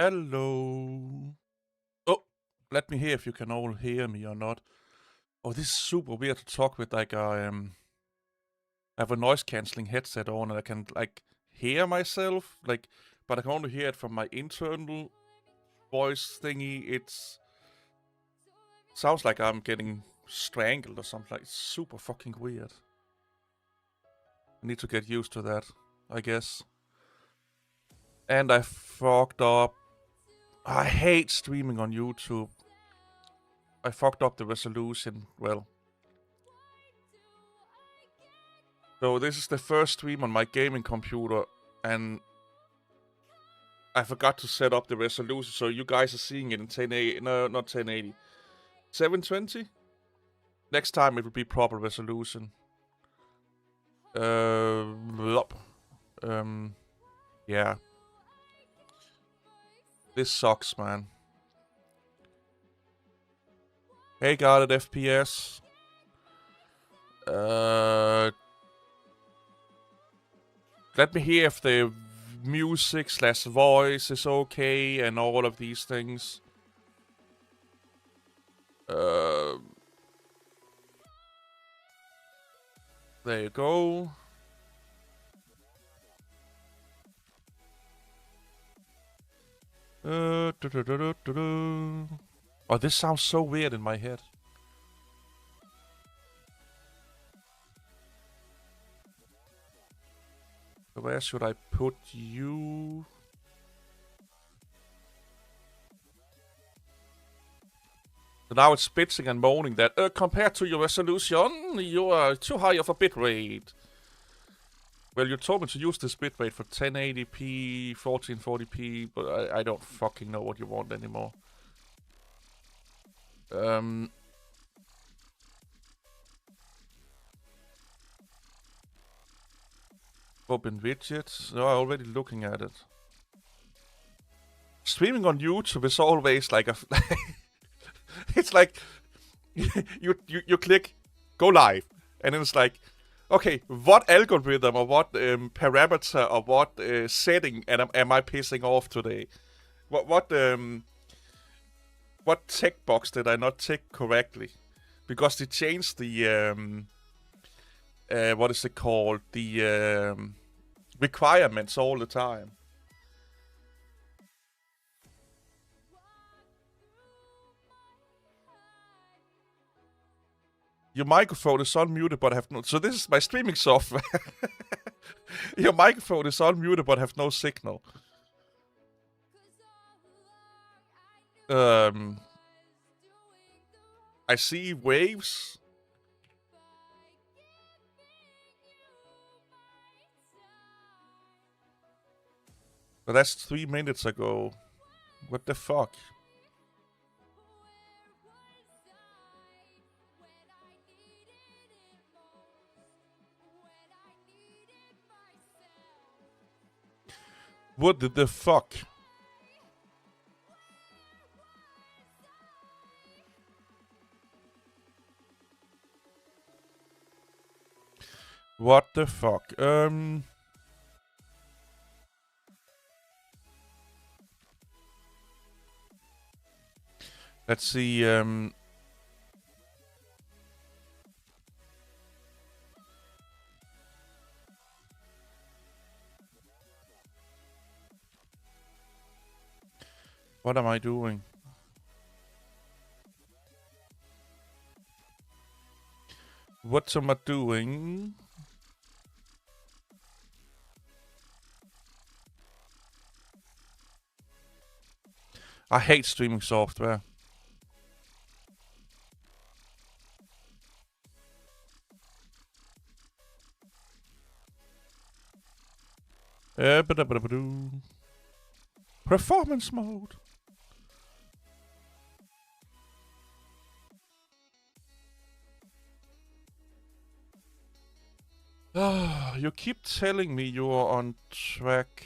Hello. Oh, let me hear if you can all hear me or not. Oh, this is super weird to talk with. I have a noise cancelling headset on, and I can hear myself. But I can only hear it from my internal voice thingy. It's sounds like I'm getting strangled or something. It's super fucking weird. I need to get used to that, I guess. And I fucked up. I hate streaming on YouTube. I fucked up the resolution. Well, so this is the first stream on my gaming computer, and I forgot to set up the resolution, so you guys are seeing it in 1080. No, not 1080. 720? Next time it will be proper resolution. Yeah. This sucks, man. Hey, got it, FPS. Let me hear if the music/voice is okay and all of these things. There you go. Oh, this sounds so weird in my head. Where should I put you? So now it's bitching and moaning that compared to your resolution, you are too high of a bitrate. Well, you told me to use this bitrate for 1080p, 1440p, but I don't fucking know what you want anymore. Open widgets. No, I'm already looking at it. Streaming on YouTube is always like a... It's like you click go live, and then it's like, okay, what algorithm or what parameter or what setting am I pissing off today? What checkbox did I not tick correctly? Because they changed the what is it called? The requirements all the time. Your microphone is unmuted but have no... So this is my streaming software. Your microphone is unmuted but have no signal. I see waves. But that's 3 minutes ago. What the fuck? What the fuck? What the fuck? Let's see, what am I doing? What am I doing? I hate streaming software. Performance mode. You keep telling me you're on track.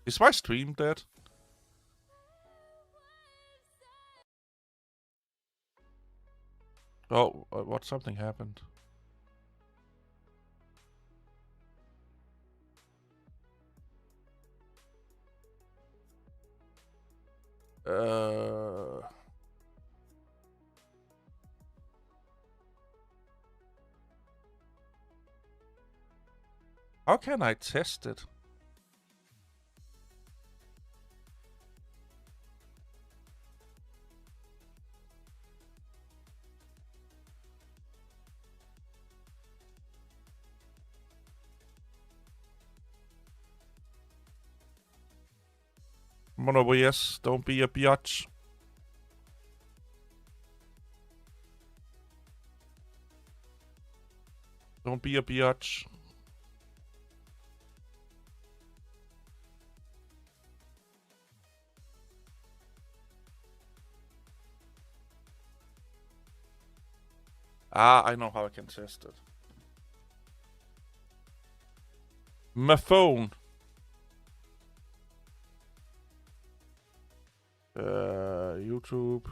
Is my stream dead? Oh, what? Something happened. How can I test it? Monobo, yes, don't be a biatch. Don't be a biatch. Ah, I know how I can test it. My phone. YouTube.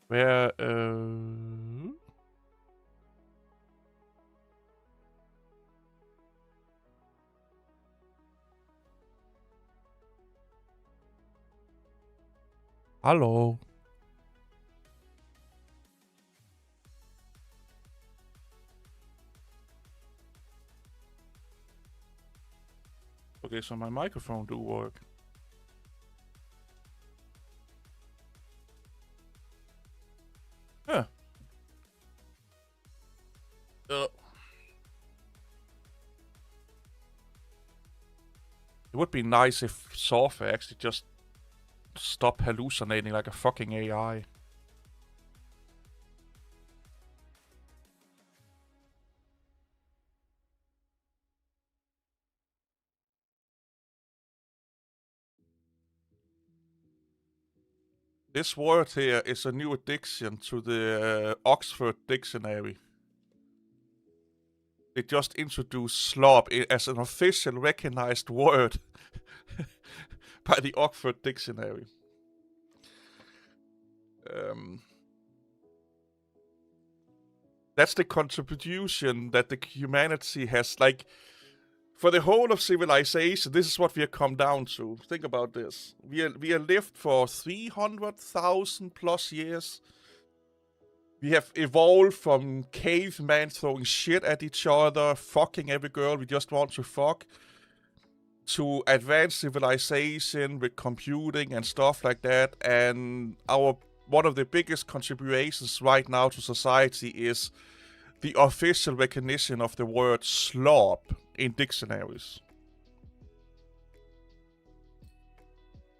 Where, Hello. Okay, so my microphone do work. Huh. It would be nice if software actually just stop hallucinating like a fucking AI. This word here is a new addition to the Oxford Dictionary. They just introduced slob as an official recognized word by the Oxford Dictionary. That's the contribution that the humanity has, like, for the whole of civilization. This is what we have come down to. Think about this. We are lived for 300,000 plus years. We have evolved from cavemen throwing shit at each other, fucking every girl we just want to fuck, to advanced civilization with computing and stuff like that. And one of the biggest contributions right now to society is the official recognition of the word slob in dictionaries.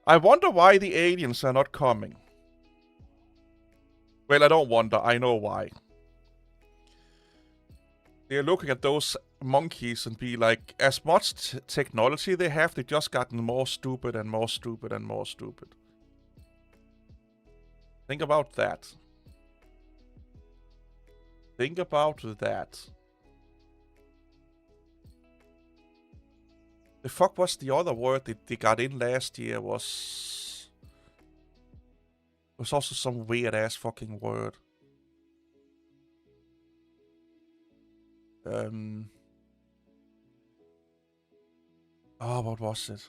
I wonder why the aliens are not coming. Well, I don't wonder, I know why. They're looking at those monkeys and be like, as much technology they have, they've just gotten more stupid and more stupid and more stupid. Think about that. Think about that. The fuck was the other word that they got in last year? Was also some weird ass fucking word. Oh, what was it?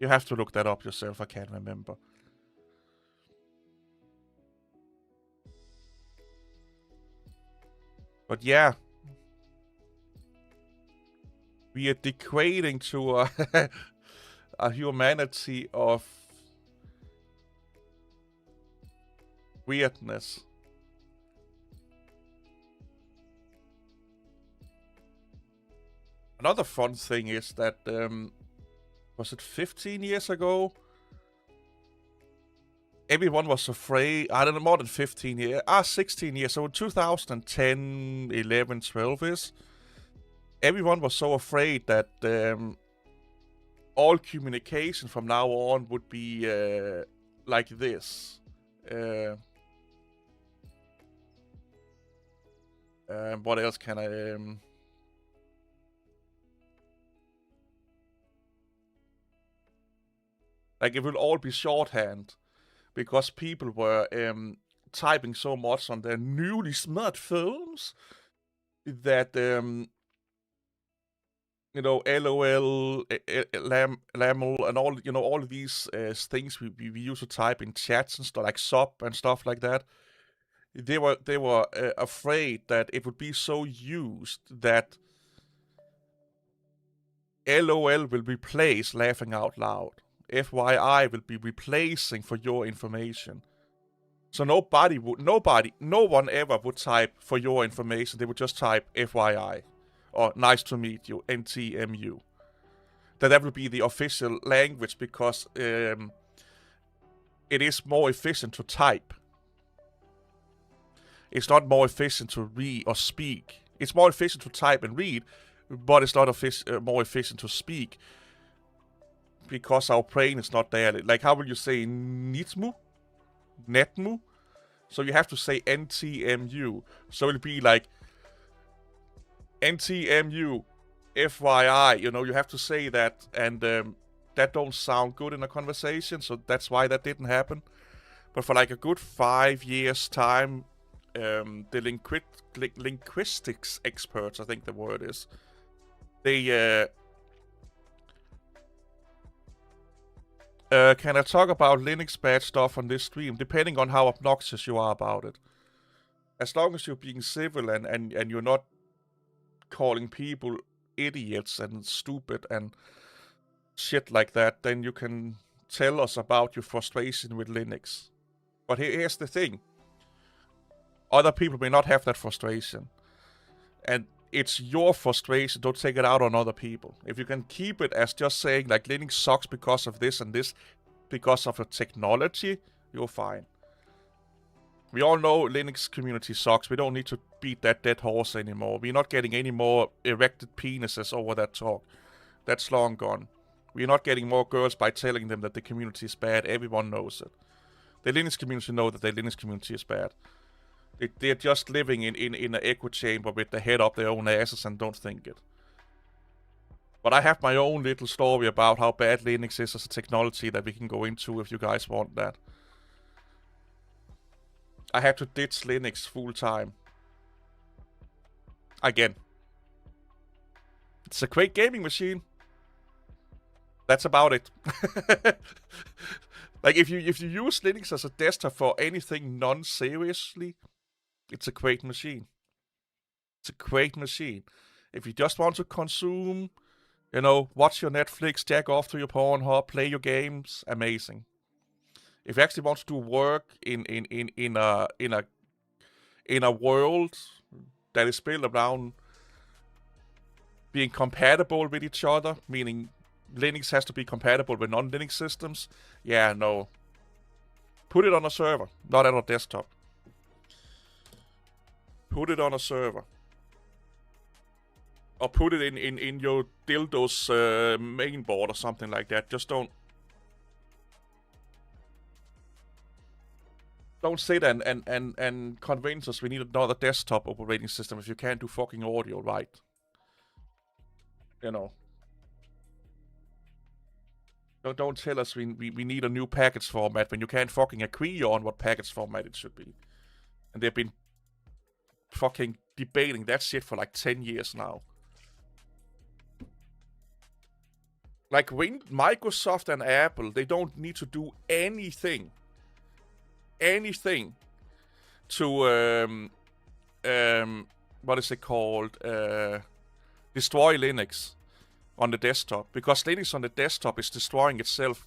You have to look that up yourself, I can't remember. But yeah. We are degrading to a humanity of weirdness. Another fun thing is that, was it 15 years ago? Everyone was afraid, I don't know, more than 15 years, 16 years, so in 2010, 11, 12 is, everyone was so afraid that all communication from now on would be like this. What else can I... like, it will all be shorthand. Because people were typing so much on their newly smartphones that, you know, LOL, LAML, and all, you know, all of these things we used to type in chats and stuff, like sub and stuff like that. They were afraid that it would be so used that LOL will replace laughing out loud. FYI will be replacing for your information. So no one ever would type for your information. They would just type FYI or nice to meet you, NTMU. That will be the official language because it is more efficient to type. It's not more efficient to read or speak. It's more efficient to type and read, but it's not more efficient to speak. Because our brain is not there. Like, how will you say Nitmu? Netmu? So you have to say NTMU. So it'll be like NTMU, FYI. You know, you have to say that, and that don't sound good in a conversation, so that's why that didn't happen. But for like a good 5 years' time, the linguistics experts, I think the word is, they... can I talk about Linux bad stuff on this stream? Depending on how obnoxious you are about it. As long as you're being civil and you're not calling people idiots and stupid and shit like that, then you can tell us about your frustration with Linux. But here's the thing. Other people may not have that frustration. And it's your frustration. Don't take it out on other people. If you can keep it as just saying, like, Linux sucks because of this and this, because of a technology, you're fine. We all know Linux community sucks. We don't need to beat that dead horse anymore. We're not getting any more erected penises over that talk. That's long gone. We're not getting more girls by telling them that the community is bad. Everyone knows it. The Linux community know that the Linux community is bad. They're just living in an echo chamber with the head up their own asses and don't think it. But I have my own little story about how bad Linux is as a technology that we can go into if you guys want that. I had to ditch Linux full time. Again. It's a great gaming machine. That's about it. Like, if you use Linux as a desktop for anything non-seriously, it's a great machine. It's a great machine. If you just want to consume, you know, watch your Netflix, jack off to your Pornhub, play your games, amazing. If you actually want to do work in a world that is built around being compatible with each other, meaning Linux has to be compatible with non-Linux systems, yeah, no. Put it on a server, not on a desktop. Put it on a server. Or put it in your dildo's mainboard or something like that. Just don't sit and convince us we need another desktop operating system if you can't do fucking audio right. You know. Don't tell us we need a new package format when you can't fucking agree on what package format it should be. And they've been fucking debating that shit for like 10 years now. Like, Microsoft and Apple, they don't need to do anything to what is it called, destroy Linux on the desktop, because Linux on the desktop is destroying itself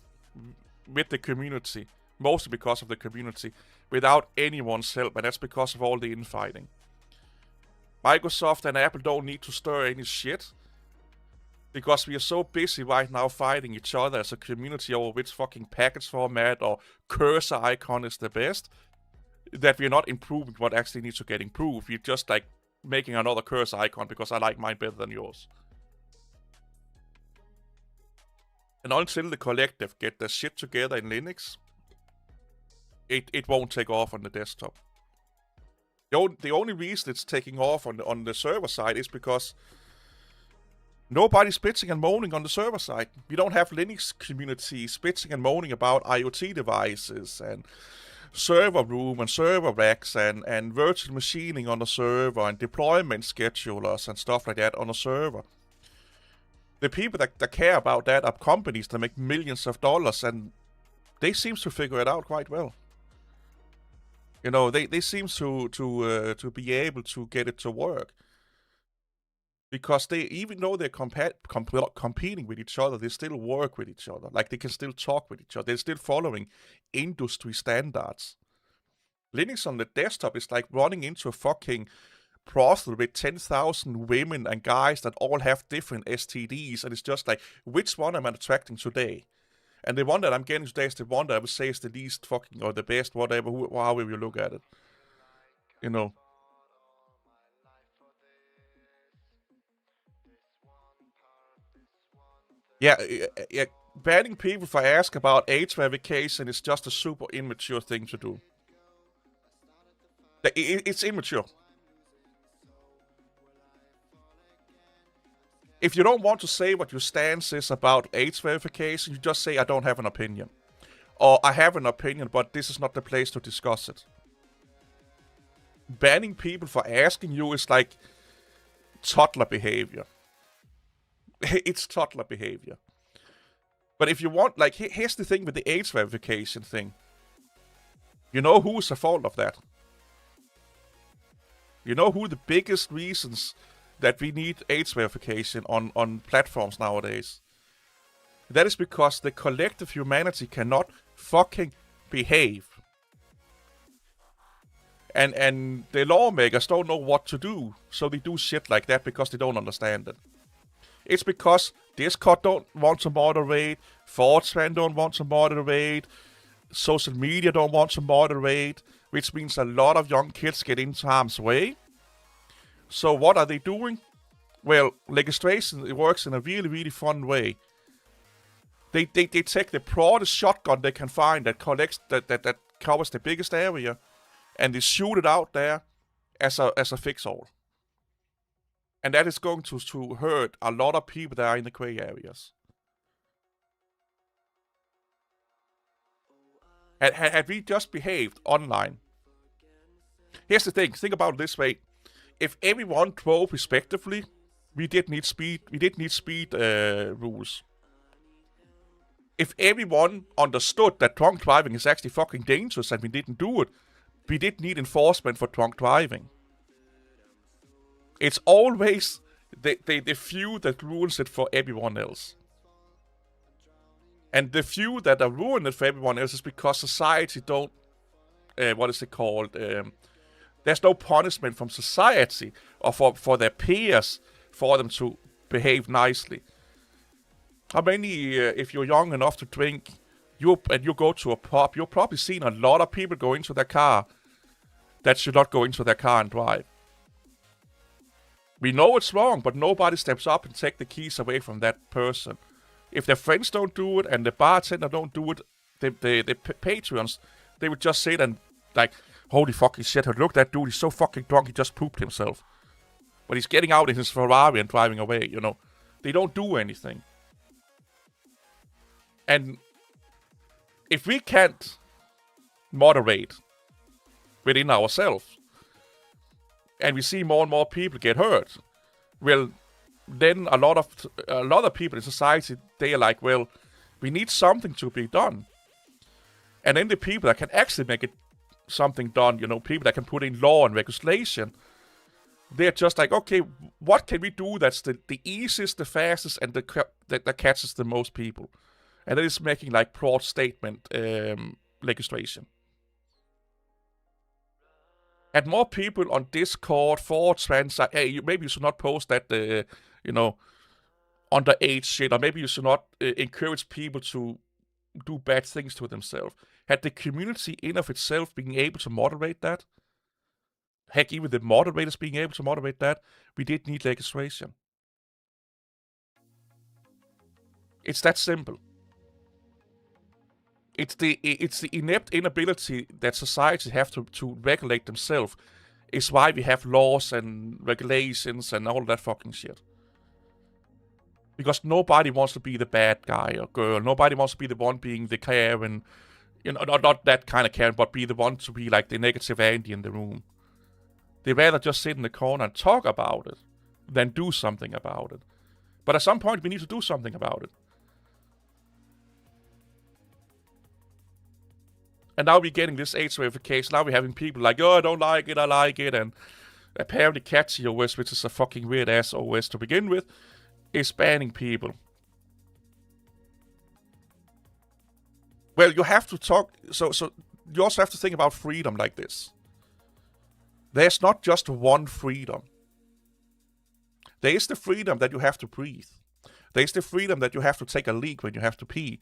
with the community, mostly because of the community, without anyone's help, and that's because of all the infighting. Microsoft and Apple don't need to stir any shit, because we are so busy right now fighting each other as a community over which fucking package format or cursor icon is the best, that we're not improving what actually needs to get improved. We're just like making another curse icon because I like mine better than yours. And until the collective get their shit together in Linux, it won't take off on the desktop. The only reason it's taking off on the server side is because nobody's bitching and moaning on the server side. We don't have Linux communities bitching and moaning about IoT devices and server room and server racks and virtual machining on the server and deployment schedulers and stuff like that on a server. The people that care about that are companies that make millions of dollars, and they seem to figure it out quite well. You know, they seem to be able to get it to work. Because they, even though they're competing with each other, they still work with each other. Like, they can still talk with each other. They're still following industry standards. Linux on the desktop is like running into a fucking brothel with 10,000 women and guys that all have different STDs, and it's just like, which one am I attracting today? And the one that I'm getting today is the one that I would say is the least fucking, or the best, whatever, however you look at it. You know. Yeah, banning people for ask about age verification is just a super immature thing to do. It's immature. If you don't want to say what your stance is about age verification, you just say, I don't have an opinion. Or, I have an opinion, but this is not the place to discuss it. Banning people for asking you is like toddler behavior. It's toddler behavior. But if you want, like, here's the thing with the age verification thing. You know who's the fault of that? You know who the biggest reasons that we need age verification on platforms nowadays? That is because the collective humanity cannot fucking behave. And the lawmakers don't know what to do, so they do shit like that because they don't understand it. It's because Discord don't want to moderate, 4chan don't want to moderate, social media don't want to moderate, which means a lot of young kids get into harm's way. So what are they doing? Well, legislation, it works in a really, really fun way. They take the broadest shotgun they can find that collects that covers the biggest area, and they shoot it out there as a fix-all. And that is going to hurt a lot of people that are in the gray areas. Had we just behaved online? Here's the thing. Think about it this way. If everyone drove respectively, we did need speed rules. If everyone understood that drunk driving is actually fucking dangerous and we didn't do it, we did need enforcement for drunk driving. It's always the few that ruins it for everyone else. And the few that are ruining it for everyone else is because society don't... what is it called? There's no punishment from society or for their peers for them to behave nicely. How many, if you're young enough to drink, you go to a pub, you've probably seen a lot of people go into their car that should not go into their car and drive. We know it's wrong, but nobody steps up and take the keys away from that person. If their friends don't do it and the bartender don't do it, the patrons, they would just say then, like, holy fucking shit, look, that dude, he's so fucking drunk, he just pooped himself. But he's getting out in his Ferrari and driving away, you know. They don't do anything. And if we can't moderate within ourselves, and we see more and more people get hurt, well, then a lot of people in society, they are like, well, we need something to be done. And then the people that can actually make it something done, you know, people that can put in law and regulation, they're just like, okay, what can we do that's the easiest, the fastest, and that catches the most people? And that is making like broad statement legislation. And more people on Discord, 4chan, say, hey, maybe you should not post that, underage shit, or maybe you should not encourage people to do bad things to themselves. Had the community in of itself being able to moderate that, Heck, even the moderators being able to moderate that, we did need legislation. It's that simple. It's the inept inability that society have to regulate themselves is why we have laws and regulations and all that fucking shit. Because nobody wants to be the bad guy or girl. Nobody wants to be the one being the Karen. Not that kind of Karen, but be the one to be like the negative Andy in the room. They'd rather just sit in the corner and talk about it than do something about it. But at some point, we need to do something about it. And now we're getting this age verification. Now we're having people like, oh, I don't like it, I like it. And apparently Catchy OS, which is a fucking weird-ass OS to begin with, is banning people. Well, you have to talk... So you also have to think about freedom like this. There's not just one freedom. There is the freedom that you have to breathe. There's the freedom that you have to take a leak when you have to pee.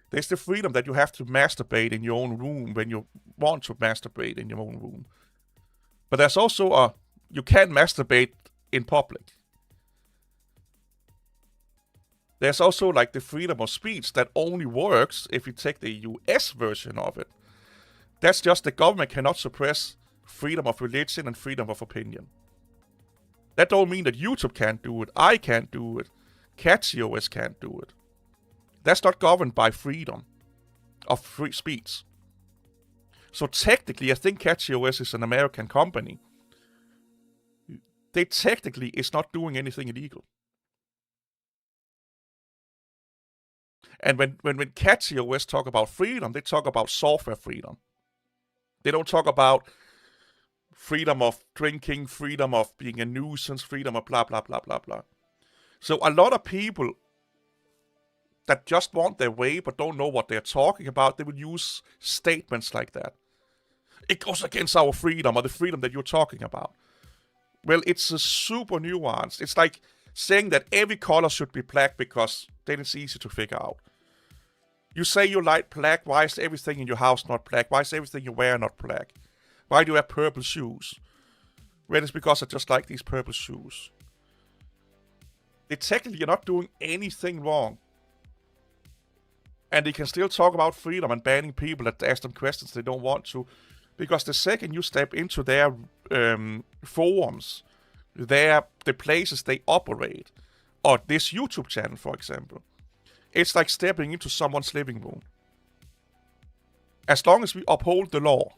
There's the freedom that you have to masturbate in your own room when you want to masturbate in your own room. But there's also you can't masturbate in public. There's also like the freedom of speech that only works if you take the US version of it. That's just the government cannot suppress freedom of religion and freedom of opinion. That don't mean that YouTube can't do it, I can't do it, Catchy OS can't do it. That's not governed by freedom of free speech. So technically, I think Catchy OS is an American company. They technically is not doing anything illegal. And when Catchy OS talk about freedom, they talk about software freedom. They don't talk about freedom of drinking, freedom of being a nuisance, freedom of blah, blah, blah, blah, blah. So a lot of people that just want their way but don't know what they're talking about, they will use statements like that. It goes against our freedom or the freedom that you're talking about. Well, it's a super nuanced. It's like saying that every color should be black because then it's easy to figure out. You say you like black, why is everything in your house not black? Why is everything you wear not black? Why do you have purple shoes? Well, it's because I just like these purple shoes. Technically, you're not doing anything wrong. And they can still talk about freedom and banning people that ask them questions they don't want to. Because the second you step into their forums, the places they operate, or this YouTube channel, for example, it's like stepping into someone's living room. As long as we uphold the law,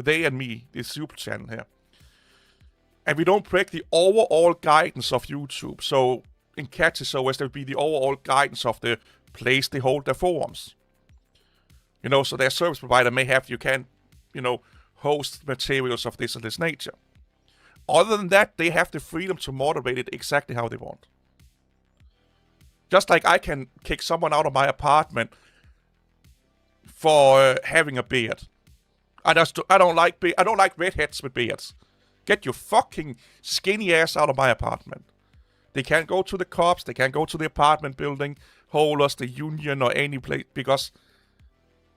they and me, this YouTube channel here, and we don't break the overall guidance of YouTube. So in Catchy OS, there will be the overall guidance of the place they hold their forums. So their service provider may have, you can, host materials of this and this nature. Other than that, they have the freedom to moderate it exactly how they want. Just like I can kick someone out of my apartment for having a beard. I don't like redheads with beards. Get your fucking skinny ass out of my apartment. They can't go to the cops, they can't go to the apartment building, holders, the union, or any place, because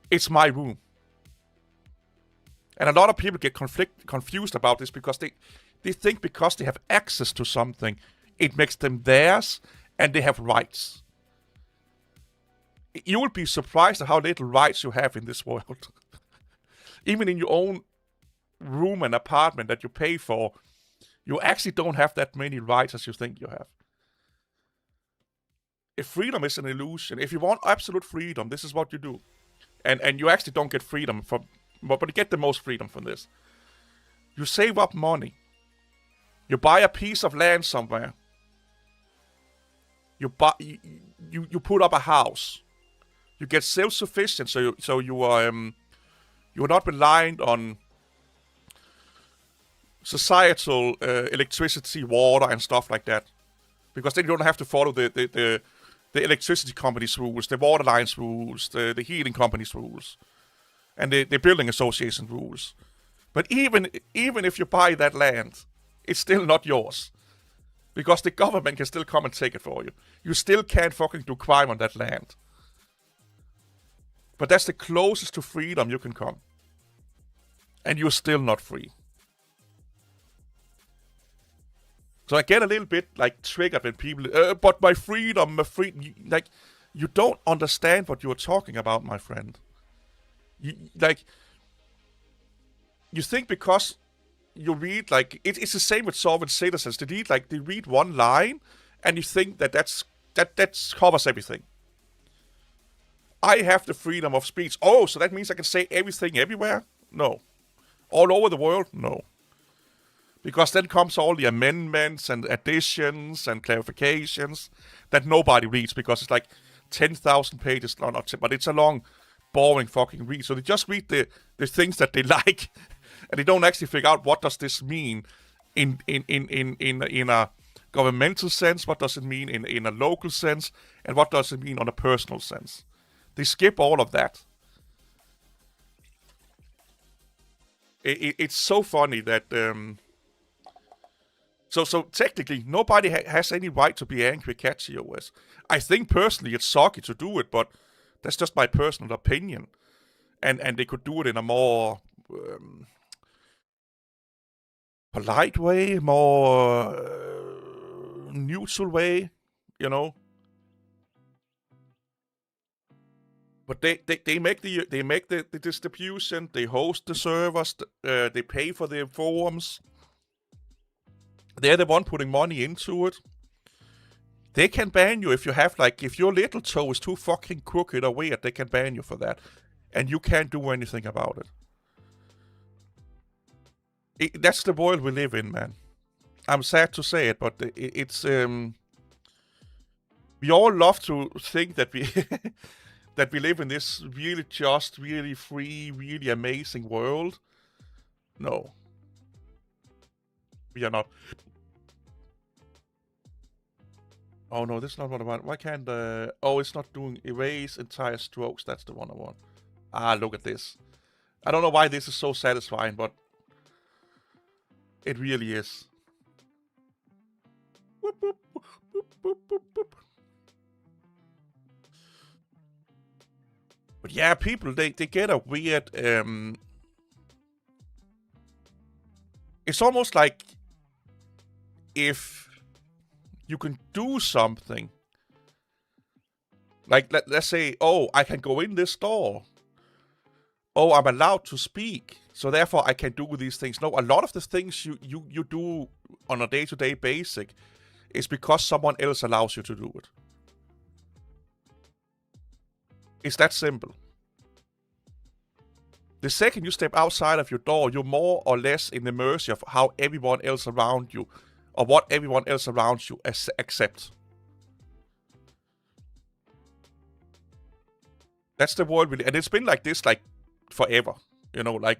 it's my room. And a lot of people get confused about this because they think because they have access to something, it makes them theirs, and they have rights. You will be surprised at how little rights you have in this world. Even in your own room and apartment that you pay for, you actually don't have that many rights as you think you have. If freedom is an illusion, if you want absolute freedom, this is what you do. And you actually don't get freedom from, but you get the most freedom from this. You save up money. You buy a piece of land somewhere. You put up a house. You get self-sufficient, so you are you're not reliant on societal electricity, water, and stuff like that, because then you don't have to follow the electricity company's rules, the water lines rules, the heating company's rules, and the building association rules. But even if you buy that land, it's still not yours, because the government can still come and take it for you. You still can't fucking do crime on that land. But that's the closest to freedom you can come. And you're still not free. So I get a little bit like triggered when people, but my freedom, like, you don't understand what you're talking about, my friend. Like, you think because you read, like, it's the same with sovereign citizens. They read one line, and you think that covers everything. I have the freedom of speech. Oh, so that means I can say everything everywhere? No. All over the world? No. Because then comes all the amendments and additions and clarifications that nobody reads because it's like 10,000 pages long, but it's a long, boring fucking read. So they just read the things that they like, and they don't actually figure out what does this mean in a governmental sense, what does it mean in a local sense, and what does it mean on a personal sense. They skip all of that. It's so funny that so technically nobody has any right to be angry at CatCOS. I think personally it's sucky to do it, but that's just my personal opinion. And they could do it in a more polite way, more neutral way, you know. But they make the distribution, they host the servers, they pay for the forums. They're the one putting money into it. They can ban you if you have, like, if your little toe is too fucking crooked or weird, they can ban you for that. And you can't do anything about it. That's the world we live in, man. I'm sad to say it, but it's we all love to think that we that we live in this really just, really free, really amazing world. No. We are not. Oh no, this is not what I want. Why can't oh, it's not doing erase entire strokes. That's the one I want. Ah, look at this. I don't know why this is so satisfying, but it really is. Whoop, whoop, whoop, whoop, whoop, whoop. But yeah, people, they get a weird... it's almost like if you can do something. Like, let's say, oh, I can go in this store. Oh, I'm allowed to speak. So therefore, I can do these things. No, a lot of the things you do on a day-to-day basis is because someone else allows you to do it. It's that simple. The second you step outside of your door, you're more or less in the mercy of how everyone else around you, or what everyone else around you accepts. That's the world really, and it's been like this like forever. You know, like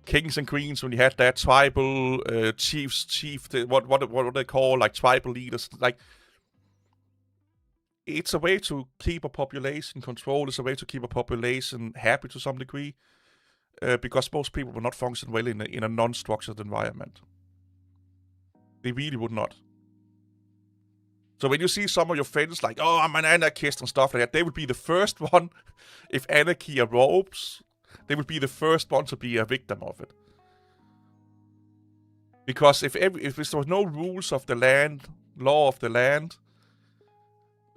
kings and queens when you had that tribal what they call like tribal leaders. Like, it's a way to keep a population controlled. It's a way to keep a population happy to some degree, because most people will not function well in a non-structured environment. They really would not. So when you see some of your friends like, oh, I'm an anarchist and stuff like that, they would be the first one, if anarchy erupts, they would be the first one to be a victim of it. Because if there was no rules of the land, law of the land,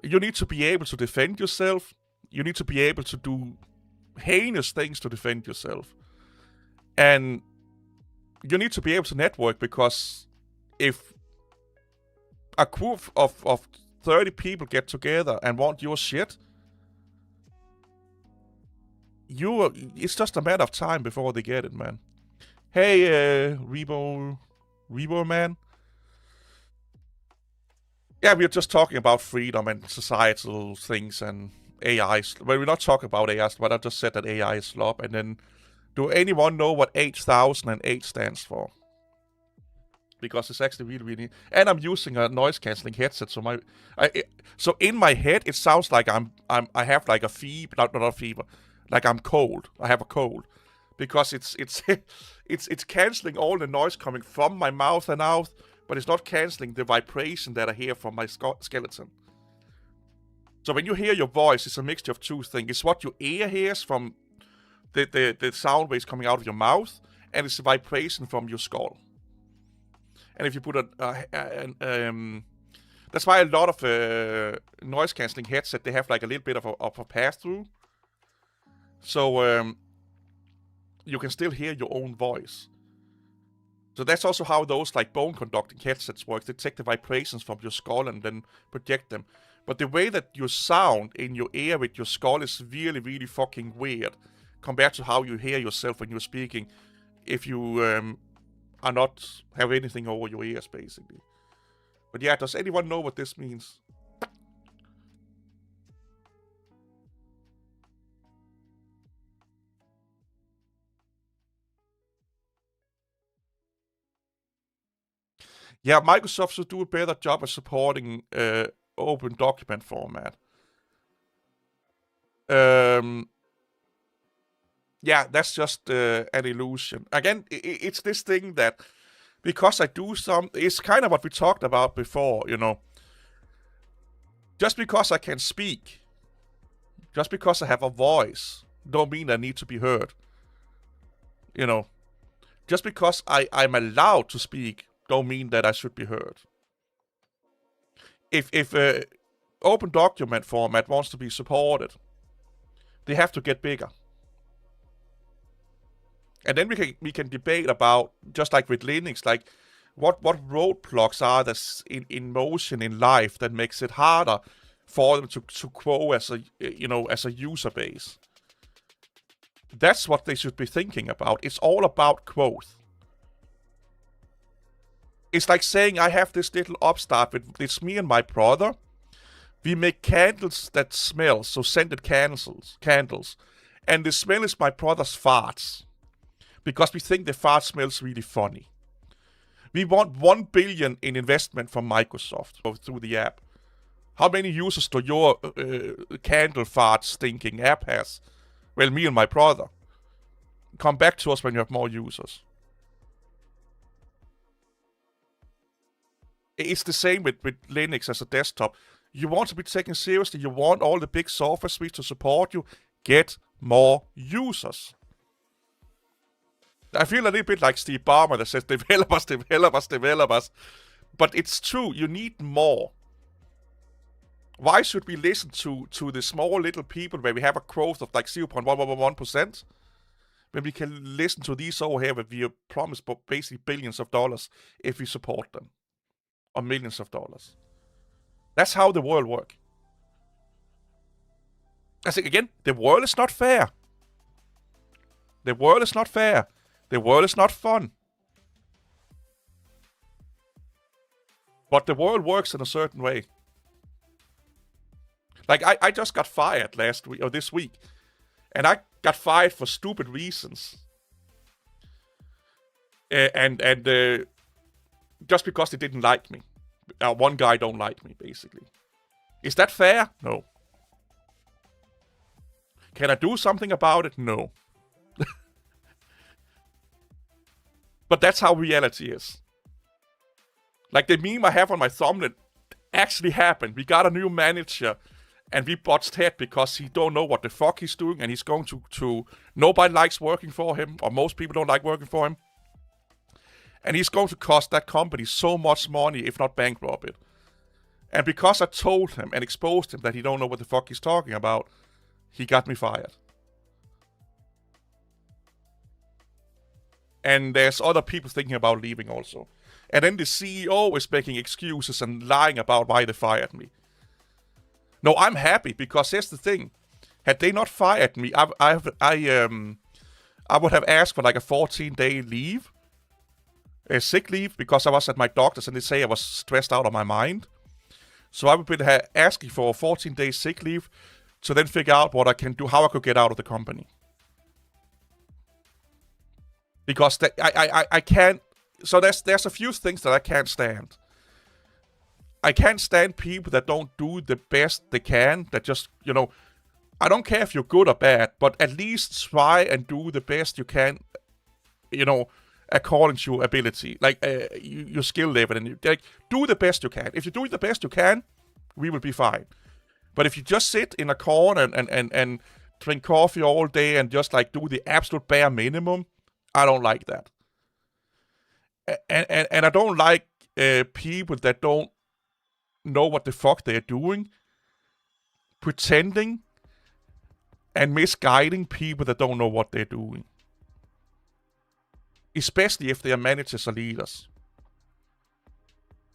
you need to be able to defend yourself. You need to be able to do heinous things to defend yourself. And you need to be able to network, because if a group of 30 people get together and want your shit, it's just a matter of time before they get it, man. Hey, Rebo man. Yeah, we are just talking about freedom and societal things and AI. Well, we're not talking about AI, but I just said that AI is slop. And then, do anyone know what 8008 stands for? Because it's actually really, really... And I'm using a noise-canceling headset, so so in my head, it sounds like I have like a fever, not a fever, like I'm cold. I have a cold. Because it's canceling all the noise coming from my mouth and out, but it's not canceling the vibration that I hear from my skeleton. So when you hear your voice, it's a mixture of two things. It's what your ear hears from the sound waves coming out of your mouth, and it's the vibration from your skull. And if you put that's why a lot of noise cancelling headset, they have like a little bit of a pass through, so you can still hear your own voice. So that's also how those like bone conducting headsets work. They take the vibrations from your skull and then project them. But the way that you sound in your ear with your skull is really, really fucking weird compared to how you hear yourself when you're speaking. If you are not have anything over your ears, basically. But yeah, does anyone know what this means? Yeah, Microsoft should do a better job of supporting open document format. Yeah, that's just an illusion. Again, it's this thing that because I do it's kind of what we talked about before, you know. Just because I can speak, just because I have a voice, don't mean I need to be heard. You know, just because I'm allowed to speak, don't mean that I should be heard. If open document format wants to be supported, they have to get bigger. And then we can debate about, just like with Linux, like what roadblocks are there in motion in life that makes it harder for them to grow as a user base. That's what they should be thinking about. It's all about growth. It's like saying I have this little upstart with it's me and my brother. We make candles that smell, so scented candles. And the smell is my brother's farts. Because we think the fart smells really funny. We want 1 billion in investment from Microsoft through the app. How many users do your candle fart stinking app has? Well, me and my brother. Come back to us when you have more users. It's the same with Linux as a desktop. You want to be taken seriously. You want all the big software suites to support you. Get more users. I feel a little bit like Steve Ballmer that says developers. But it's true. You need more. Why should we listen to the small little people where we have a growth of like 0.111%? When we can listen to these over here where we are promised basically billions of dollars if we support them. Or millions of dollars. That's how the world works. I think, again, the world is not fair. The world is not fair. The world is not fun. But the world works in a certain way. Like, I just got fired last week, or this week. And I got fired for stupid reasons. And just because they didn't like me. One guy don't like me, basically. Is that fair? No. Can I do something about it? No. But that's how reality is. Like the meme I have on my thumbnail actually happened. We got a new manager and we butted head because he don't know what the fuck he's doing and he's going to nobody likes working for him, or most people don't like working for him. And he's going to cost that company so much money, if not bankrupt it. And because I told him and exposed him that he don't know what the fuck he's talking about, he got me fired. And there's other people thinking about leaving also. And then the CEO is making excuses and lying about why they fired me. No, I'm happy because here's the thing. Had they not fired me, I would have asked for like a 14-day leave. A sick leave, because I was at my doctor's and they say I was stressed out of my mind. So I would be asking for a 14-day sick leave to then figure out what I can do, how I could get out of the company. Because I can't. So there's a few things that I can't stand. I can't stand people that don't do the best they can. That just, I don't care if you're good or bad, but at least try and do the best you can, according to your ability, like your skill level, and do the best you can. If you do the best you can, we will be fine. But if you just sit in a corner and drink coffee all day and just like do the absolute bare minimum, I don't like that. And I don't like people that don't know what the fuck they're doing, pretending and misguiding people that don't know what they're doing. Especially if they are managers or leaders.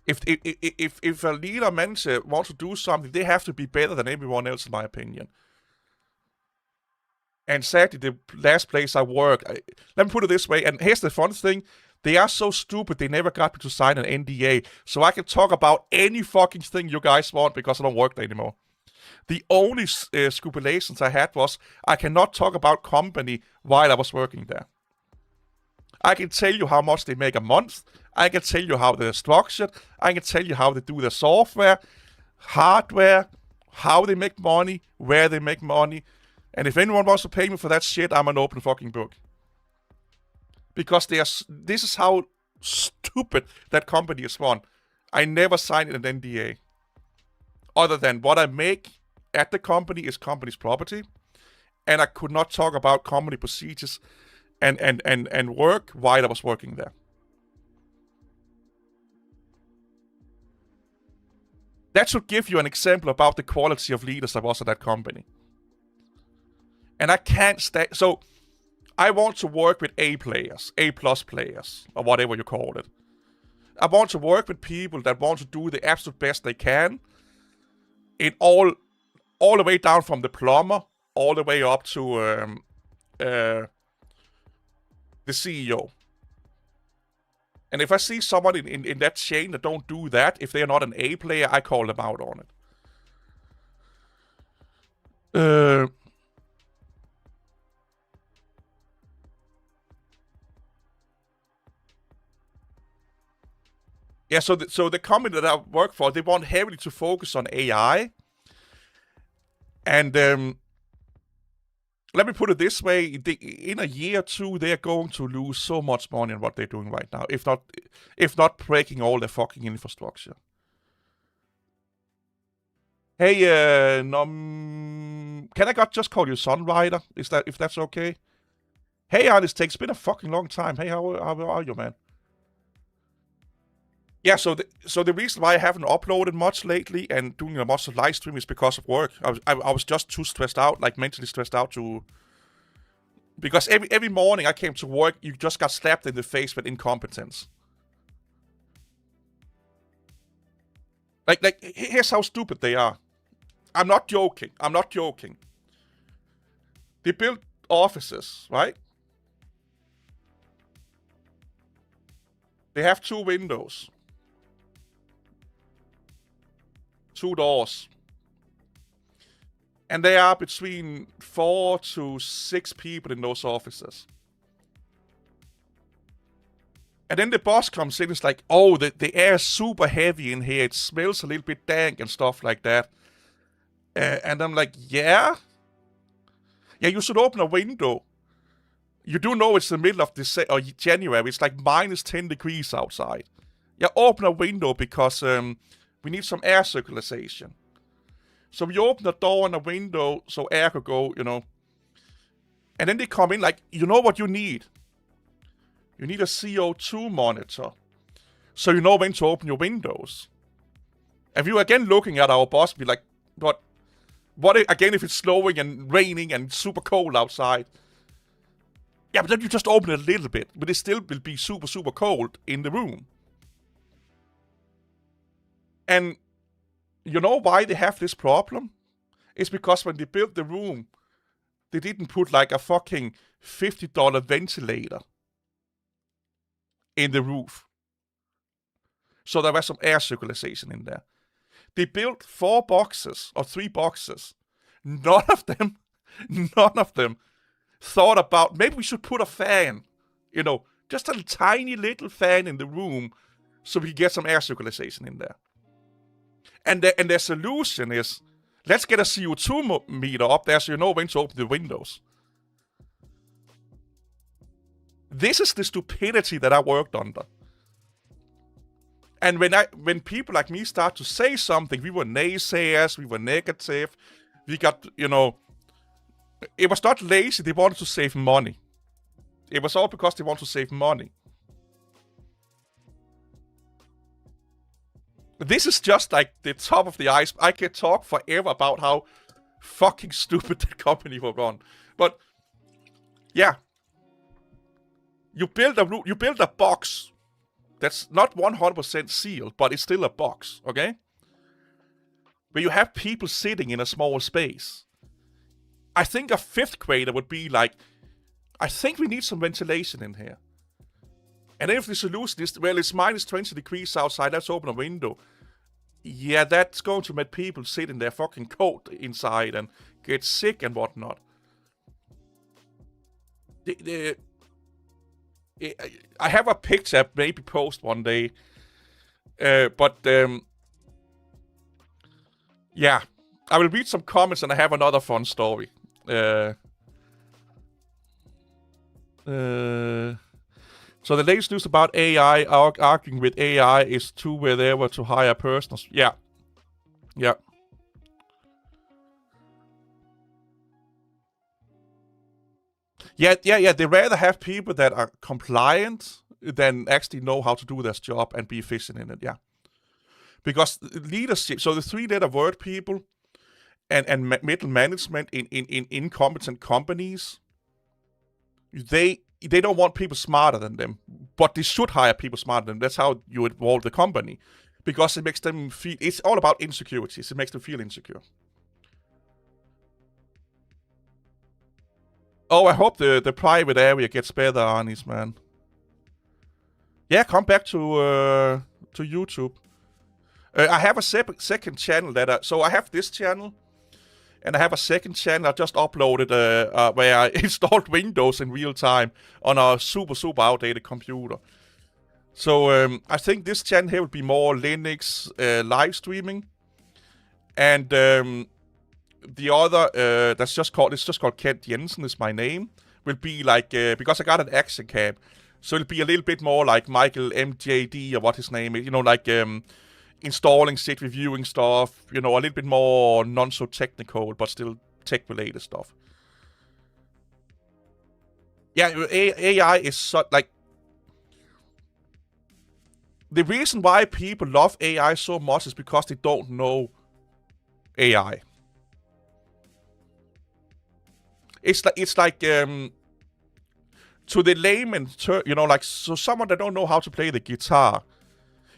If a leader or manager wants to do something, they have to be better than everyone else, in my opinion. And sadly, the last place I worked, let me put it this way, and here's the fun thing, they are so stupid they never got me to sign an NDA, so I can talk about any fucking thing you guys want because I don't work there anymore. The only scrupulations I had was I cannot talk about company while I was working there. I can tell you how much they make a month. I can tell you how they're structured. I can tell you how they do their software, hardware, how they make money, where they make money. And if anyone wants to pay me for that shit, I'm an open fucking book. Because this is how stupid that company is run. I never signed an NDA. Other than what I make at the company is company's property. And I could not talk about company procedures and work while I was working there. That should give you an example about the quality of leaders that was at that company. And I can't stay. So I want to work with A players, A+ players, or whatever you call it. I want to work with people that want to do the absolute best they can in all the way down from the plumber all the way up to the CEO. And if I see someone in that chain that don't do that, if they're not an A player, I call them out on it. Yeah, so the company that I work for, they want heavily to focus on AI. And let me put it this way, in a year or two, they're going to lose so much money on what they're doing right now, if not breaking all their fucking infrastructure. Hey, can I just call you Sunrider? If that's okay? Hey, Ernest, it's been a fucking long time. Hey, how are you, man? Yeah, so the reason why I haven't uploaded much lately and doing a much of live stream is because of work. I was just too stressed out, like mentally stressed out to. Because every morning I came to work, you just got slapped in the face with incompetence. Like here's how stupid they are. I'm not joking. They built offices, right? They have 2 windows. 2 doors. And there are between 4 to 6 people in those offices. And then the boss comes in, it's like, oh, the air is super heavy in here, it smells a little bit dank and stuff like that. And I'm like, yeah? Yeah, you should open a window. You do know it's the middle of January, it's like minus 10 degrees outside. Yeah, open a window because we need some air circulation. So we open the door and a window so air could go, you know. And then they come in like, you know what you need? You need a CO2 monitor. So you know when to open your windows. And you again looking at our boss be like, what again if it's snowing and raining and super cold outside? Yeah, but then you just open it a little bit. But it still will be super, super cold in the room. And you know why they have this problem? It's because when they built the room, they didn't put like a fucking $50 ventilator in the roof. So there was some air circulation in there. They built 4 boxes or 3 boxes. None of them thought about, maybe we should put a fan, you know, just a tiny little fan in the room so we get some air circulation in there. And their solution is, let's get a CO2 meter up there so you know when to open the windows. This is the stupidity that I worked under. And when people like me start to say something, we were naysayers, we were negative, we got, you know, it was not lazy, they wanted to save money. It was all because they want to save money. This is just like the top of the ice. I can talk forever about how fucking stupid that company were gone. But yeah, you build a box that's not 100% sealed, but it's still a box, okay? Where you have people sitting in a small space. I think a fifth grader would be like, I think we need some ventilation in here. And if the solution is, well, it's minus 20 degrees outside, let's open a window. Yeah, that's going to make people sit in their fucking coat inside and get sick and whatnot. I have a picture, maybe post one day. But yeah, I will read some comments and I have another fun story. So the latest news about AI, arguing with AI is too where they were to hire personals. Yeah. Yeah. Yeah. They rather have people that are compliant than actually know how to do their job and be efficient in it. Yeah. Because leadership, so the three-letter word people and middle management in incompetent companies, they don't want people smarter than them, but they should hire people smarter than them. That's how you evolve the company, because it makes them feel. It's all about insecurities. It makes them feel insecure. Oh, I hope the private area gets better, Anis, man. Yeah, come back to YouTube. I have a second channel so I have this channel, and I have a second channel I just uploaded where I installed Windows in real time on a super outdated computer. So I think this channel here will be more Linux live streaming, and the other it's just called Kent Jensen is my name, will be like because I got an action cam, so it'll be a little bit more like Michael MJD or what his name is, like installing shit, reviewing stuff, a little bit more non so technical but still tech related stuff. Yeah, AI is such like the reason why people love AI so much is because they don't know AI. It's like to the layman, like so someone that don't know how to play the guitar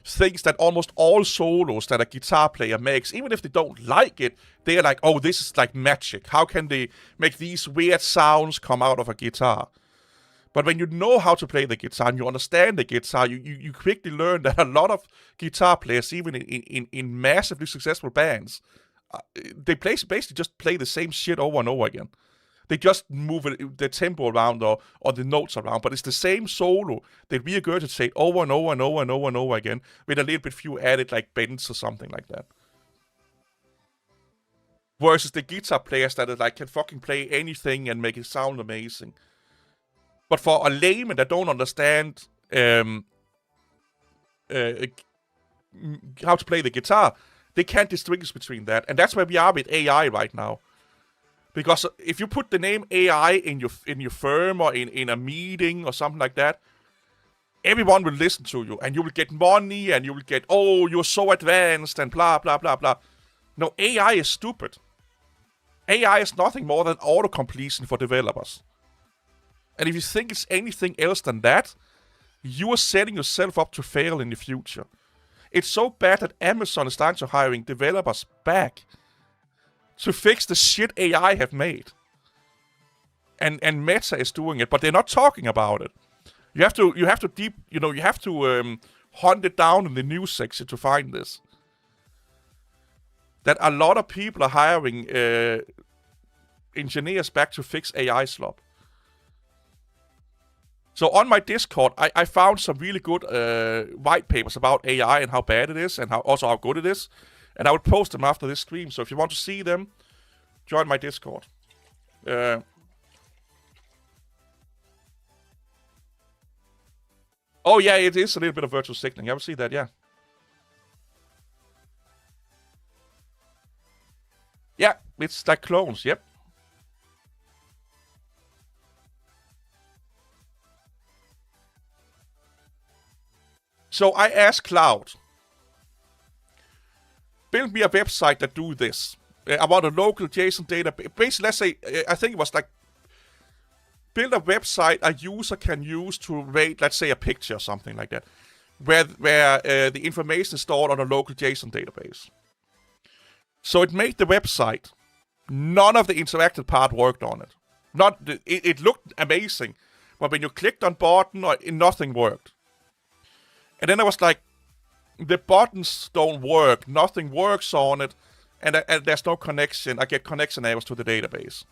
thinks that almost all solos that a guitar player makes, even if they don't like it, they're like, oh, this is like magic. How can they make these weird sounds come out of a guitar? But when you know how to play the guitar and you understand the guitar, you quickly learn that a lot of guitar players, even in massively successful bands, they basically just play the same shit over and over again. They just move the tempo around or the notes around, but it's the same solo that we regurgitate over and over and over and over and over again with a little bit few added like bends or something like that. Versus the guitar players that are like can fucking play anything and make it sound amazing. But for a layman that don't understand how to play the guitar, they can't distinguish between that, and that's where we are with AI right now. Because if you put the name AI in your firm or in a meeting or something like that, everyone will listen to you, and you will get money, and you will get, oh, you're so advanced, and blah, blah, blah, blah. No, AI is stupid. AI is nothing more than auto-completion for developers. And if you think it's anything else than that, you are setting yourself up to fail in the future. It's so bad that Amazon is starting to hiring developers back to fix the shit AI have made. And Meta is doing it, but they're not talking about it. You have to hunt it down in the news section to find this. That a lot of people are hiring engineers back to fix AI slop. So on my Discord, I found some really good white papers about AI and how bad it is, and how good it is. And I will post them after this stream. So if you want to see them, join my Discord. Oh yeah, it is a little bit of virtual signaling. I will see that, yeah. Yeah, it's like clones, yep. So I asked Cloud, build me a website that do this. I want a local JSON database. Basically, let's say, I think it was like, build a website a user can use to rate, let's say, a picture or something like that, where the information is stored on a local JSON database. So it made the website. None of the interactive part worked on it. It looked amazing, but when you clicked on button, nothing worked. And then I was like, the buttons don't work, nothing works on it, and there's no connection. I get connection errors to the database.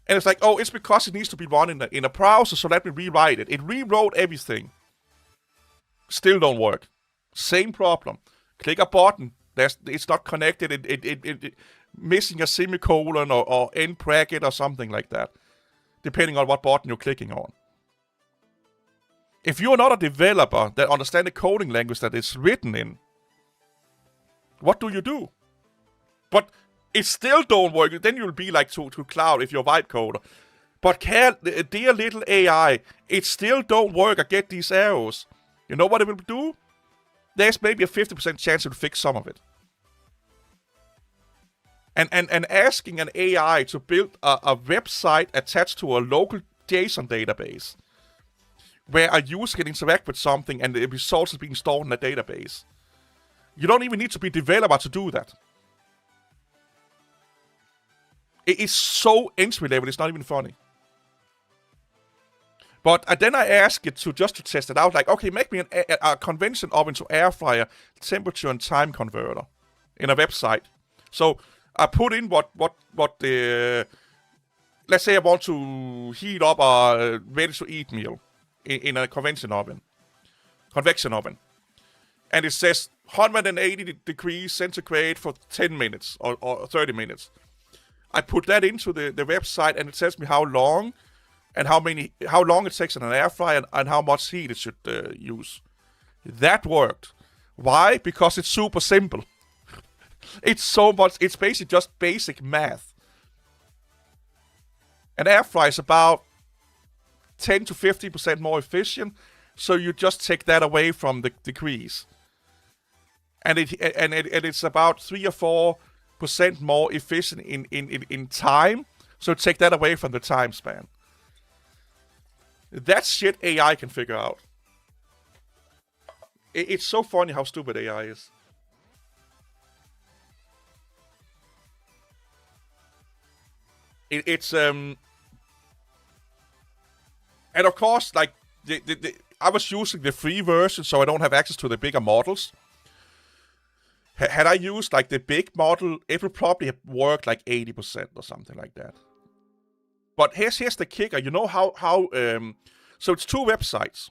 And it's like, oh, it's because it needs to be run in a browser, so let me rewrite it. It rewrote everything. Still don't work. Same problem. Click a button. It's not connected. It missing a semicolon or end bracket or something like that, depending on what button you're clicking on. If you're not a developer that understands the coding language that it's written in, what do? But it still don't work. Then you'll be like to cloud if you're a vibe coder. But dear little AI, it still don't work. I get these errors. You know what it will do? There's maybe a 50% chance it will fix some of it. And asking an AI to build a website attached to a local JSON database where a user can interact with something and the results are being stored in a database. You don't even need to be a developer to do that. It is so entry level, it's not even funny. But then I ask it to test it out, like, okay, make me a convention oven to air fryer temperature and time converter in a website. So I put in what the, let's say I want to heat up a ready-to-eat meal in a convection oven. And it says 180 degrees centigrade for 10 minutes or 30 minutes. I put that into the website and it tells me how long and how long it takes in an air fryer and how much heat it should use. That worked. Why? Because it's super simple. It's basically just basic math. An air fryer is about 10 to 50% more efficient, so you just take that away from the degrees. And it's about 3 or 4% more efficient in time, so take that away from the time span. That's shit AI can figure out. It's so funny how stupid AI is. It's and of course, like I was using the free version, so I don't have access to the bigger models. Had I used like the big model, it would probably have worked like 80% or something like that. But here's the kicker. You know how so it's two websites.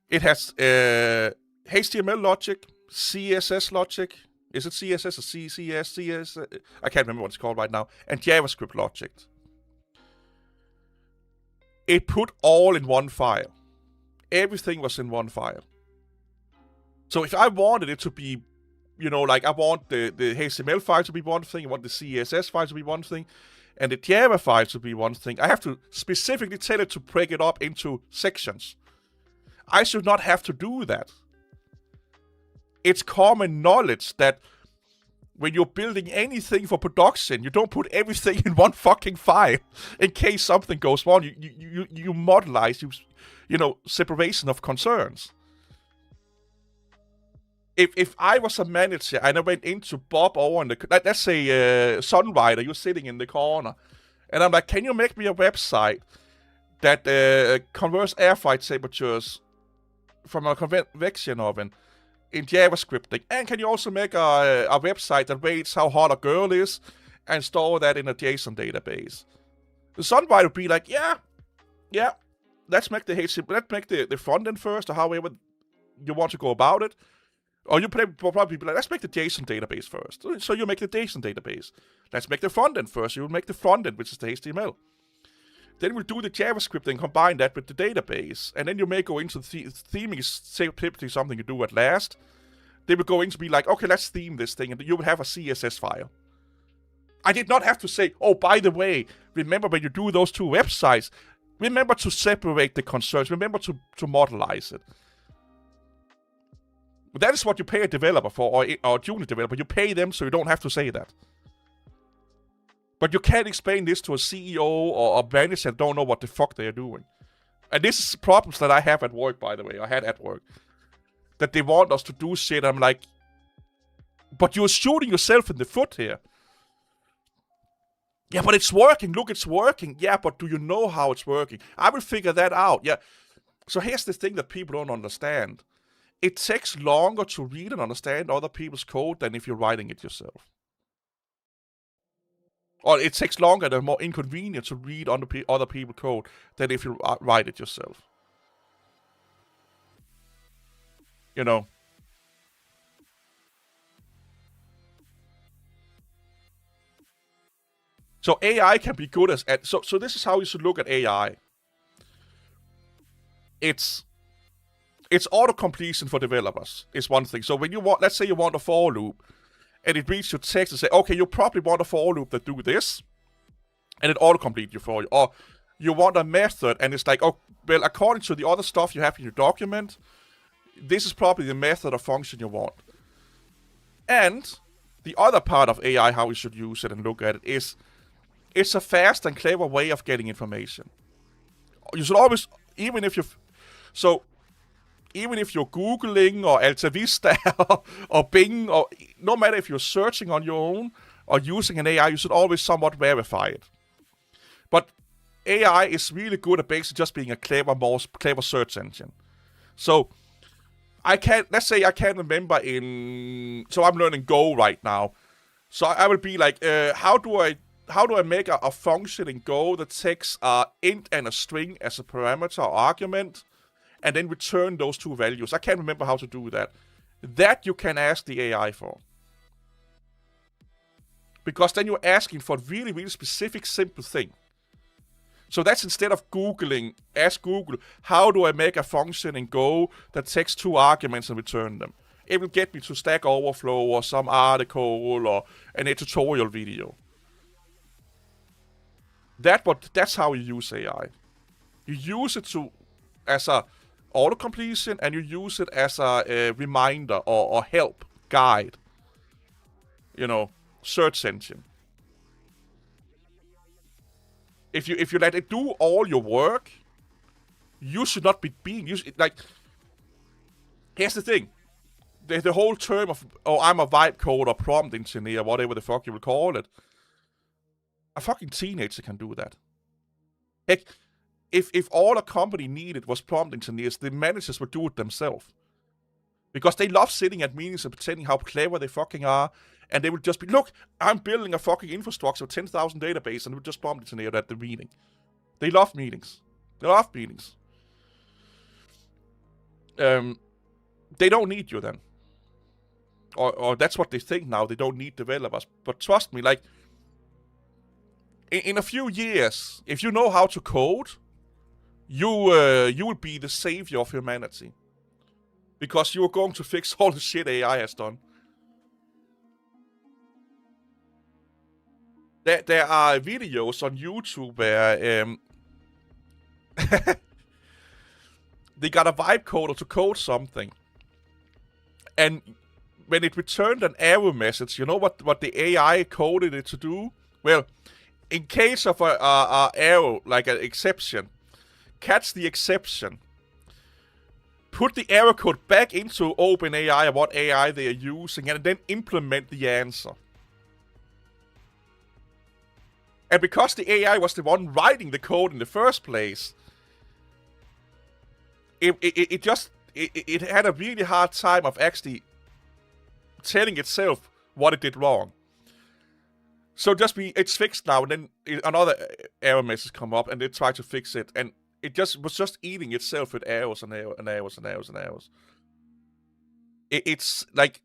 It has HTML logic, CSS logic. Is it CSS or CS? I can't remember what it's called right now. And JavaScript logic. It put all in one file. Everything was in one file. So if I wanted it to be, like I want the HTML file to be one thing, I want the CSS file to be one thing, and the Java file to be one thing, I have to specifically tell it to break it up into sections. I should not have to do that. It's common knowledge that when you're building anything for production, you don't put everything in one fucking file in case something goes wrong. You modelize, separation of concerns. If I was a manager and I went into Bob over in the, let's say Sunrider, you're sitting in the corner, and I'm like, can you make me a website that converts air fry temperatures from a convection oven in JavaScript, and can you also make a website that rates how hot a girl is and store that in a JSON database? The Sunrider would be like, yeah, let's make the front end first, or however you want to go about it. Or you probably be like, let's make the JSON database first. So you make the JSON database. Let's make the front end first. You will make the front end, which is the HTML. Then we'll do the JavaScript and combine that with the database. And then you may go into theming is typically something you do at last. They will go into be like, okay, let's theme this thing. And you will have a CSS file. I did not have to say, oh, by the way, remember when you do those two websites, remember to separate the concerns. Remember to modelize it. That is what you pay a developer for, or a junior developer. You pay them so you don't have to say that. But you can't explain this to a CEO or a manager that don't know what the fuck they are doing. And this is problems that I have at work, by the way. I had at work. That they want us to do shit. I'm like, but you're shooting yourself in the foot here. Yeah, but it's working. Look, it's working. Yeah, but do you know how it's working? I will figure that out. Yeah. So here's the thing that people don't understand. It takes longer to read and understand other people's code than if you're writing it yourself. Or it takes longer and more inconvenient to read other people's code than if you write it yourself. You know? So AI can be good as... So this is how you should look at AI. It's auto-completion for developers is one thing. So when you want... Let's say you want a for loop, and it reads your text and say, okay, you probably want a for loop that do this, and it auto-complete you for you. Or you want a method, and it's like, oh, well, according to the other stuff you have in your document, this is probably the method or function you want. And the other part of AI, how we should use it and look at it, is it's a fast and clever way of getting information. You should always, even if you're Googling or Alta Vista or Bing, or no matter if you're searching on your own or using an AI, you should always somewhat verify it. But AI is really good at basically just being a clever search engine. So let's say I can't remember so I'm learning Go right now. So I will be like, how do I make a function in Go that takes an int and a string as a parameter or argument, and then return those two values? I can't remember how to do that. That you can ask the AI for. Because then you're asking for a really, really specific, simple thing. So that's instead of Googling, ask Google, how do I make a function in Go that takes two arguments and return them? It will get me to Stack Overflow or some article or a tutorial video. That's how you use AI. You use it as a auto-completion, and you use it as a reminder or help, guide. Search engine. If you let it do all your work, you should not be being used. Like, here's the thing. The whole term of, I'm a vibe code or prompt engineer, whatever the fuck you will call it. A fucking teenager can do that. Heck, if all a company needed was prompt engineers, the managers would do it themselves. Because they love sitting at meetings and pretending how clever they fucking are. And they would just be, look, I'm building a fucking infrastructure of 10,000 database, and they would just prompt engineer at the meeting. They love meetings. They don't need you then. Or that's what they think now. They don't need developers. But trust me, like, in a few years, if you know how to code, you will be the savior of humanity. Because you are going to fix all the shit AI has done. There are videos on YouTube where they got a vibe coder to code something. And when it returned an error message, you know what the AI coded it to do? Well, in case of a error, like an exception, catch the exception. Put the error code back into OpenAI or what AI they are using, and then implement the answer. And because the AI was the one writing the code in the first place, it had a really hard time of actually telling itself what it did wrong. So it's fixed now, and then another error message come up, and they try to fix it, and it was just eating itself with errors and errors and errors and errors and errors. It's like,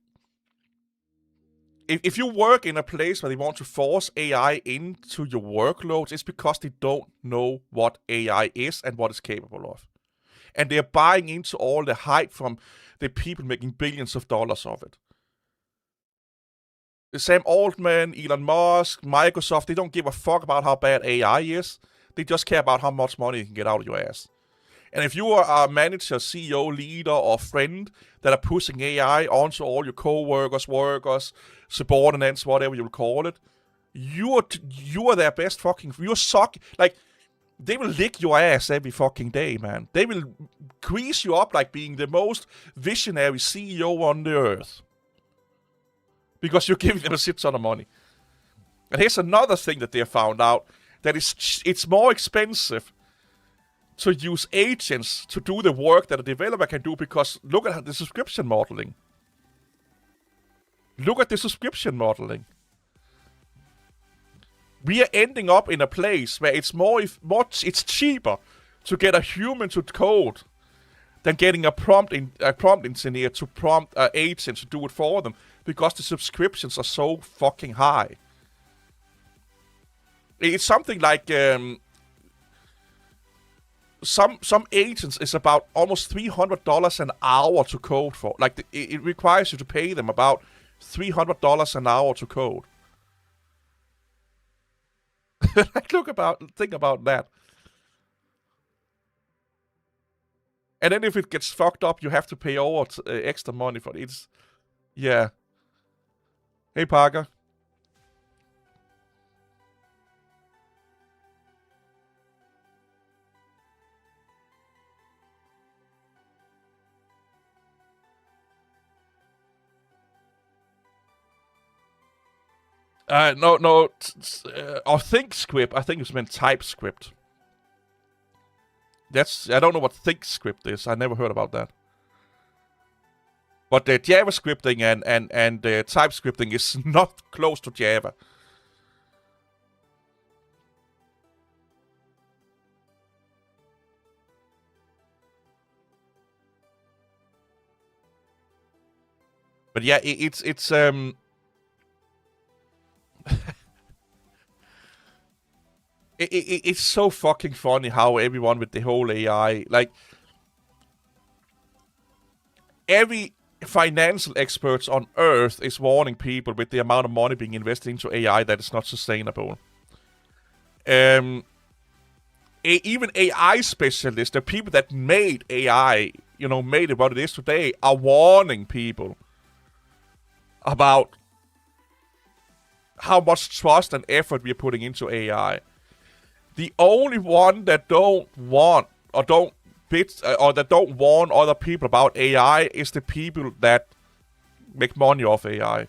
if you work in a place where they want to force AI into your workloads, it's because they don't know what AI is and what it's capable of. And they're buying into all the hype from the people making billions of dollars of it. Sam Altman, Elon Musk, Microsoft, they don't give a fuck about how bad AI is. They just care about how much money you can get out of your ass. And if you are a manager, CEO, leader, or friend that are pushing AI onto all your co-workers, workers, subordinates, whatever you'll call it, you are their best fucking... You're suck... Like, they will lick your ass every fucking day, man. They will grease you up like being the most visionary CEO on the earth. Because you're giving them a shit ton of money. And here's another thing that they have found out. That it's more expensive to use agents to do the work that a developer can do, because look at the subscription modeling. Look at the subscription modeling. We are ending up in a place where it's it's cheaper to get a human to code than getting a prompt engineer to prompt an agent to do it for them, because the subscriptions are so fucking high. It's something like some agents is about almost $300 an hour to code for. Like it requires you to pay them about $300 an hour to code. Like think about that. And then if it gets fucked up, you have to pay over extra money for it. Yeah. Hey Parker. No. Or ThinkScript. I think it's meant TypeScript. I don't know what ThinkScript is. I never heard about that. But the JavaScripting and the TypeScripting is not close to Java. But yeah, it's it's so fucking funny how everyone with the whole AI, like, every financial experts on Earth is warning people with the amount of money being invested into AI that it's not sustainable. Even AI specialists, the people that made AI, made it what it is today, are warning people about how much trust and effort we are putting into AI. The only one that don't want or don't that don't warn other people about AI is the people that make money off AI.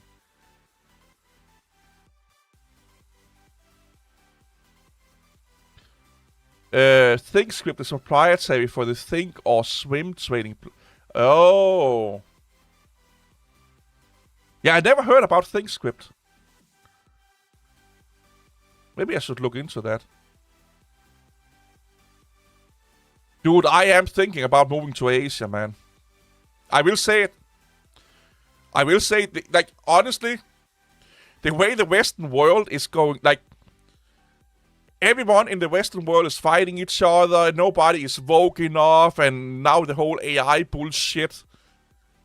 ThinkScript is proprietary for the Think or Swim trading. Oh. Yeah, I never heard about ThinkScript. Maybe I should look into that. Dude, I am thinking about moving to Asia, man. I will say it. Like, honestly, the way the Western world is going, like, everyone in the Western world is fighting each other, nobody is woke enough, and now the whole AI bullshit.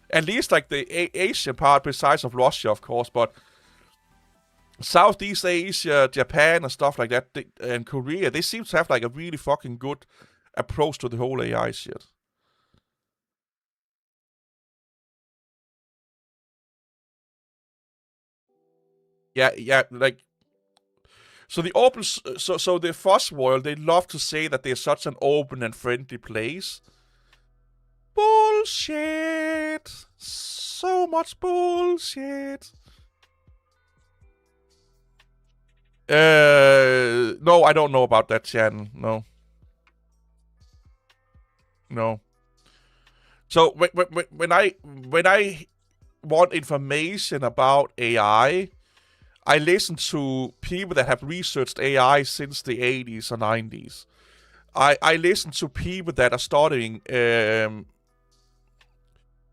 At least, like, the Asian part, besides of Russia, of course, but Southeast Asia, Japan, and stuff like that, and Korea, they seem to have, like, a really fucking good approach to the whole AI shit. Yeah, like, so the the FOSS world, they love to say that they're such an open and friendly place. Bullshit! So much bullshit. No, I don't know about that channel. No. So when I want information about AI, I listen to people that have researched AI since the 80s or 90s. I listen to people that are studying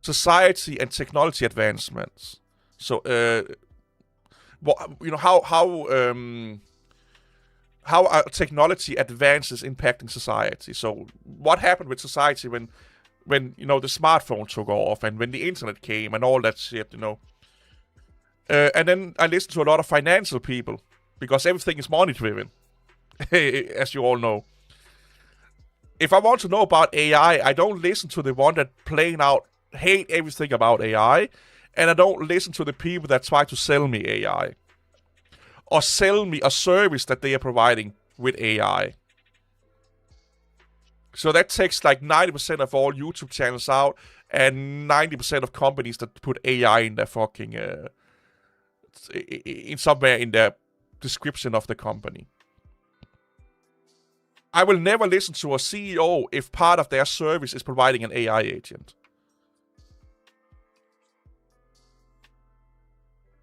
society and technology advancements. So, how technology advances impacting society. So, what happened with society when the smartphone took off and when the internet came and all that shit, and then I listen to a lot of financial people because everything is money driven, as you all know. if I want to know about AI, I don't listen to the one that plain out hate everything about AI, and I don't listen to the people that try to sell me AI or sell me a service that they are providing with AI. So that takes like 90% of all YouTube channels out, and 90% of companies that put AI in their fucking in somewhere in their description of the company. I will never listen to a CEO if part of their service is providing an AI agent.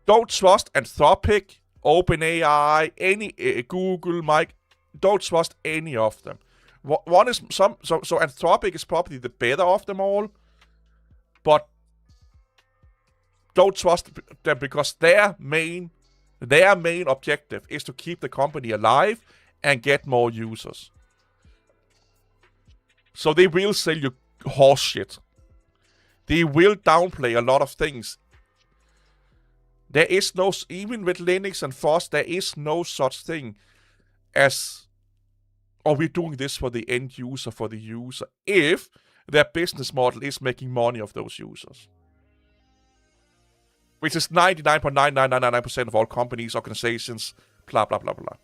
Don't trust Anthropic, OpenAI, any Google, Mike. Don't trust any of them. One is so Anthropic is probably the better of them all, but don't trust them because their main objective is to keep the company alive and get more users. So they will sell you horse shit. They will downplay a lot of things. There is no, even with Linux and FOSS, there is no such thing as, oh, we're doing this for the end user, for the user, if their business model is making money of those users. Which is 99.9999% of all companies, organizations, blah, blah, blah, blah.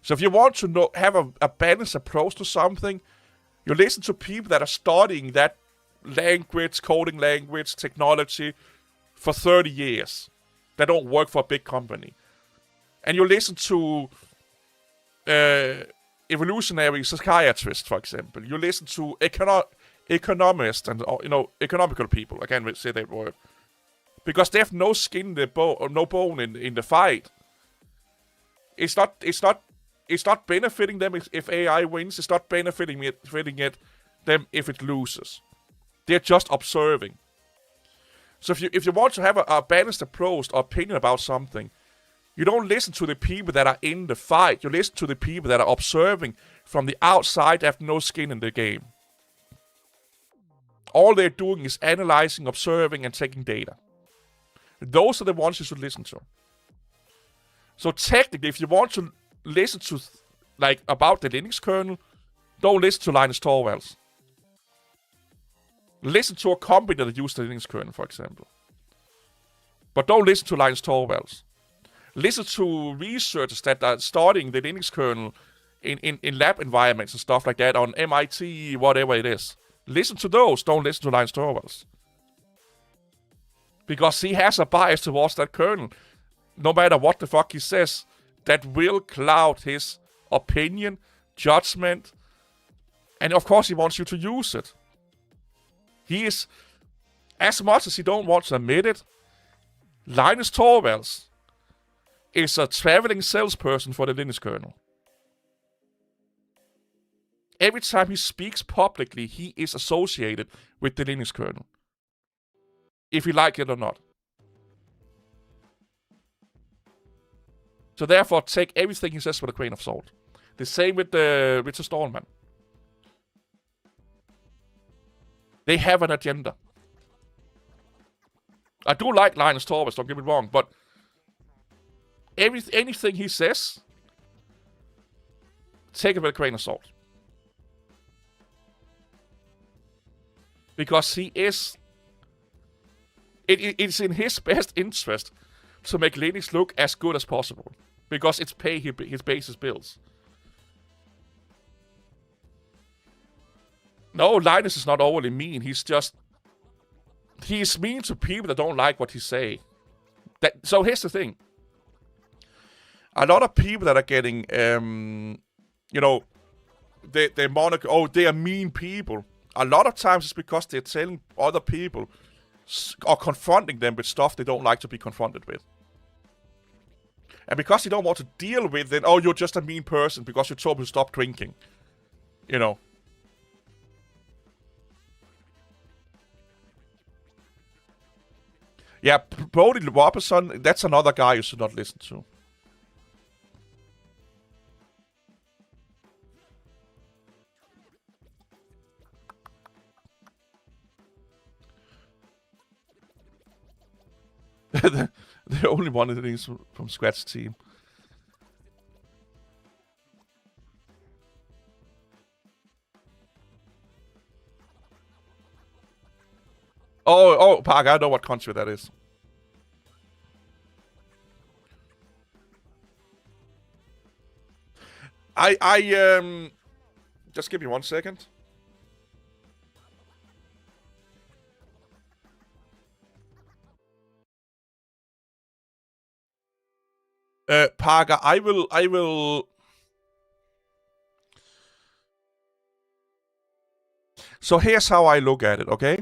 So if you want to have a balanced approach to something, you listen to people that are studying that language, coding language, technology for 30 years. That don't work for a big company. And you listen to evolutionary psychiatrists, for example. You listen to economists and economical people. I can't say that word. Because they have no skin in the no bone in the fight. It's not benefiting them if AI wins. It's not benefiting them if it loses. They're just observing. So if you want to have a balanced approach or opinion about something, you don't listen to the people that are in the fight. You listen to the people that are observing from the outside, have no skin in the game. All they're doing is analyzing, observing, and taking data. Those are the ones you should listen to. So technically, if you want to listen to about the Linux kernel, don't listen to Linus Torvalds. Listen to a company that uses the Linux kernel, for example. But don't listen to Linus Torvalds. Listen to researchers that are studying the Linux kernel in lab environments and stuff like that on MIT, whatever it is. Listen to those. Don't listen to Linus Torvalds. Because he has a bias towards that kernel. No matter what the fuck he says, that will cloud his opinion, judgment, and of course he wants you to use it. He is, as much as he don't want to admit it, Linus Torvalds is a traveling salesperson for the Linux kernel. Every time he speaks publicly, he is associated with the Linux kernel. If you like it or not. So therefore, take everything he says with a grain of salt. The same with Richard Stallman. They have an agenda. I do like Linus Torvalds, don't get me wrong, but anything he says, take it with a grain of salt. Because he is... It's in his best interest to make Linux look as good as possible. Because it's pay his basis bills. No, Linus is not overly mean. He's mean to people that don't like what he say. So here's the thing. A lot of people that are getting, they moniker, oh, they are mean people. A lot of times it's because they're telling other people or confronting them with stuff they don't like to be confronted with. And because you don't want to deal with it, oh, you're just a mean person because you told me to stop drinking. You know. Yeah, Brody Robertson, that's another guy you should not listen to. The only one that is from Scratch team. Oh, Park, I know what country that is. Just give me 1 second. Parker, I will. So here's how I look at it, okay?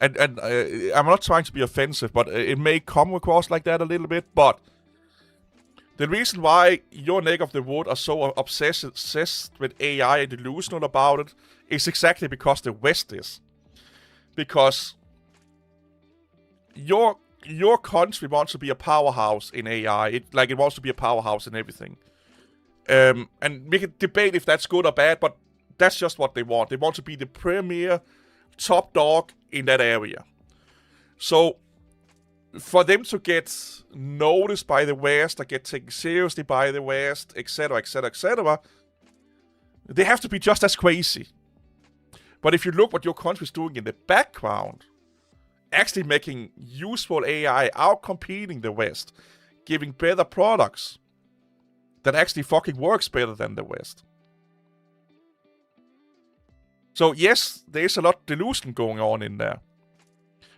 And I'm not trying to be offensive, but it may come across like that a little bit. But the reason why your neck of the wood are so obsessed with AI and delusional about it is exactly because the West is. Because your country wants to be a powerhouse in AI. It wants to be a powerhouse in everything. And we can debate if that's good or bad, but that's just what they want. They want to be the premier top dog in that area. So for them to get noticed by the West, or get taken seriously by the West, etc., etc., etc., they have to be just as crazy. But if you look what your country's doing in the background, actually making useful AI, out competing the West, giving better products that actually fucking works better than the West. So yes, there's a lot of delusion going on in there.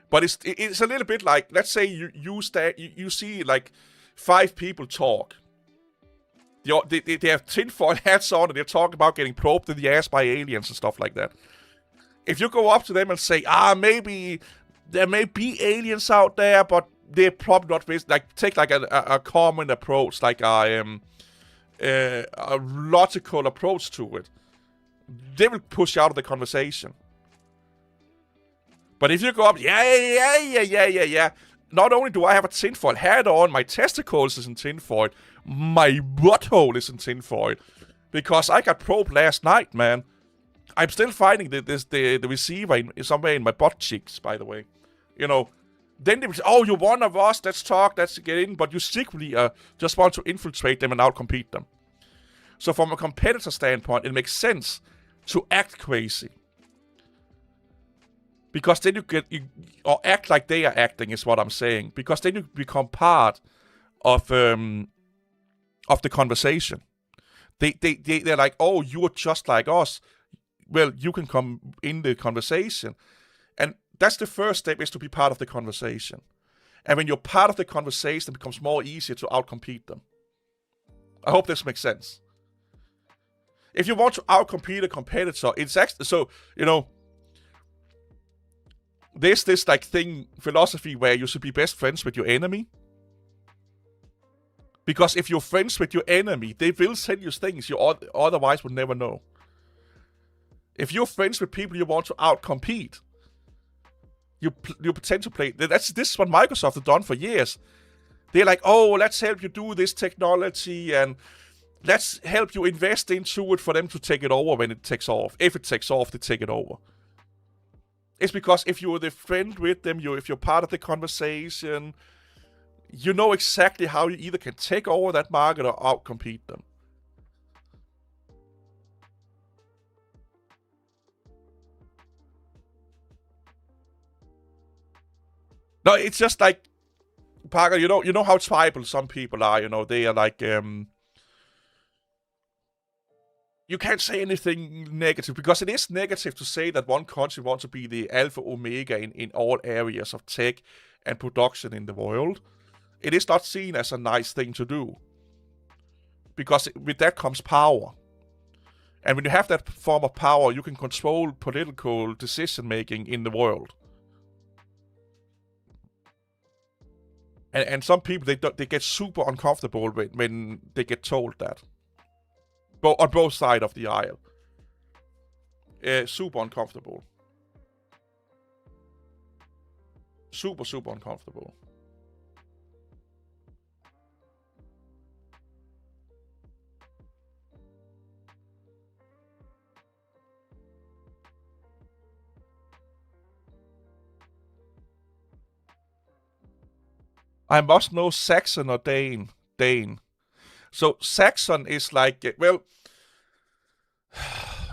But it's a little bit like, let's say you see like 5 people talk. They have tinfoil hats on and they're talking about getting probed in the ass by aliens and stuff like that. If you go up to them and say, maybe there may be aliens out there, but they're probably not based, like take like a common approach, like a logical approach to it, they will push you out of the conversation. But if you go up, yeah. Not only do I have a tinfoil hat on, my testicles is in tinfoil, my butthole is in tinfoil. Because I got probed last night, man. I'm still finding the receiver somewhere in my butt cheeks, by the way. You know, then they will say, you're one of us, let's talk, let's get in. But you secretly just want to infiltrate them and outcompete them. So from a competitor standpoint, it makes sense to act crazy. Because then or act like they are acting is what I'm saying. Because then you become part of the conversation. They're like, you're just like us. Well, you can come in the conversation. And that's the first step, is to be part of the conversation. And when you're part of the conversation, it becomes more easier to outcompete them. I hope this makes sense. If you want to outcompete a competitor, it's actually, so, there's this like philosophy where you should be best friends with your enemy. Because if you're friends with your enemy, they will tell you things you otherwise would never know. If you're friends with people you want to outcompete, you pretend to play. This is what Microsoft have done for years. They're like, let's help you do this technology and let's help you invest into it for them to take it over when it takes off. If it takes off, they take it over. It's because if you're the friend with them, if you're part of the conversation, you know exactly how you either can take over that market or outcompete them. No, it's just like, Parker, you know how tribal some people are, they are like, you can't say anything negative, because it is negative to say that one country wants to be the alpha omega in all areas of tech and production in the world. It is not seen as a nice thing to do, because with that comes power. And when you have that form of power, you can control political decision making in the world. And some people, they get super uncomfortable when they get told that. On both sides of the aisle. Super uncomfortable. Super, super uncomfortable. I must know Saxon or Dane. So Saxon is like,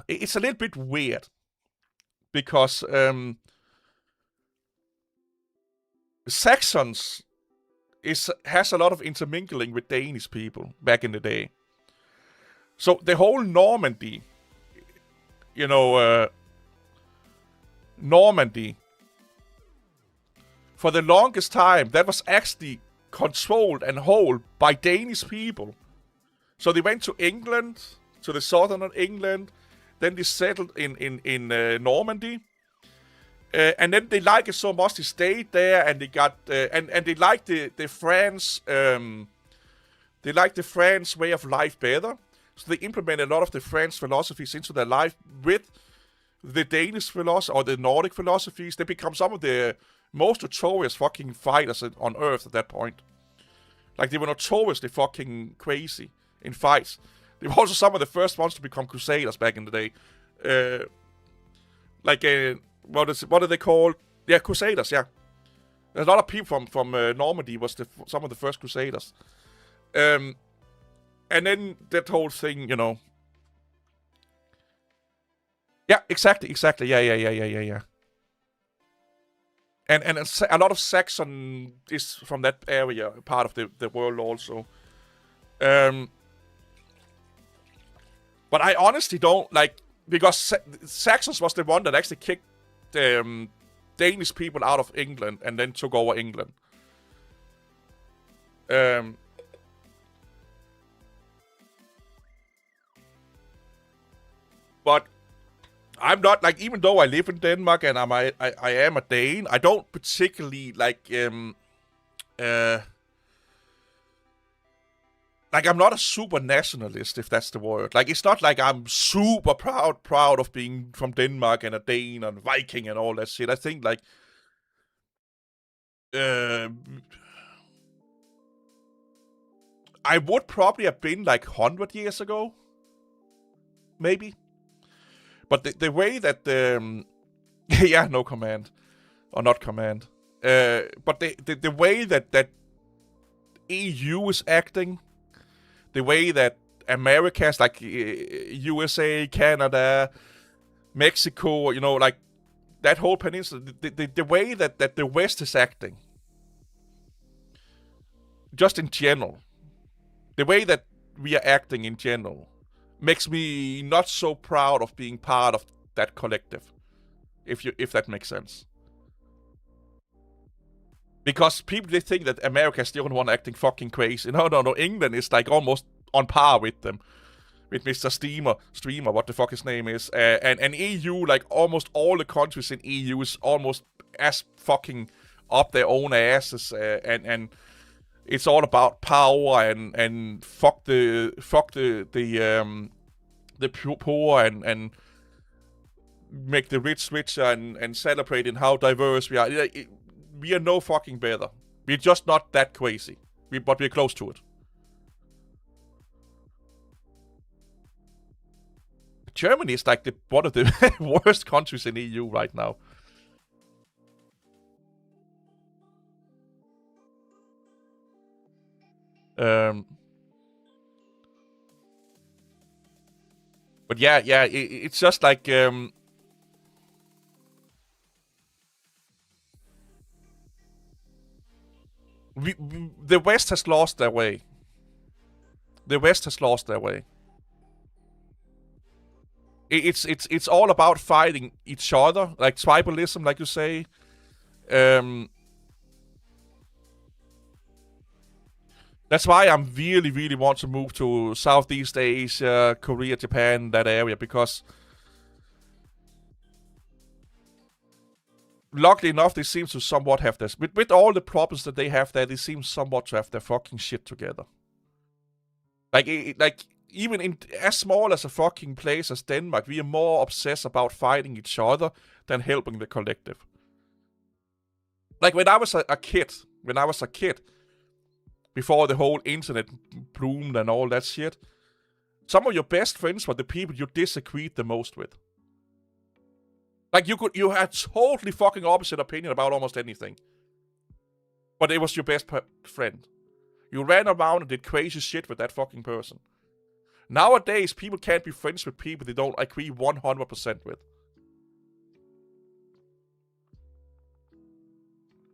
it's a little bit weird. Because Saxons has a lot of intermingling with Danish people back in the day. So the whole Normandy, Normandy, for the longest time, that was actually controlled and held by Danish people. So they went to England, to the southern England, then they settled in Normandy. And then they liked it so much they stayed there, and they got and they liked the France they liked the French way of life better. So they implemented a lot of the French philosophies into their life with the Danish philosophy or the Nordic philosophies. They become some of the most notorious fucking fighters on Earth at that point. Like, they were notoriously fucking crazy in fights. They were also some of the first ones to become crusaders back in the day. What are they called? Yeah, crusaders, yeah. There's a lot of people from Normandy was some of the first crusaders. And then that whole thing, Yeah, exactly. Yeah. And a lot of Saxon is from that area, part of the world also. But I honestly don't, because Saxons was the one that actually kicked Danish people out of England and then took over England. But I'm not, even though I live in Denmark and I am a Dane, I don't particularly, I'm not a super nationalist, if that's the word. It's not like I'm super proud of being from Denmark and a Dane and Viking and all that shit. I think, I would probably have been, 100 years ago. Maybe. But the way that yeah, no command. Or not command. But the way that EU is acting, the way that Americas, USA, Canada, Mexico, that whole peninsula, the way that the West is acting, just in general, the way that we are acting in general, makes me not so proud of being part of that collective, if that makes sense. Because people, they think that America is the only one acting fucking crazy. No, England is almost on par with them. With Mr. Streamer, what the fuck his name is. And EU, almost all the countries in EU is almost as fucking up their own asses. And it's all about power and fuck the poor and make the rich richer and celebrate in how diverse we are. We are no fucking better. We're just not that crazy. But we're close to it. Germany is one of the worst countries in EU right now. But yeah, it's just the West has lost their way. The West has lost their way. It's all about fighting each other, like tribalism, like you say. That's why I really, really want to move to Southeast Asia, Korea, Japan, that area, because luckily enough, they seem to somewhat have this. With all the problems that they have there, they seem somewhat to have their fucking shit together. Even in as small as a fucking place as Denmark, we are more obsessed about fighting each other than helping the collective. When I was a kid, before the whole internet bloomed and all that shit, some of your best friends were the people you disagreed the most with. You had totally fucking opposite opinion about almost anything. But it was your best friend. You ran around and did crazy shit with that fucking person. Nowadays, people can't be friends with people they don't agree 100% with.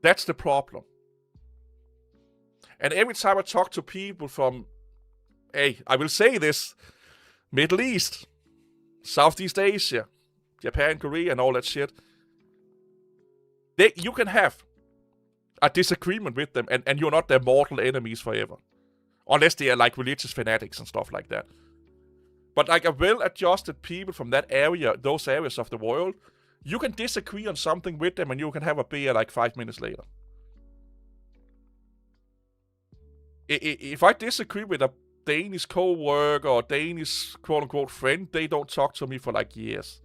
That's the problem. And every time I talk to people from, hey, I will say this, Middle East, Southeast Asia, Japan, Korea, and all that shit, you can have a disagreement with them, and you're not their mortal enemies forever. Unless they are like religious fanatics and stuff like that. But like a well-adjusted people from that area, those areas of the world, you can disagree on something with them and you can have a beer like 5 minutes later. If I disagree with a Danish co-worker or Danish quote-unquote friend, they don't talk to me for like years.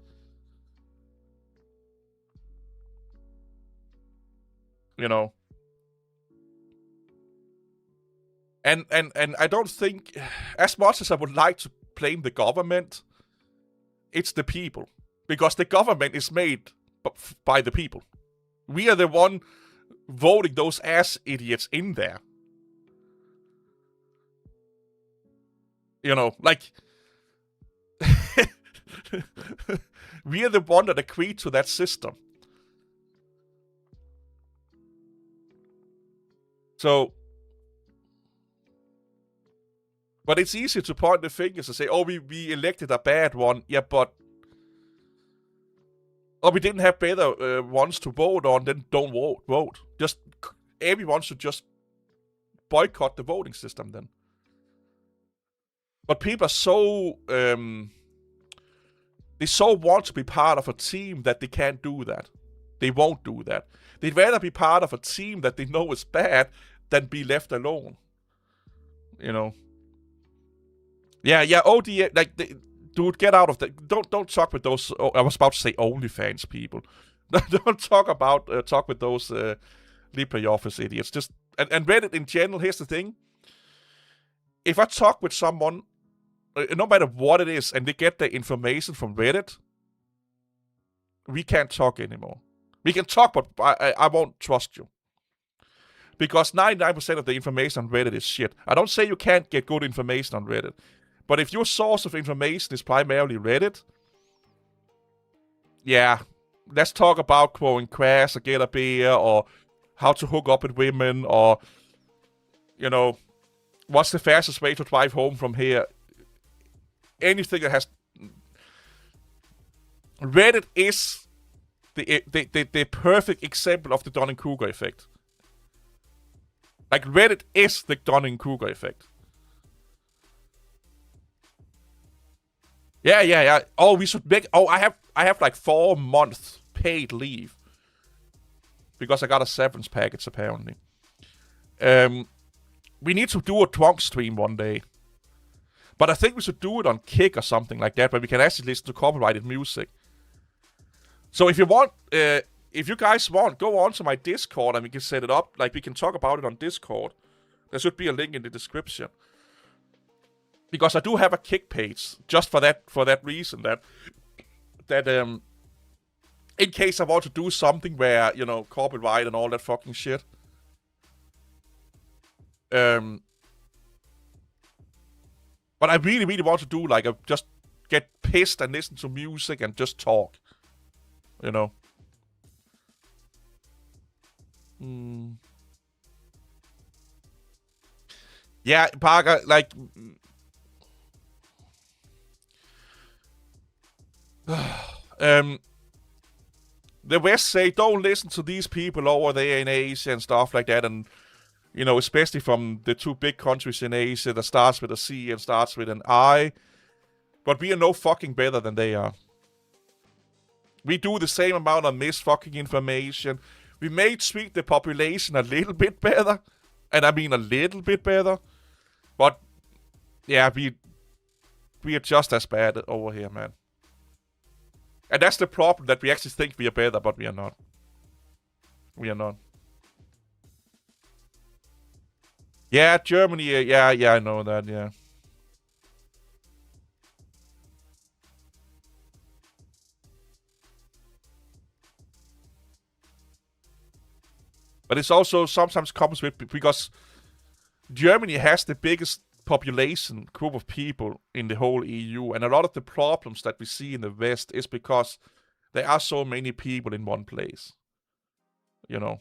You know? And I don't think, as much as I would like to blame the government, it's the people. Because the government is made by the people. We are the one voting those ass idiots in there. You know, like... we are the one that agreed to that system. So... But it's easy to point the fingers and say, oh, we elected a bad one. Yeah, but... Oh, we didn't have better ones to vote on, then don't vote. Just, everyone should just boycott the voting system then. But people are so... they so want to be part of a team that they can't do that. They won't do that. They'd rather be part of a team that they know is bad than be left alone. You know? Yeah, OD, like, dude, get out of that. Don't talk with those, I was about to say OnlyFans people. Don't talk with those LibreOffice idiots. Just, and Reddit in general, here's the thing. If I talk with someone, no matter what it is, and they get their information from Reddit, we can't talk anymore. We can talk, but I won't trust you. Because 99% of the information on Reddit is shit. I don't say you can't get good information on Reddit. But if your source of information is primarily Reddit, yeah, let's talk about growing grass or get a beer or how to hook up with women or, you know, what's the fastest way to drive home from here. Anything that has... Reddit is the perfect example of the Dunning-Kruger effect. Like, Reddit is the Dunning-Kruger effect. Yeah. Oh, we should make... Oh, I have like 4 months paid leave. Because I got a severance package, apparently. We need to do a drunk stream one day. But I think we should do it on Kick or something like that, where we can actually listen to copyrighted music. So if you want... if you guys want, go on to my Discord and we can set it up. Like, we can talk about it on Discord. There should be a link in the description. Because I do have a Kick page, just for that reason, that in case I want to do something where, you know, copyright and all that fucking shit. But I really, really want to do, like, just get pissed and listen to music and just talk. You know? Yeah, Parker, like... the West say, don't listen to these people over there in Asia and stuff like that, and, you know, especially from the 2 big countries in Asia that starts with a C and starts with an I, but we are no fucking better than they are. We do the same amount of mis-fucking information. We may treat the population a little bit better, and I mean a little bit better, but, yeah, we are just as bad over here, man. And that's the problem, that we actually think we are better, but we are not. We are not. Yeah, Germany, yeah, I know that, yeah. But it's also sometimes comes with, because Germany has the biggest population group of people in the whole EU, and a lot of the problems that we see in the West is because there are so many people in one place. You know?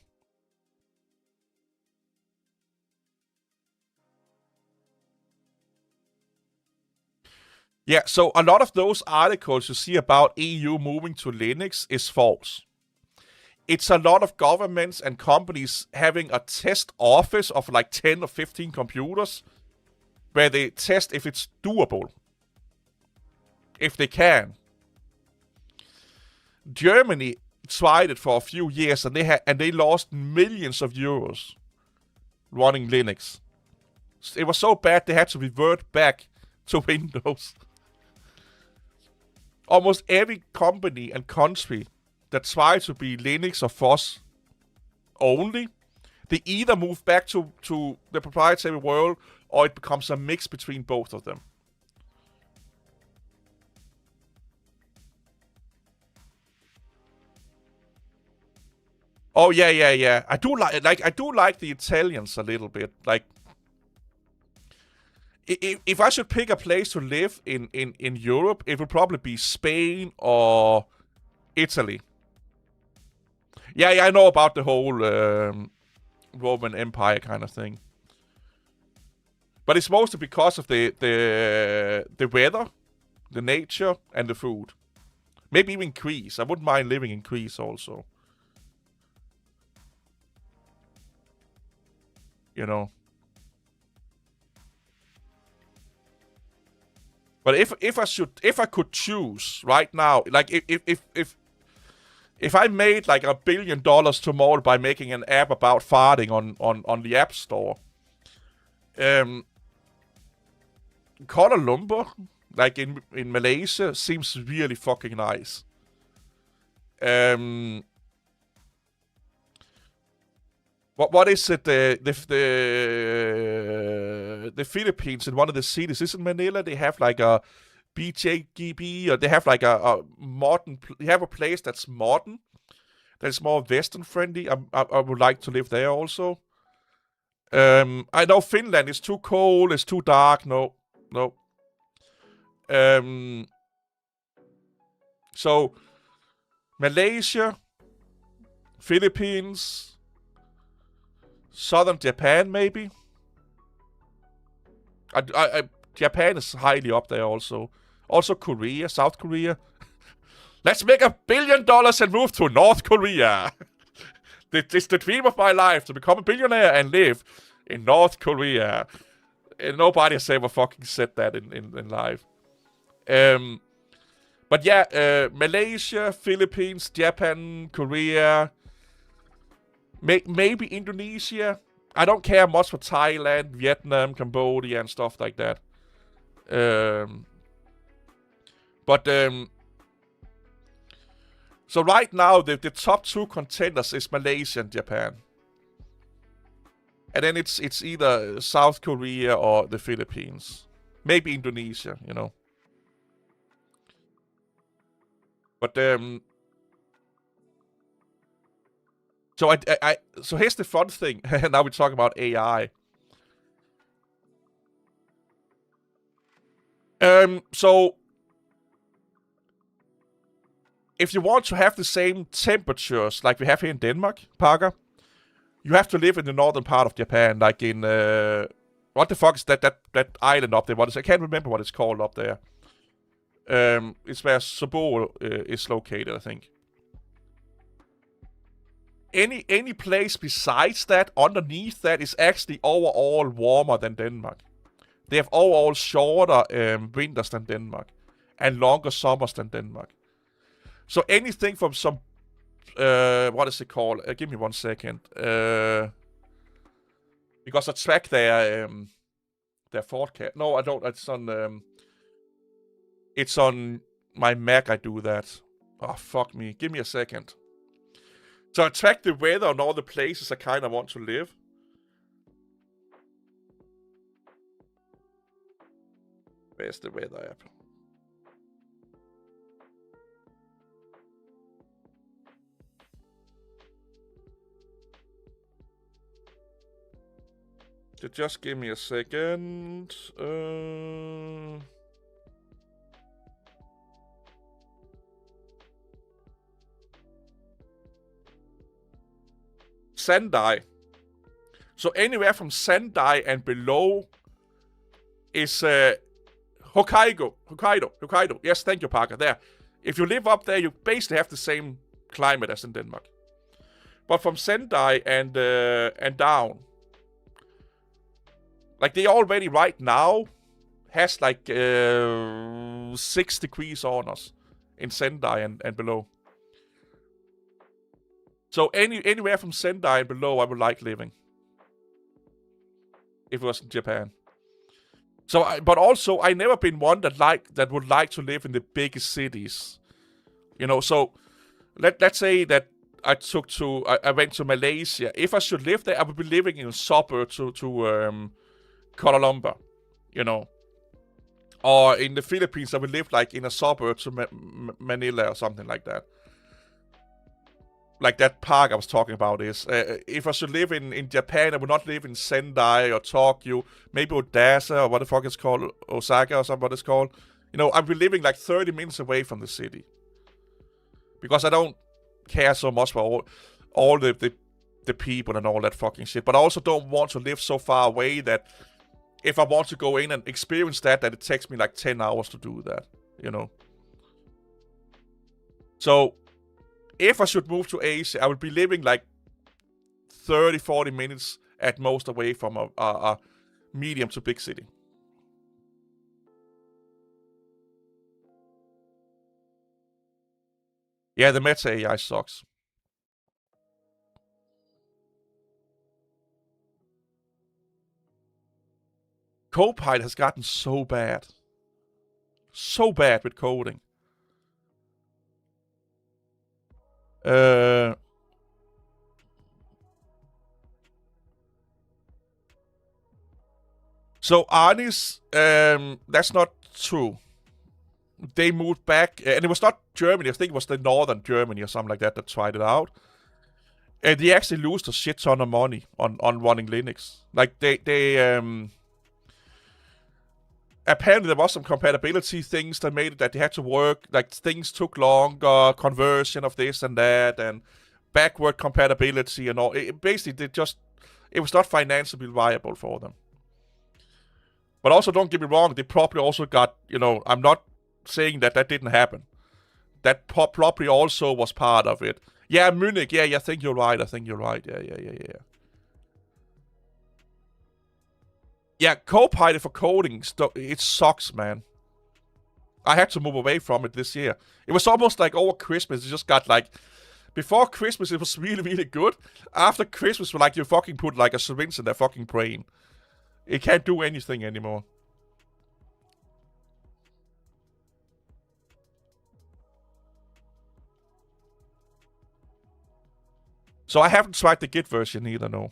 Yeah, so a lot of those articles you see about EU moving to Linux is false. It's a lot of governments and companies having a test office of like 10 or 15 computers where they test if it's doable. If they can. Germany tried it for a few years and they lost millions of euros running Linux. It was so bad they had to revert back to Windows. Almost every company and country that try to be Linux or FOSS only, they either move back to the proprietary world or it becomes a mix between both of them. Oh yeah. I do like the Italians a little bit. Like, if I should pick a place to live in Europe, it would probably be Spain or Italy. Yeah, I know about the whole Roman Empire kind of thing. But it's mostly because of the weather, the nature, and the food. Maybe even Greece. I wouldn't mind living in Greece also. You know. But if I could choose right now, like if I made like $1 billion tomorrow by making an app about farting on the App Store, Kuala Lumpur, like in Malaysia, seems really fucking nice. What is it? The Philippines in one of the cities, isn't Manila? They have like a BJGB, or they have like a modern. They have a place that's modern, that's more Western friendly. I would like to live there also. I know Finland is too cold. It's too dark. No. So Malaysia, Philippines, Southern Japan, maybe. Japan is highly up there also. Also Korea, South Korea. Let's make $1 billion and move to North Korea. It's the dream of my life, to become a billionaire and live in North Korea. And nobody has ever fucking said that in life. But yeah, Malaysia, Philippines, Japan, Korea, maybe Indonesia. I don't care much for Thailand, Vietnam, Cambodia, and stuff like that. So right now, the top two contenders is Malaysia and Japan. And then it's either South Korea or the Philippines. Maybe Indonesia, you know. But so here's the fun thing. Now we're talking about AI. So if you want to have the same temperatures like we have here in Denmark, Parker, you have to live in the northern part of Japan, like in what the fuck is that island up there? What is? I can't remember what it's called up there. It's where Sapporo is located, I think. Any place besides that, underneath that, is actually overall warmer than Denmark. They have overall shorter winters than Denmark, and longer summers than Denmark. So anything from some, what is it called? Give me 1 second. Because I track their forecast. No, I don't. It's on my Mac. I do that. Oh, fuck me. Give me a second. So I track the weather on all the places I kind of want to live. Where's the weather app? Just give me a second. Sendai. So anywhere from Sendai and below is Hokkaido. Yes, thank you, Parker. There. If you live up there, you basically have the same climate as in Denmark. But from Sendai and down, like they already right now has like 6 degrees on us in Sendai and below. So anywhere from Sendai and below, I would like living. If it was in Japan. So, but also, I never been one that would like to live in the biggest cities. You know, so let's say that I went to Malaysia. If I should live there, I would be living in a suburb to Kuala Lumpur, you know. Or in the Philippines, I would live like in a suburb to Manila or something like that. Like that park I was talking about is, if I should live in Japan, I would not live in Sendai or Tokyo, maybe Odessa or what the fuck it's called, Osaka or something what it's called. You know, I'd be living like 30 minutes away from the city. Because I don't care so much for all the people and all that fucking shit. But I also don't want to live so far away that if I want to go in and experience that it takes me like 10 hours to do that, you know. So, if I should move to Asia, I would be living like 30-40 minutes at most away from a medium to big city. Yeah, the meta AI sucks. Copilot has gotten so bad. So bad with coding. So Arnis, that's not true. They moved back, and it was not Germany. I think it was the northern Germany or something like that tried it out. And they actually lost a shit ton of money on running Linux. Like they apparently there was some compatibility things that made it that they had to work. Like things took longer, conversion of this and that, and backward compatibility and all. Basically, it was not financially viable for them. But also, don't get me wrong, they probably also got, you know, I'm not saying that didn't happen. That probably also was part of it. Yeah, Munich, yeah, I think you're right, yeah. Yeah, Copilot for coding, it sucks, man. I had to move away from it this year. It was almost like over Christmas, it just got like... Before Christmas, it was really, really good. After Christmas, like you fucking put like a syringe in their fucking brain. It can't do anything anymore. So I haven't tried the Git version either, no.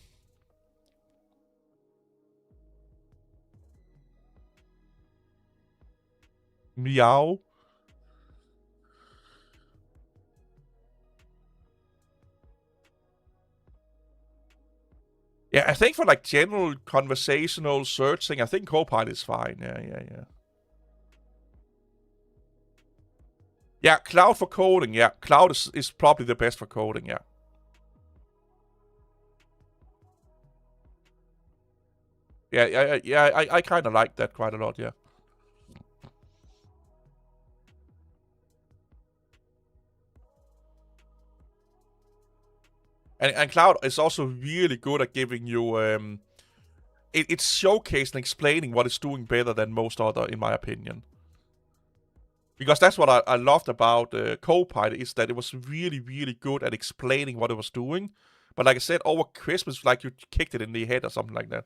Meow. Yeah, I think for like general conversational searching, I think Copilot is fine. Yeah. Yeah, Cloud for coding. Yeah, Cloud is probably the best for coding. Yeah. Yeah. I kind of like that quite a lot. Yeah. And Cloud is also really good at giving you it's showcasing and explaining what it's doing better than most other, in my opinion. Because that's what I loved about Copilot, is that it was really, really good at explaining what it was doing. But like I said, over Christmas, like you kicked it in the head or something like that.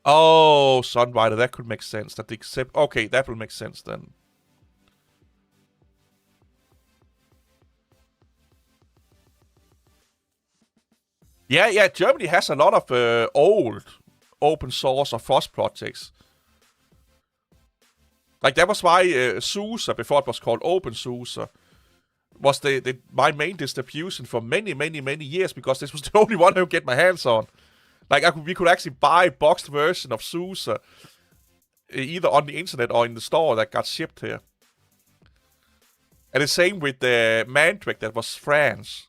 Oh, Sunrider, that could make sense. Okay, that will make sense then. Yeah, Germany has a lot of old open source or FOSS projects. Like, that was why SUSE, before it was called OpenSUSE, was my main distribution for many, many, many years, because this was the only one I could get my hands on. Like, we could actually buy a boxed version of SUSE, either on the internet or in the store that got shipped here. And the same with the Mandrake that was France.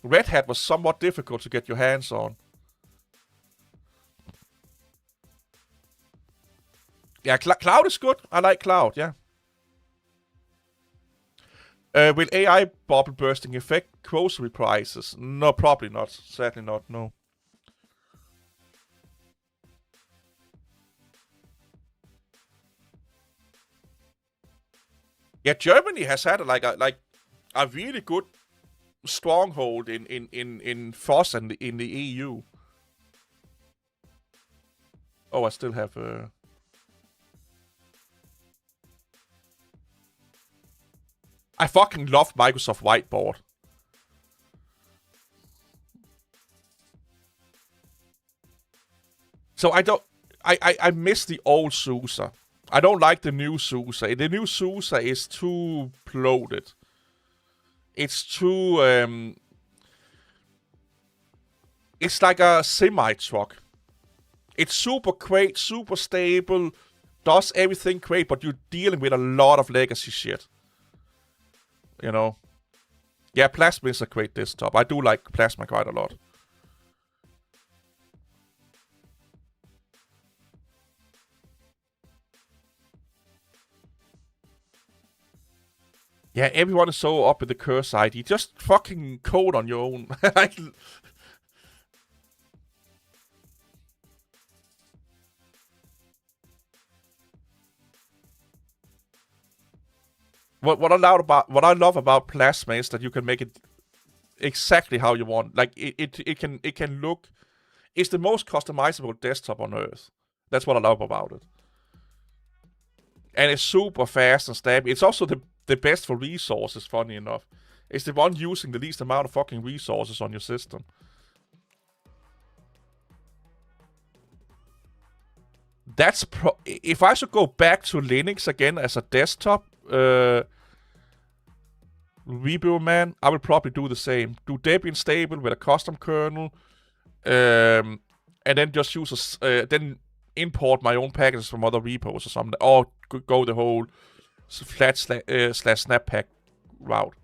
Red Hat was somewhat difficult to get your hands on. Yeah, cloud is good. I like cloud, yeah. Will AI bubble bursting affect grocery prices? No, probably not. Sadly not, no. Yeah, Germany has had a really good stronghold in FOSS and in the EU. Oh, I still have. I fucking love Microsoft Whiteboard. So I don't. I miss the old SUSE. I don't like the new SUSE. The new SUSE is too bloated. It's too. It's like a semi truck. It's super great, super stable, does everything great, but you're dealing with a lot of legacy shit. You know? Yeah, Plasma is a great desktop. I do like Plasma quite a lot. Yeah, everyone is so up with the curse ID. Just fucking code on your own. What I love about Plasma is that you can make it exactly how you want. Like it can look. It's the most customizable desktop on earth. That's what I love about it. And it's super fast and stabby. It's also the best for resources, funny enough. It's the one using the least amount of fucking resources on your system. If I should go back to Linux again as a desktop rebuild, man, I would probably do the same. Do Debian stable with a custom kernel, and then just use then import my own packages from other repos or something, or go the whole flat slash snappack route.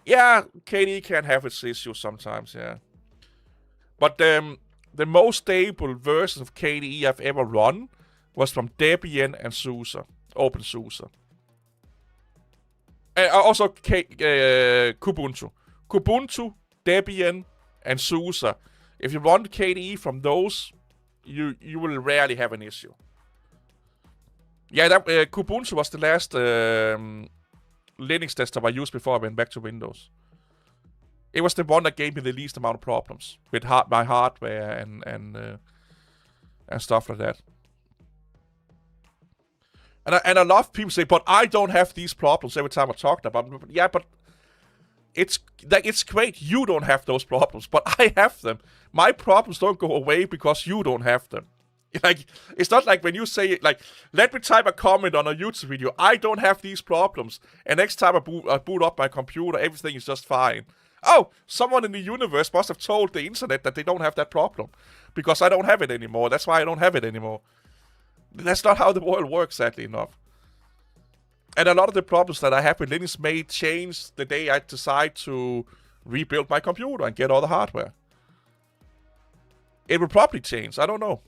Yeah, KDE can have its issues sometimes, yeah. But the most stable versions of KDE I've ever run was from Debian and SUSE, OpenSUSE. Also Kubuntu. Kubuntu, Debian, and SUSE. If you run KDE from those, you will rarely have an issue. Yeah, Kubuntu was the last Linux desktop I used before I went back to Windows. It was the one that gave me the least amount of problems with my hardware and stuff like that. And a lot of people say, but I don't have these problems every time I talk about them. Yeah, but it's great you don't have those problems, but I have them. My problems don't go away because you don't have them. Like, it's not like when you say, like, let me type a comment on a YouTube video, I don't have these problems, and next time I boot up my computer, everything is just fine. Oh, someone in the universe must have told the internet that they don't have that problem, because I don't have it anymore. That's why I don't have it anymore. That's not how the world works, sadly enough. And a lot of the problems that I have with Linux may change the day I decide to rebuild my computer and get all the hardware. It will probably change. I don't know.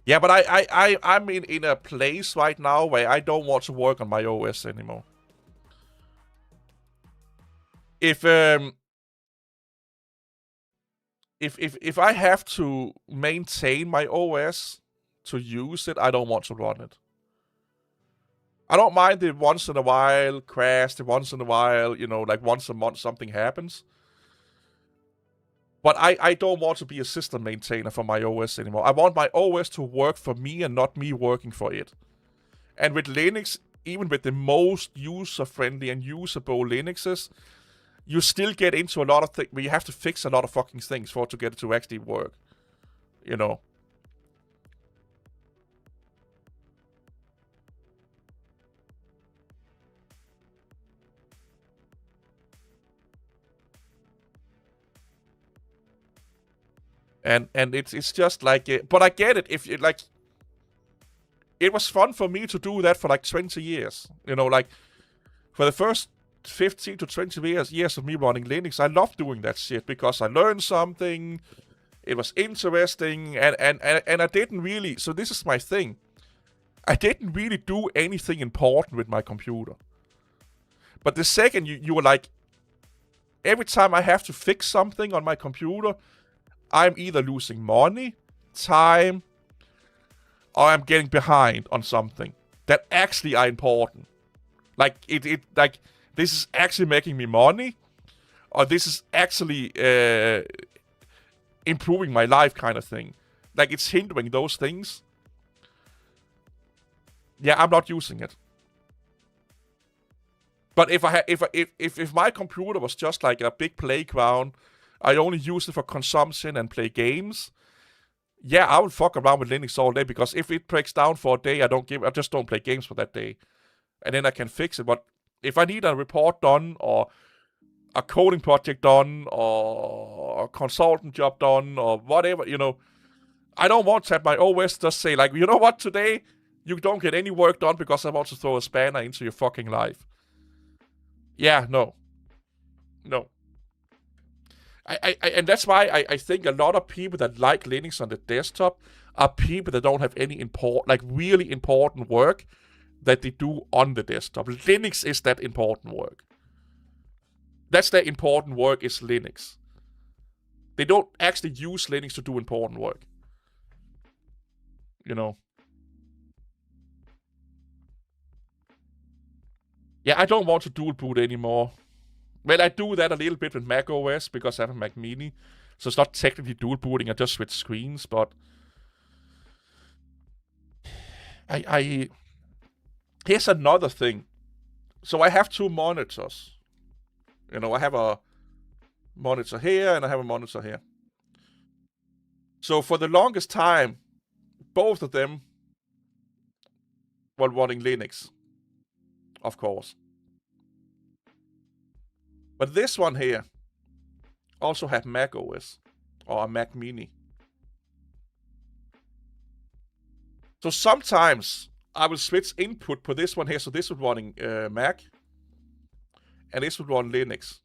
Yeah, but I'm in a place right now where I don't want to work on my OS anymore. If I have to maintain my OS to use it, I don't want to run it. I don't mind the once in a while crash, the once in a while, like once a month something happens. But I don't want to be a system maintainer for my OS anymore. I want my OS to work for me and not me working for it. And with Linux, even with the most user-friendly and usable Linuxes, you still get into a lot of things where you have to fix a lot of fucking things for it to get it to actually work. And it's just like, but I get it. If like, it was fun for me to do that for like 20 years. Like, for the first 15 to 20 years of me running Linux, I love doing that shit because I learned something. It was interesting, and I didn't really. So this is my thing. I didn't really do anything important with my computer. But the second you were like, every time I have to fix something on my computer, I'm either losing money, time, or I'm getting behind on something that actually are important. Like like this is actually making me money, or this is actually improving my life, kind of thing. Like it's hindering those things. Yeah, I'm not using it. But if my computer was just like a big playground, I only use it for consumption and play games. Yeah, I would fuck around with Linux all day, because if it breaks down for a day, I just don't play games for that day, and then I can fix it. But if I need a report done, or a coding project done, or a consultant job done, or whatever, I don't want to have my OS just say like, you know what, today you don't get any work done because I want to throw a spanner into your fucking life. Yeah, no. And that's why I think a lot of people that like Linux on the desktop are people that don't have any really important work that they do on the desktop. Linux is that important work. That's their important work, is Linux. They don't actually use Linux to do important work. Yeah, I don't want to dual boot anymore. Well, I do that a little bit with Mac OS because I have a Mac Mini. So it's not technically dual booting, I just switch screens, but here's another thing. So I have two monitors. I have a monitor here and I have a monitor here. So for the longest time, both of them were running Linux, of course. But this one here also had Mac OS, or a Mac Mini. So sometimes I will switch input for this one here. So this would running Mac, and this would run Linux.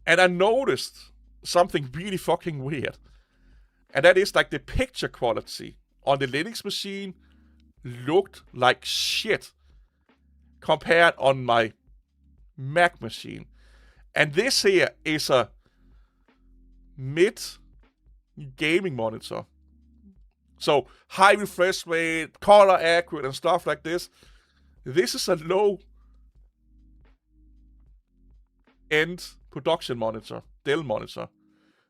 And I noticed something really fucking weird. And that is like the picture quality on the Linux machine looked like shit compared on my Mac machine. And this here is a mid gaming monitor. So high refresh rate, color accurate and stuff like this. This is a low end production monitor, Dell monitor.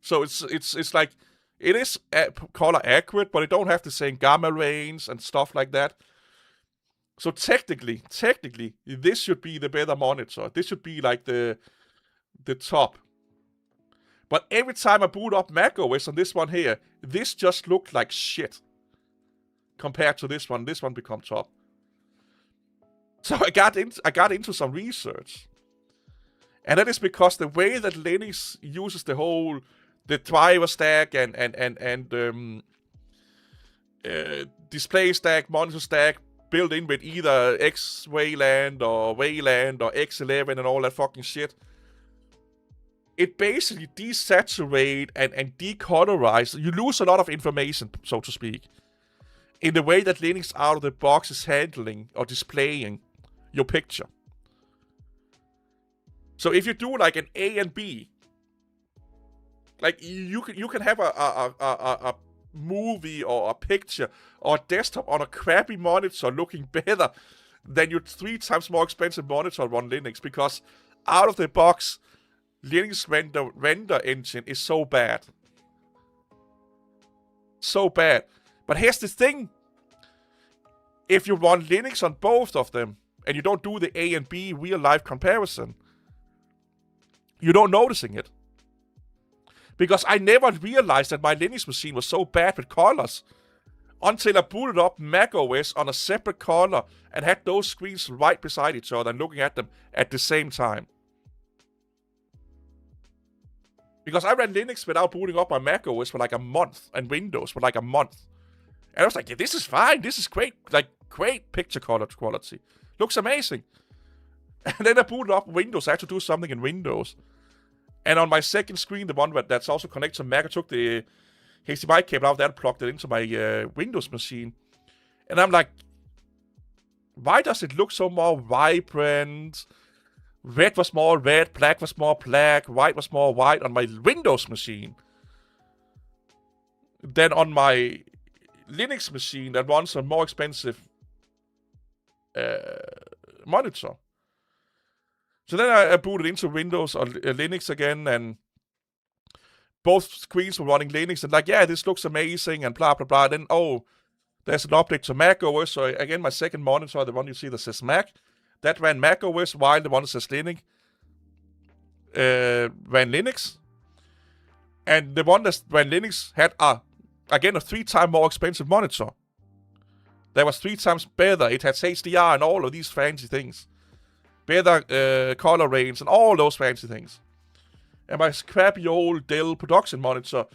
So it's like, it is color accurate, but it don't have the same gamma range and stuff like that. So technically, this should be the better monitor. This should be like the top. But every time I boot up macOS on this one here, this just looked like shit compared to this one. This one become top. So I got into some research, and that is because the way that Linux uses the driver stack and display stack, monitor stack, built in with either X-Wayland or Wayland or X11 and all that fucking shit. It basically desaturates and decolorizes. You lose a lot of information, so to speak, in the way that Linux out of the box is handling or displaying your picture. So if you do like an A and B, like you can have a movie or a picture or a desktop on a crappy monitor looking better than your 3 times more expensive monitor on Linux, because out of the box, Linux render engine is so bad. So bad. But here's the thing. If you run Linux on both of them, and you don't do the A and B real-life comparison, you don't noticing it. Because I never realized that my Linux machine was so bad with colors until I booted up macOS on a separate color and had those screens right beside each other and looking at them at the same time. Because I ran Linux without booting up my macOS for like a month, and Windows for like a month. And I was like, yeah, this is fine, this is great, like great picture color quality. Looks amazing. And then I booted up Windows. I had to do something in Windows. And on my second screen, the one that's also connected to Mac, I took the HDMI cable out there and plugged it into my Windows machine. And I'm like, why does it look so more vibrant? Red was more red, black was more black, white was more white on my Windows machine than on my Linux machine that runs a more expensive monitor. So then I booted into Windows or Linux again, and both screens were running Linux, and like, yeah, this looks amazing, and blah, blah, blah. Then, there's an update to Mac OS, so again, my second monitor, the one you see that says Mac, that ran Mac OS, while the one that says Linux ran Linux. And the one that ran Linux had, again, a 3 times more expensive monitor. That was 3 times better. It had HDR and all of these fancy things. Better color range and all those fancy things. And my crappy old Dell production monitor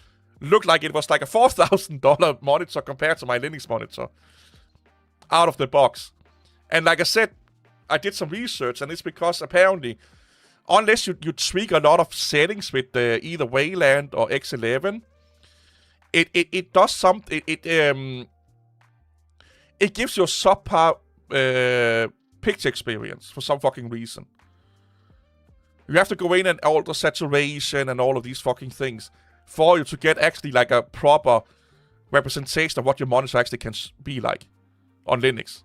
looked like it was like a $4,000 monitor compared to my Linux monitor. Out of the box. And like I said, I did some research, and it's because apparently, unless you tweak a lot of settings with either Wayland or X11, it does something. It gives you a subpar picture experience for some fucking reason. You have to go in and alter saturation and all of these fucking things for you to get actually like a proper representation of what your monitor actually can be like on Linux.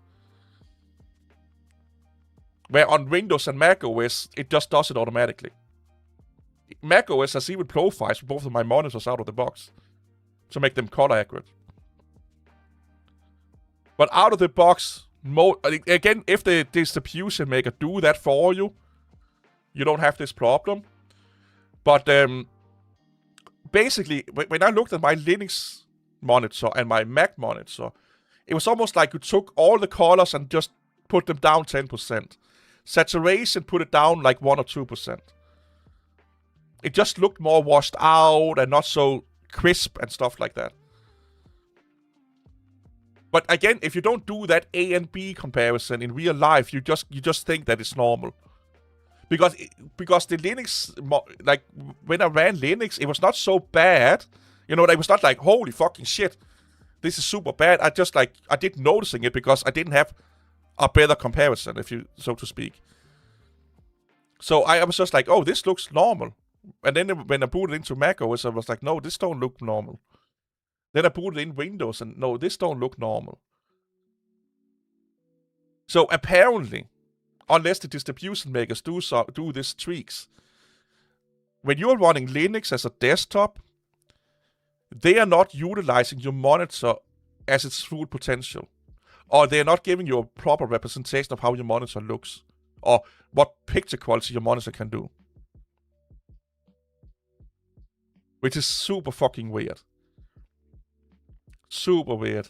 Where on Windows and Mac OS, it just does it automatically. Mac OS has even profiles for both of my monitors out of the box to make them color accurate. But out of the box, again, if the distribution maker do that for you, you don't have this problem. But basically, when I looked at my Linux monitor and my Mac monitor, it was almost like you took all the colors and just put them down 10%. Saturation, put it down like 1 or 2%. It just looked more washed out and not so crisp and stuff like that. But again, if you don't do that A and B comparison in real life, you just think that it's normal. Because the Linux, like, when I ran Linux, it was not so bad. You know, it was not like, holy fucking shit, this is super bad. I didn't noticing it because I didn't have a better comparison, if you, so to speak. So I was just like, oh, this looks normal. And then when I booted into Mac OS, I was like, no, this don't look normal. Then I booted in Windows, and no, this don't look normal. So apparently, unless the distribution makers do these tweaks, when you're running Linux as a desktop, they are not utilizing your monitor as its full potential. Or they're not giving you a proper representation of how your monitor looks. Or what picture quality your monitor can do. Which is super fucking weird. Super weird.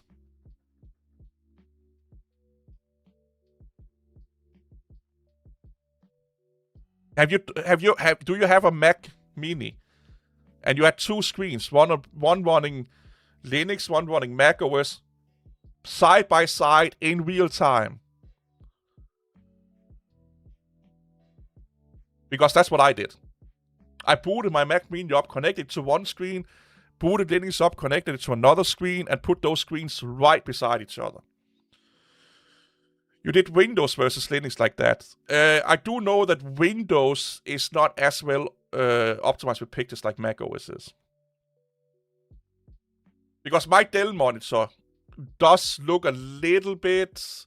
Do you have a Mac Mini? And you had 2 screens, one running Linux, one running Mac OS, side by side in real time. Because that's what I did. I booted my Mac Mini up, connected it to one screen, booted Linux up, connected it to another screen, and put those screens right beside each other. You did Windows versus Linux like that. I do know that Windows is not as well optimized with pictures like Mac OS is. Because my Dell monitor does look a little bit...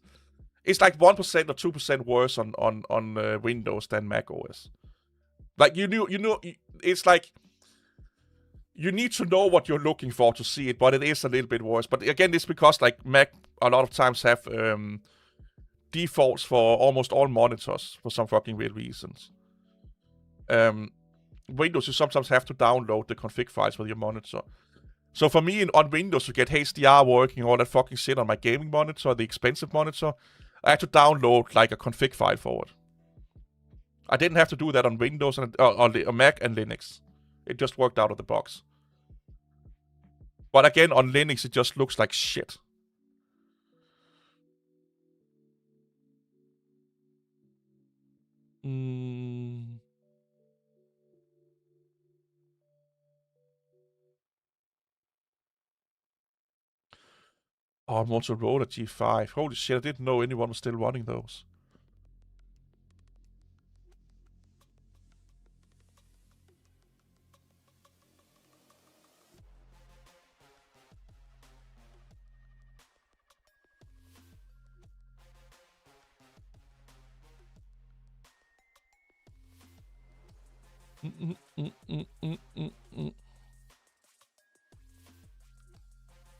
It's like 1% or 2% worse on Windows than Mac OS. Like, you know, it's like... You need to know what you're looking for to see it, but it is a little bit worse. But again, it's because, like, Mac a lot of times have defaults for almost all monitors for some fucking weird reasons. Windows, you sometimes have to download the config files for your monitor. So for me, on Windows, to get HDR working, all that fucking shit on my gaming monitor, the expensive monitor, I had to download, like, a config file for it. I didn't have to do that on Windows and on Mac and Linux. It just worked out of the box. But again, on Linux, it just looks like shit. Mm. Oh, Motorola G5. Holy shit, I didn't know anyone was still running those.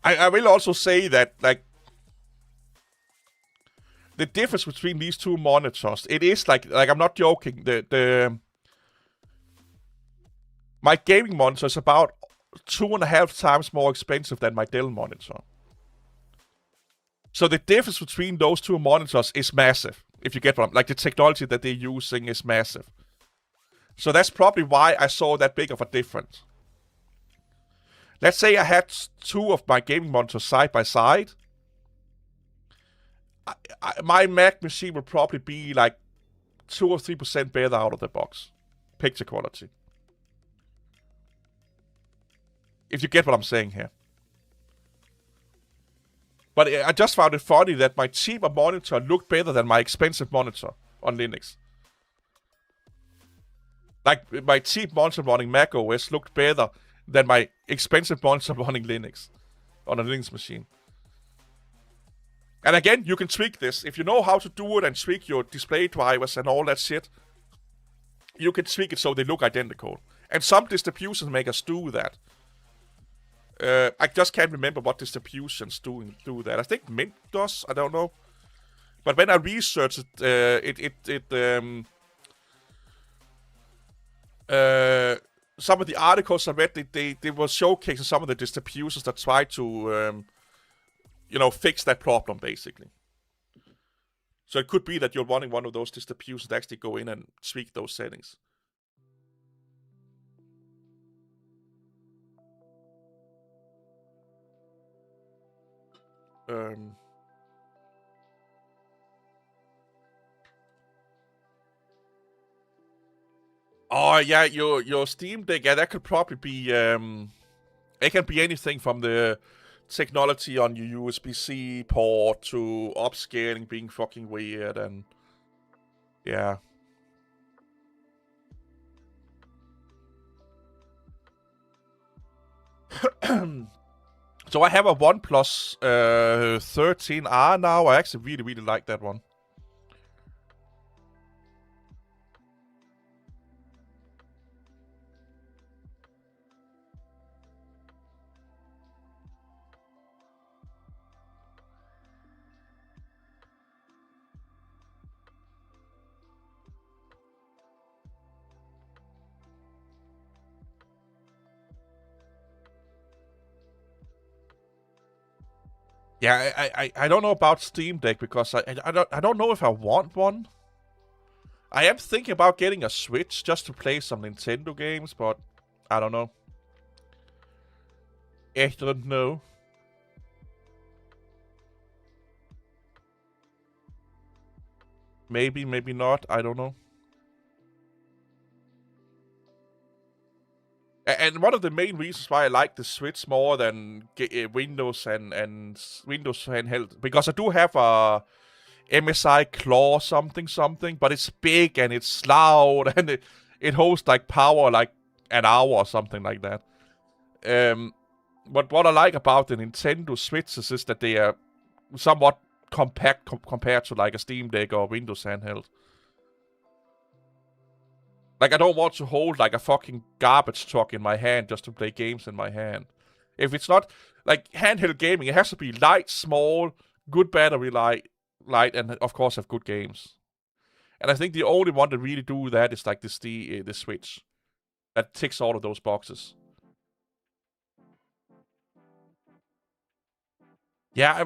I will also say that, like, the difference between these two monitors, it is like I'm not joking. My gaming monitor is about 2.5 times more expensive than my Dell monitor. So the difference between those two monitors is massive. If you get what I'm like, the technology that they're using is massive. So that's probably why I saw that big of a difference. Let's say I had two of my gaming monitors side by side. My Mac machine would probably be like 2 or 3% better out of the box. Picture quality. If you get what I'm saying here. But I just found it funny that my cheaper monitor looked better than my expensive monitor on Linux. Like, my cheap monitor running Mac OS looked better than my expensive monitor running Linux on a Linux machine. And again, you can tweak this. If you know how to do it and tweak your display drivers and all that shit, you can tweak it so they look identical. And some distribution makers do that. I just can't remember what distributions do that. I think Mint does. I don't know. But when I researched it, some of the articles I read, they were showcasing some of the distributions that try to, fix that problem, basically. So it could be that you're running one of those distributions to actually go in and tweak those settings. Oh yeah, your Steam Deck, yeah, that could probably be it can be anything from the technology on your USB-C port to upscaling being fucking weird, and yeah. So I have a OnePlus 13R now. I actually really, really like that one. Yeah, I don't know about Steam Deck because I don't know if I want one. I am thinking about getting a Switch just to play some Nintendo games, but I don't know. I don't know. Maybe, maybe not. I don't know. And one of the main reasons why I like the Switch more than Windows and Windows handheld, because I do have a MSI Claw something, but it's big and it's loud and it holds like power like an hour or something like that. But what I like about the Nintendo Switches is that they are somewhat compact compared to like a Steam Deck or Windows handheld. Like, I don't want to hold like a fucking garbage truck in my hand just to play games in my hand. If it's not like handheld gaming, it has to be light, small, good battery light, and of course have good games. And I think the only one that really do that is like the Switch, that ticks all of those boxes. Yeah,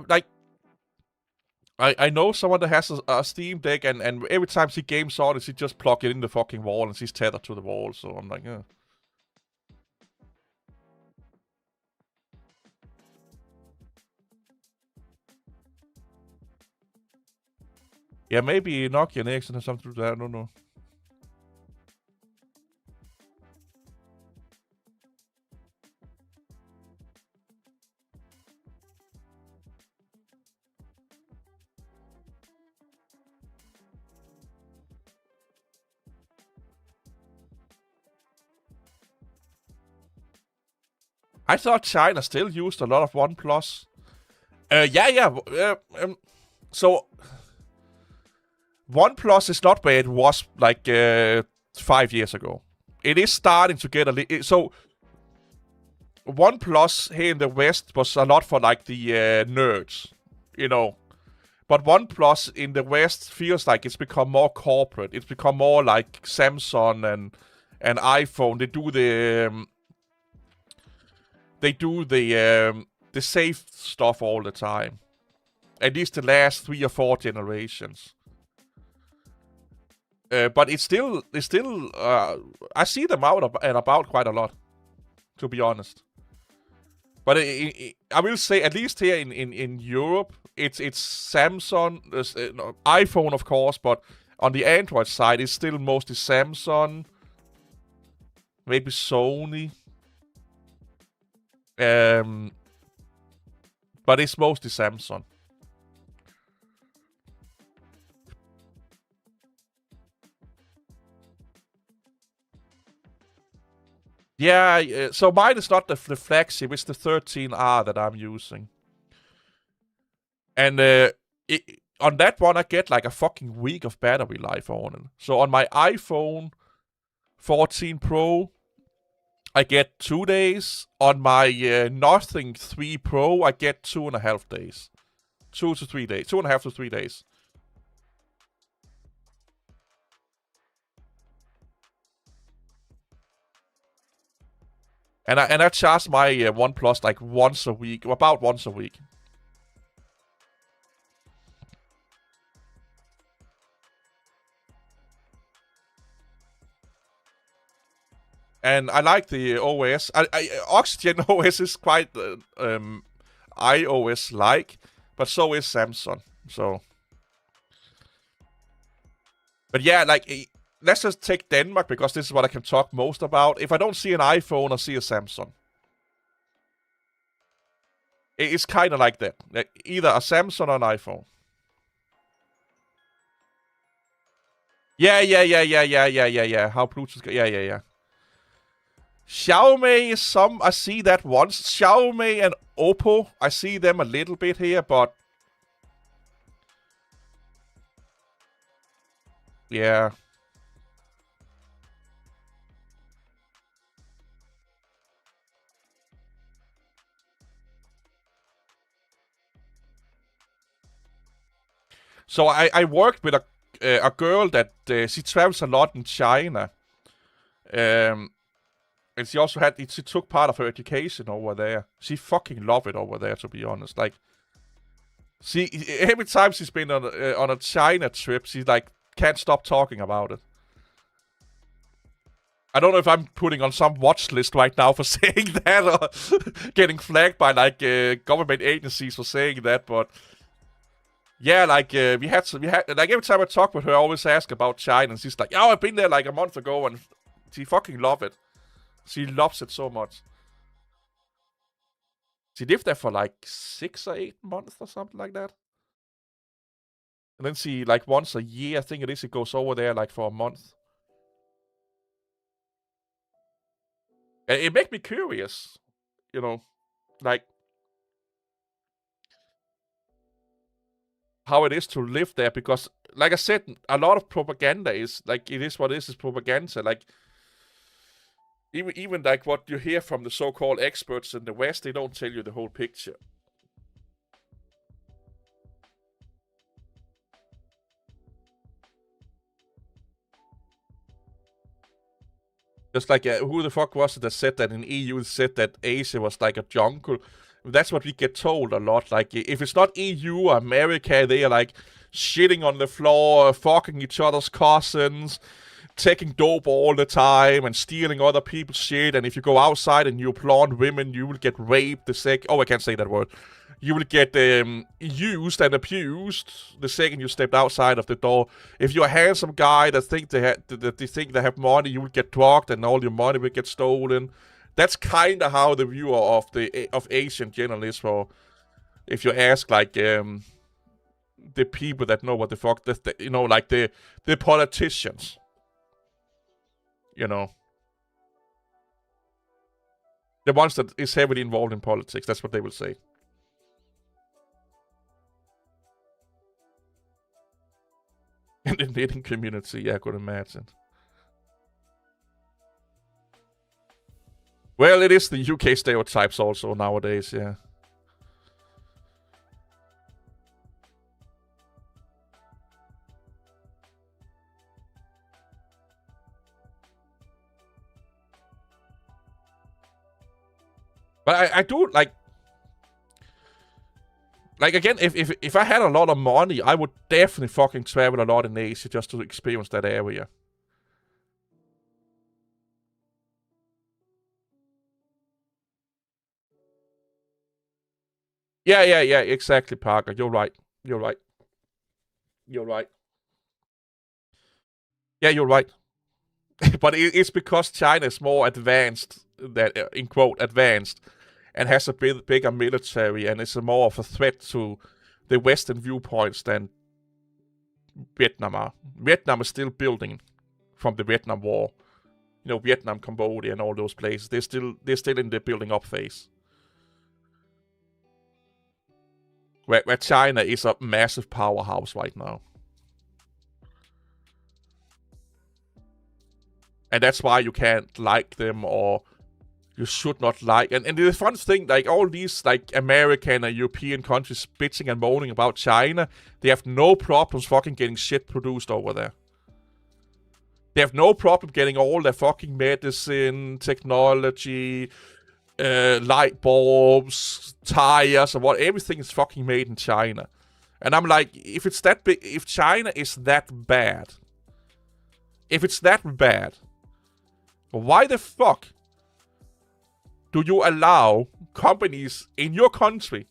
I know someone that has a Steam Deck, and every time she games on it, she just plug it in the fucking wall, and she's tethered to the wall. So I'm like, yeah. Yeah, maybe Nokia and Ericsson have something to do with that. I don't know. I thought China still used a lot of OnePlus. Yeah. So OnePlus is not where it was like 5 years ago. It is starting to get a little. So OnePlus here in the West was a lot for like the nerds, you know. But OnePlus in the West feels like it's become more corporate. It's become more like Samsung and iPhone. They do the safe stuff all the time. At least the last 3 or 4 generations. But it's still. I see them out and about quite a lot, to be honest. But I will say, at least here in Europe, it's Samsung, iPhone of course, but on the Android side, it's still mostly Samsung, maybe Sony. But it's mostly Samsung. Yeah, so mine is not the flagship, it's the 13R that I'm using. And on that one, I get like a fucking week of battery life on it. So on my iPhone 14 Pro, I get 2 days. On my Nothing 3 Pro, I get 2.5 days. 2 to 3 days. 2.5 to 3 days. And I charge my OnePlus like once a week, about once a week. And I like the OS. Oxygen OS is quite iOS-like, but so is Samsung. So, but yeah, like let's just take Denmark because this is what I can talk most about. If I don't see an iPhone, I see a Samsung. It's kind of like that. Like either a Samsung or an iPhone. Yeah. How Bluetooth? Yeah. Xiaomi is some. I see that once. Xiaomi and Oppo, I see them a little bit here, but yeah. So I worked with a girl that she travels a lot in China. And she also she took part of her education over there. She fucking loved it over there, to be honest. Like, every time she's been on a China trip, she like can't stop talking about it. I don't know if I'm putting on some watch list right now for saying that or getting flagged by like government agencies for saying that, but yeah, like we had like every time I talk with her, I always ask about China, and she's like, "Oh, I've been there like a month ago," and she fucking loved it. She loves it so much. She lived there for like 6 or 8 months or something like that. And then she, like once a year, I think it is, she goes over there like for a month. And it makes me curious, you know, like how it is to live there. Because, like I said, a lot of propaganda is, like, it is what it is propaganda. Like, even like what you hear from the so-called experts in the West, they don't tell you the whole picture. Just like, who the fuck was it that said that in EU said that Asia was like a jungle? That's what we get told a lot. Like, if it's not EU or America, they are like shitting on the floor, fucking each other's cousins, taking dope all the time, and stealing other people's shit. And if you go outside and you blonde women, you will get raped I can't say that word. You will get used and abused the second you stepped outside of the door. If you're a handsome guy that think they have money, you will get drugged and all your money will get stolen. That's kind of how the view of Asian generalists. For if you ask like the people that know what the fuck, like the politicians, you know. The ones that is heavily involved in politics, that's what they will say. In the knitting community, yeah, I could imagine. Well, it is the UK stereotypes also nowadays, yeah. But I do like again, if I had a lot of money, I would definitely fucking travel a lot in Asia just to experience that area. Yeah, exactly, Parker. You're right. You're right. Yeah, you're right. But it's because China is more advanced, that in quote advanced, and has a bigger military, and is more of a threat to the Western viewpoints than Vietnam are. Vietnam is still building from the Vietnam War. Vietnam, Cambodia, and all those places. They're still in the building up phase. Where China is a massive powerhouse right now. And that's why you can't like them, or you should not like. And the fun thing, like all these like American and European countries bitching and moaning about China, they have no problems fucking getting shit produced over there. They have no problem getting all their fucking medicine, technology, light bulbs, tires, or what. Everything is fucking made in China. And I'm like, if it's that big, if China is that bad, why the fuck do you allow companies in your country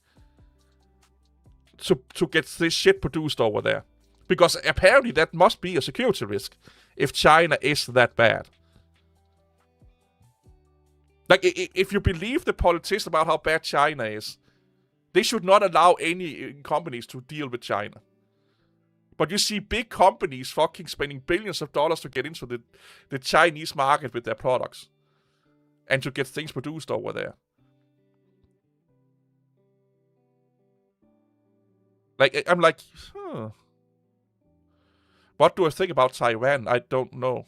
to get this shit produced over there? Because apparently that must be a security risk if China is that bad. Like, if you believe the politicians about how bad China is, they should not allow any companies to deal with China. But you see big companies fucking spending billions of dollars to get into the Chinese market with their products. And to get things produced over there. Like, I'm like, what do I think about Taiwan? I don't know.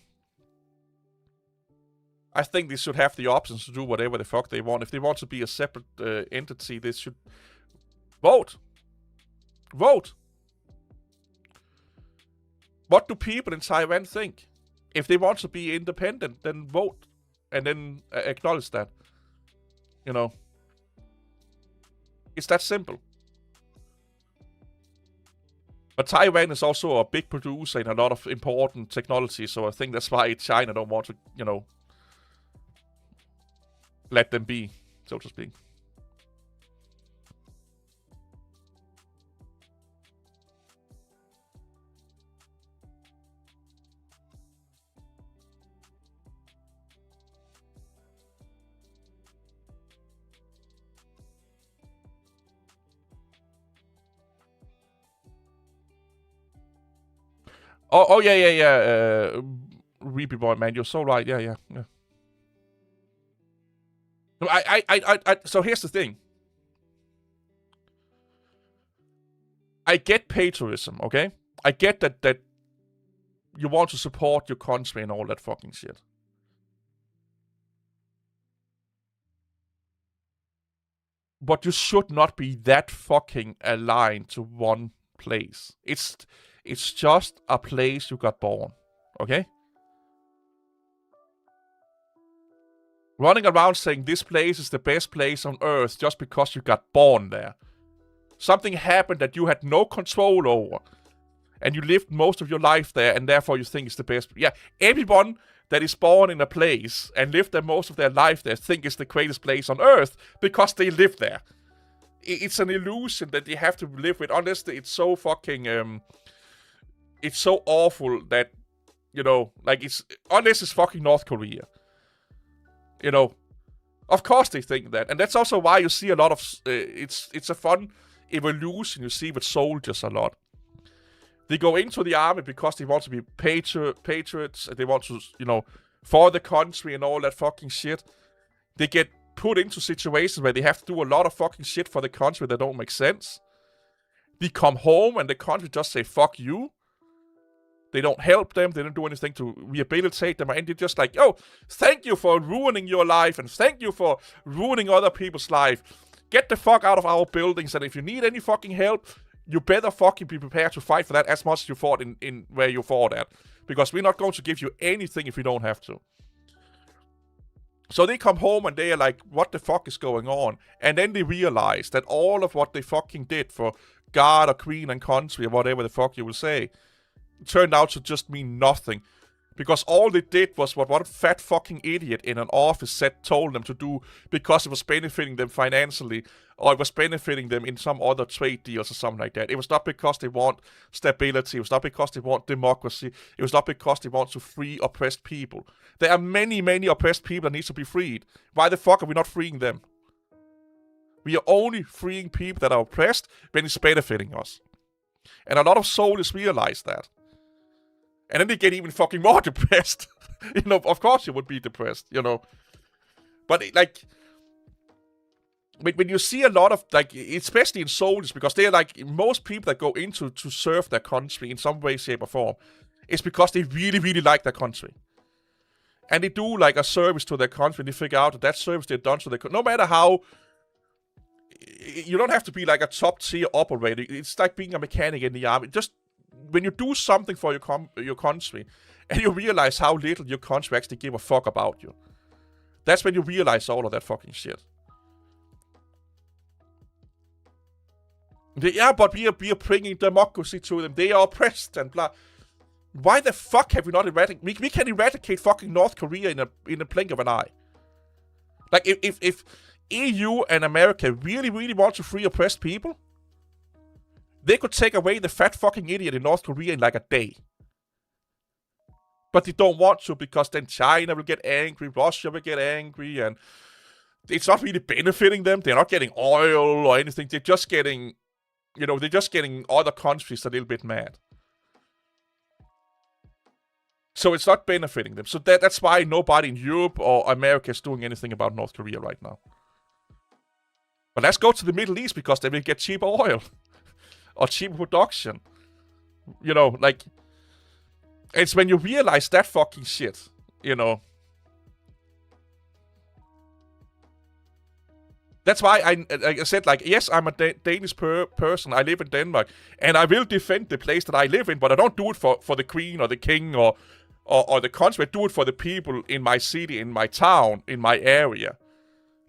I think they should have the options to do whatever the fuck they want. If they want to be a separate entity, they should vote. Vote. What do people in Taiwan think? If they want to be independent, then vote. And then acknowledge that. It's that simple. But Taiwan is also a big producer in a lot of important technology, so I think that's why China don't want to, let them be, so to speak. Oh yeah. Reapy boy, man, you're so right. Yeah. So here's the thing. I get patriotism, okay? I get that you want to support your country and all that fucking shit. But you should not be that fucking aligned to one place. It's just a place you got born, okay? Running around saying this place is the best place on earth just because you got born there. Something happened that you had no control over. And you lived most of your life there, and therefore you think it's the best. Yeah, everyone that is born in a place and lived there most of their life there think it's the greatest place on earth because they live there. It's an illusion that they have to live with, unless it's so fucking... it's so awful that, unless it's fucking North Korea. Of course they think that. And that's also why you see a lot of... It's a fun evolution you see with soldiers a lot. They go into the army because they want to be patriots, and they want to, for the country and all that fucking shit. They get put into situations where they have to do a lot of fucking shit for the country that don't make sense. They come home and the country just say, fuck you. They don't help them. They don't do anything to rehabilitate them. And they're just like, oh, thank you for ruining your life. And thank you for ruining other people's life. Get the fuck out of our buildings. And if you need any fucking help, you better fucking be prepared to fight for that as much as you fought in where you fought at. Because we're not going to give you anything if you don't have to. So they come home and they are like, what the fuck is going on? And then they realize that all of what they fucking did for God or Queen and country or whatever the fuck you will say turned out to just mean nothing. Because all they did was what one fat fucking idiot in an office told them to do because it was benefiting them financially or it was benefiting them in some other trade deals or something like that. It was not because they want stability. It was not because they want democracy. It was not because they want to free oppressed people. There are many, many oppressed people that need to be freed. Why the fuck are we not freeing them? We are only freeing people that are oppressed when it's benefiting us. And a lot of soldiers realize that. And then they get even fucking more depressed. Of course you would be depressed, But, like, when you see a lot of, like, especially in soldiers, because they're, like, most people that go into to serve their country in some way, shape, or form, it's because they really, really like their country. And they do, like, a service to their country, and they figure out that service they've done to their country, no matter how, you don't have to be, like, a top-tier operator. It's like being a mechanic in the army. Just when you do something for your country, and you realize how little your country actually give a fuck about you, that's when you realize all of that fucking shit. But we are bringing democracy to them. They are oppressed and blah. Why the fuck have we not eradicated? We can eradicate fucking North Korea in a blink of an eye. Like, if EU and America really, really want to free oppressed people, they could take away the fat fucking idiot in North Korea in like a day. But they don't want to because then China will get angry, Russia will get angry, and it's not really benefiting them. They're not getting oil or anything. They're just getting, other countries a little bit mad. So it's not benefiting them. So that's why nobody in Europe or America is doing anything about North Korea right now. But let's go to the Middle East because they will get cheaper oil. Or cheap production. Like, it's when you realize that fucking shit, That's why I said, like, yes, I'm a Danish person. I live in Denmark. And I will defend the place that I live in, but I don't do it for the queen or the king or the country. I do it for the people in my city, in my town, in my area.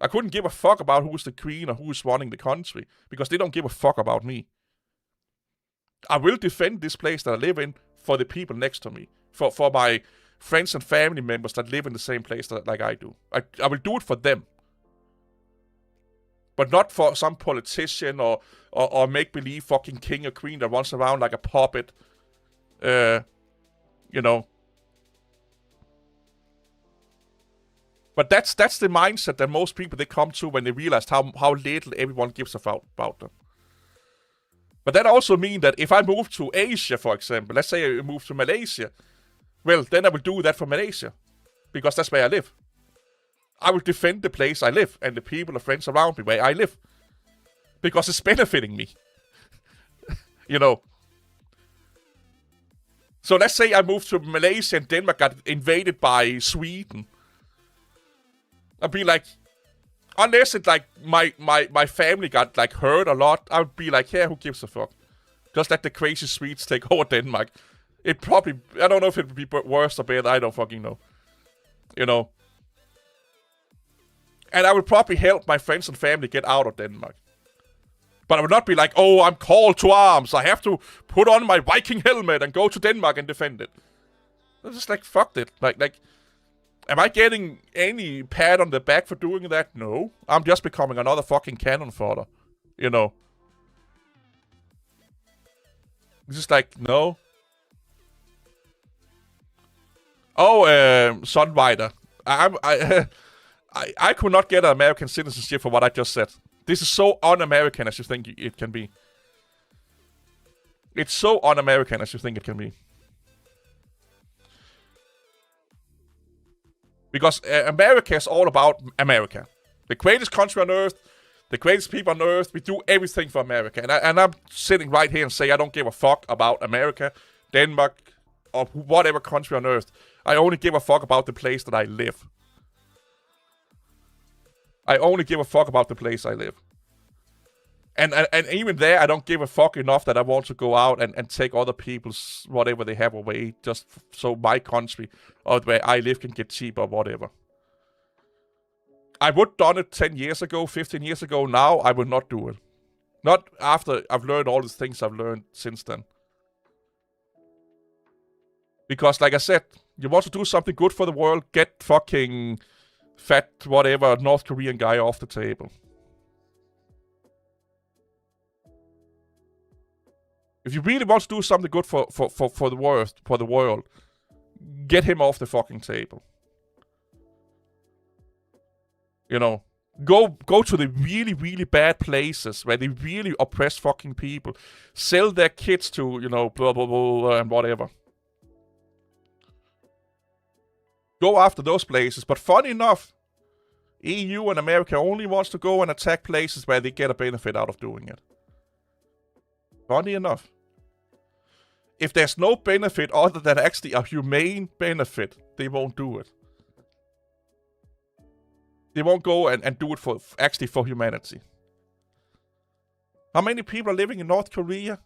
I couldn't give a fuck about who's the queen or who's running the country because they don't give a fuck about me. I will defend this place that I live in for the people next to me. For my friends and family members that live in the same place like I do. I will do it for them. But not for some politician or make-believe fucking king or queen that runs around like a puppet. But that's the mindset that most people, they come to when they realize how little everyone gives about them. But that also means that if I move to Asia, for example, let's say I move to Malaysia, well, then I will do that for Malaysia. Because that's where I live. I will defend the place I live and the people and friends around me where I live. Because it's benefiting me. So let's say I moved to Malaysia and Denmark got invaded by Sweden. I'd be like, unless it's like my family got like hurt a lot, I would be like, yeah, who gives a fuck? Just let the crazy Swedes take over Denmark. It probably, I don't know if it would be worse or better, I don't fucking know. And I would probably help my friends and family get out of Denmark. But I would not be like, oh, I'm called to arms. I have to put on my Viking helmet and go to Denmark and defend it. I'm just like, fuck it. Like, am I getting any pat on the back for doing that? No. I'm just becoming another fucking cannon fodder. It's just like, no. Oh, Sunrider. I could not get an American citizenship for what I just said. This is so un-American as you think it can be. It's so un-American as you think it can be. Because America is all about America. The greatest country on earth, the greatest people on earth. We do everything for America. And I'm sitting right here and say I don't give a fuck about America, Denmark, or whatever country on earth. I only give a fuck about the place that I live. I only give a fuck about the place I live. And even there, I don't give a fuck enough that I want to go out and take other people's whatever they have away, just so my country or where I live can get cheaper or whatever. I would done it 10 years ago, 15 years ago. Now, I will not do it. Not after I've learned all the things I've learned since then. Because, like I said, you want to do something good for the world, get fucking fat, whatever, North Korean guy off the table. If you really want to do something good for the world, get him off the fucking table. You know, go to the really, really bad places where they really oppress fucking people. Sell their kids to, you know, blah, blah, blah, and whatever. Go after those places. But funny enough, EU and America only wants to go and attack places where they get a benefit out of doing it. Funny enough. If there's no benefit other than actually a humane benefit, they won't do it. They won't go and do it for humanity. How many people are living in North Korea?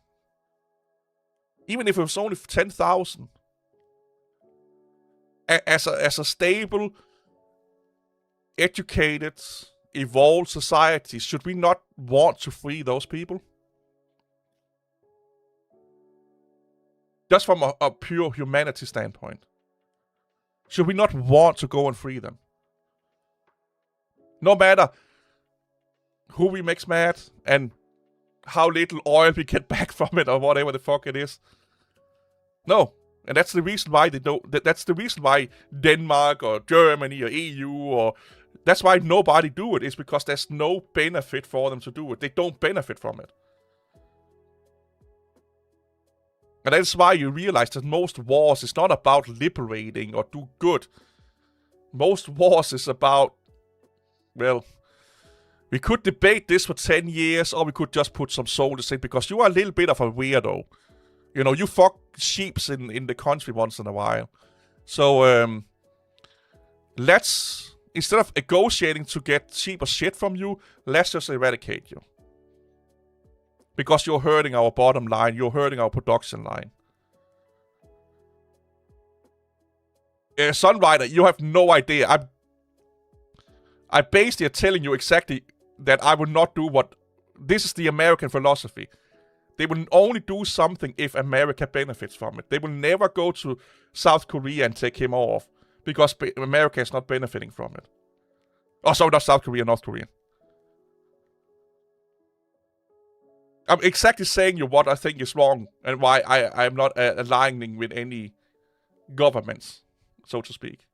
Even if it was only 10,000. As a stable, educated, evolved society, should we not want to free those people? Just from a pure humanity standpoint. Should we not want to go and free them? No matter who we make mad and how little oil we get back from it or whatever the fuck it is. No. And that's the reason why they don't. That's the reason why Denmark or Germany or EU or that's why nobody do it. Is because there's no benefit for them to do it. They don't benefit from it. And that's why you realize that most wars is not about liberating or do good. Most wars is about, well, we could debate this for 10 years or we could just put some soldiers in because you are a little bit of a weirdo. You know, you fuck sheeps in the country once in a while. So, let's, instead of negotiating to get cheaper shit from you, let's just eradicate you. Because you're hurting our bottom line, you're hurting our production line. Sunrider, you have no idea. I basically are telling you exactly that I will not do what... This is the American philosophy. They will only do something if America benefits from it. They will never go to South Korea and take him off. Because America is not benefiting from it. Oh, sorry, not South Korea, North Korea. I'm exactly saying you what I think is wrong and why I am not aligning with any governments, so to speak.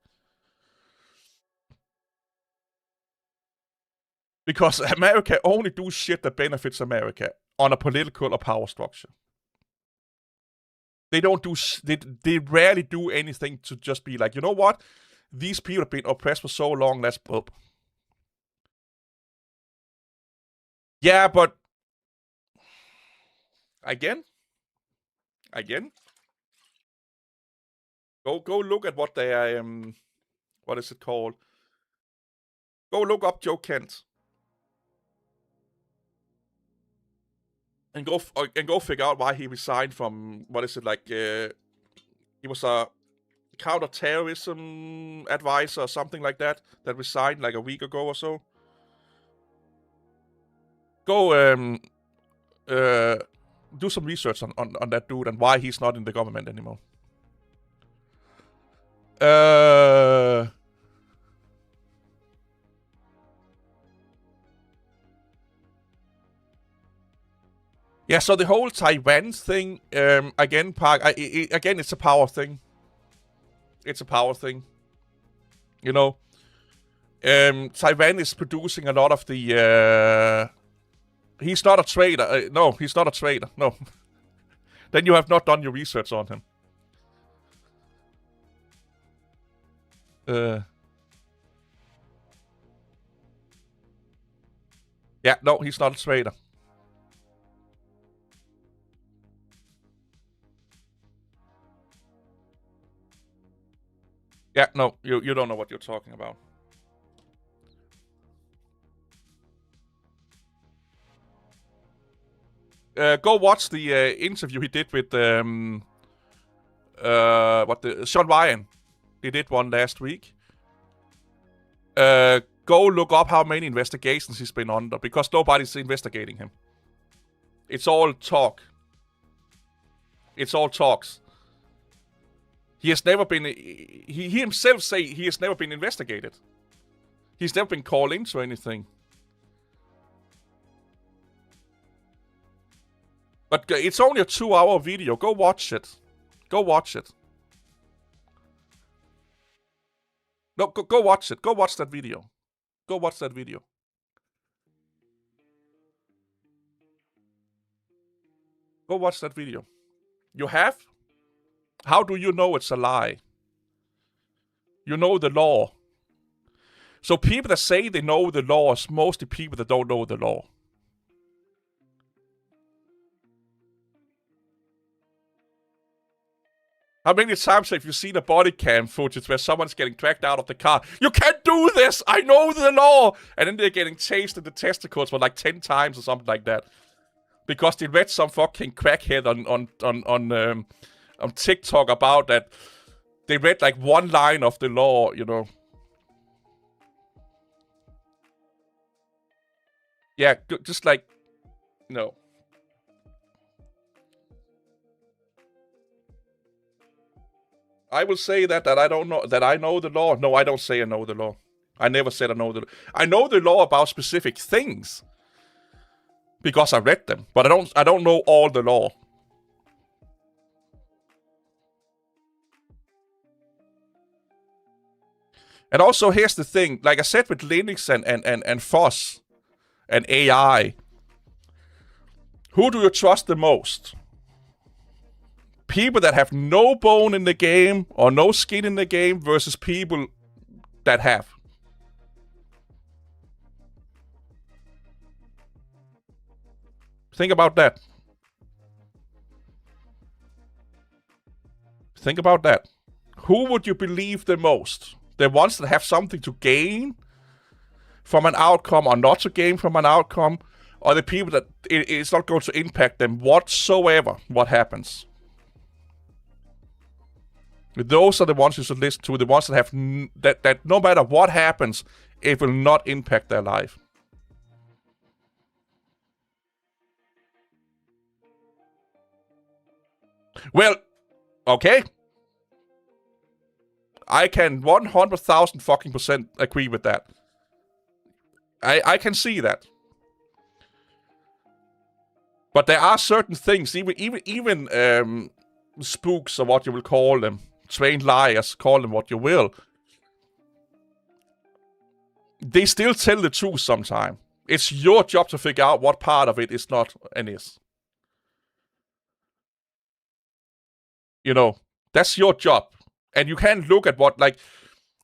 Because America only do shit that benefits America on a political or power structure. They don't do... They rarely do anything to just be like, you know what? These people have been oppressed for so long, let's... Yeah, but... Again? Go look at what they are... what is it called? Go look up Joe Kent. And go figure out why he resigned from... What is it, like... he was a counter-terrorism advisor or something like that resigned like a week ago or so. Go... do some research on that dude and why he's not in the government anymore. Yeah, so the whole Taiwan thing, again, Park, again, it's a power thing. It's a power thing. You know, Taiwan is producing a lot of the... He's not a trader. No, he's not a trader. No. Then you have not done your research on him. Yeah, no, he's not a traitor. Yeah, no, you don't know what you're talking about. Go watch the interview he did with Sean Ryan. He did one last week. Go look up how many investigations he's been under, because nobody's investigating him. It's all talk. It's all talks. He has never been... He himself say he has never been investigated. He's never been called into anything. But it's only a 2-hour video. Go watch it. Go watch it. No, go watch it. Go watch that video. Go watch that video. Go watch that video. You have? How do you know it's a lie? You know the law. So people that say they know the law is mostly people that don't know the law. How many times have you seen a body cam footage where someone's getting dragged out of the car? You can't do this! I know the law! And then they're getting chased in the testicles for like 10 times or something like that. Because they read some fucking crackhead on TikTok about that. They read like one line of the law, you know. Yeah, just like, no. I will say that I don't know that I know the law. No, I don't say I know the law. I never said I know the law. I know the law about specific things because I read them, but I don't know all the law. And also, here's the thing: like I said with Linux and FOSS and AI, who do you trust the most? People that have no bone in the game or no skin in the game versus people that have. Think about that. Think about that. Who would you believe the most? The ones that have something to gain from an outcome or not to gain from an outcome, or the people that it's not going to impact them whatsoever what happens? Those are the ones you should listen to, the ones that have that no matter what happens, it will not impact their life. Well, okay. I can 100,000 fucking % agree with that. I can see that. But there are certain things, even spooks or what you will call them, trained liars, call them what you will. They still tell the truth sometimes. It's your job to figure out what part of it is not and is. You know, that's your job. And you can look at what, like,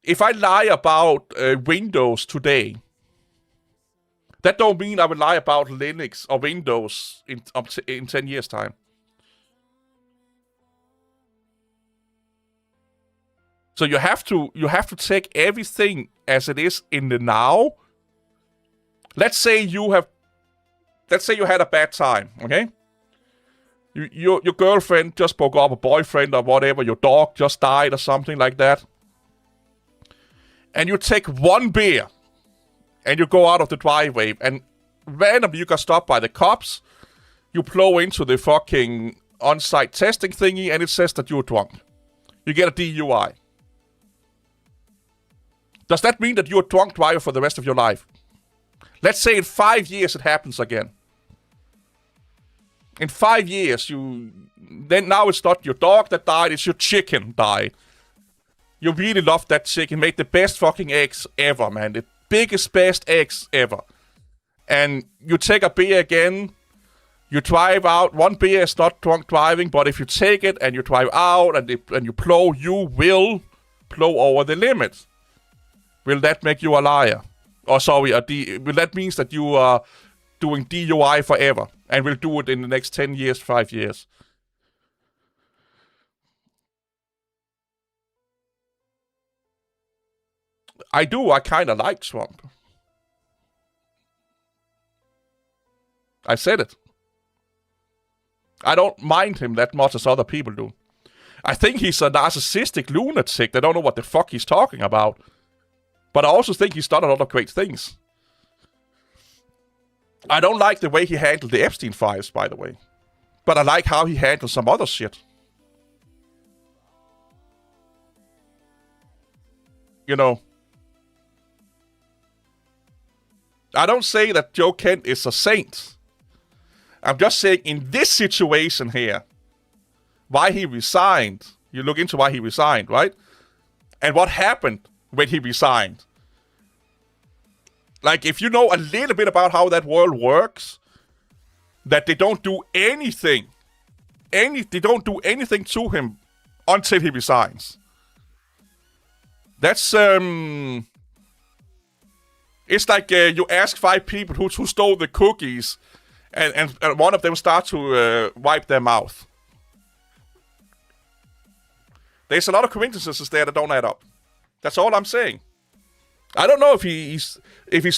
if I lie about Windows today, that don't mean I will lie about Linux or Windows in 10 years' time. So you have to take everything as it is in the now. Let's say you had a bad time, okay? Your girlfriend just broke up, a boyfriend or whatever, your dog just died or something like that. And you take one beer and you go out of the driveway and randomly you got stopped by the cops. You blow into the fucking on-site testing thingy and it says that you're drunk. You get a DUI. Does that mean that you're a drunk driver for the rest of your life? Let's say in 5 years it happens again. In 5 years, then now it's not your dog that died, it's your chicken died. You really loved that chicken, made the best fucking eggs ever, man. The biggest, best eggs ever. And you take a beer again, you drive out. One beer is not drunk driving, but if you take it and you drive out and you blow, you will blow over the limit. Will that make you a liar? Or sorry, will that mean that you are doing DUI forever and will do it in the next 10 years, 5 years. I do. I kind of like Trump. I said it. I don't mind him that much as other people do. I think he's a narcissistic lunatic that don't know what the fuck he's talking about. But I also think he's done a lot of great things. I don't like the way he handled the Epstein files, by the way. But I like how he handled some other shit. You know. I don't say that Joe Kent is a saint. I'm just saying in this situation here, why he resigned. You look into why he resigned, right? And what happened when he resigned. Like, if you know a little bit about how that world works, that they don't do anything. They don't do anything to him until he resigns. That's, it's like you ask 5 people who stole the cookies, and one of them starts to wipe their mouth. There's a lot of coincidences there that don't add up. That's all I'm saying. I don't know if he's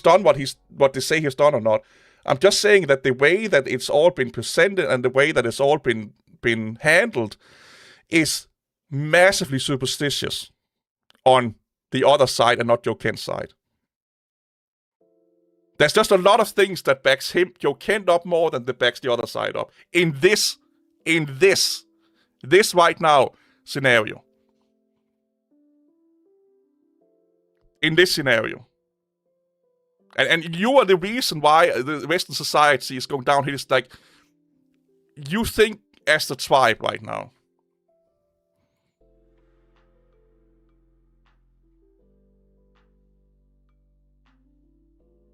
done what they say he's done or not. I'm just saying that the way that it's all been presented and the way that it's all been handled is massively superstitious on the other side and not Joe Kent's side. There's just a lot of things that backs Joe Kent up more than that backs the other side up. In this right now scenario. In this scenario. And you are the reason why the Western society is going downhill. It's like, you think as the tribe right now.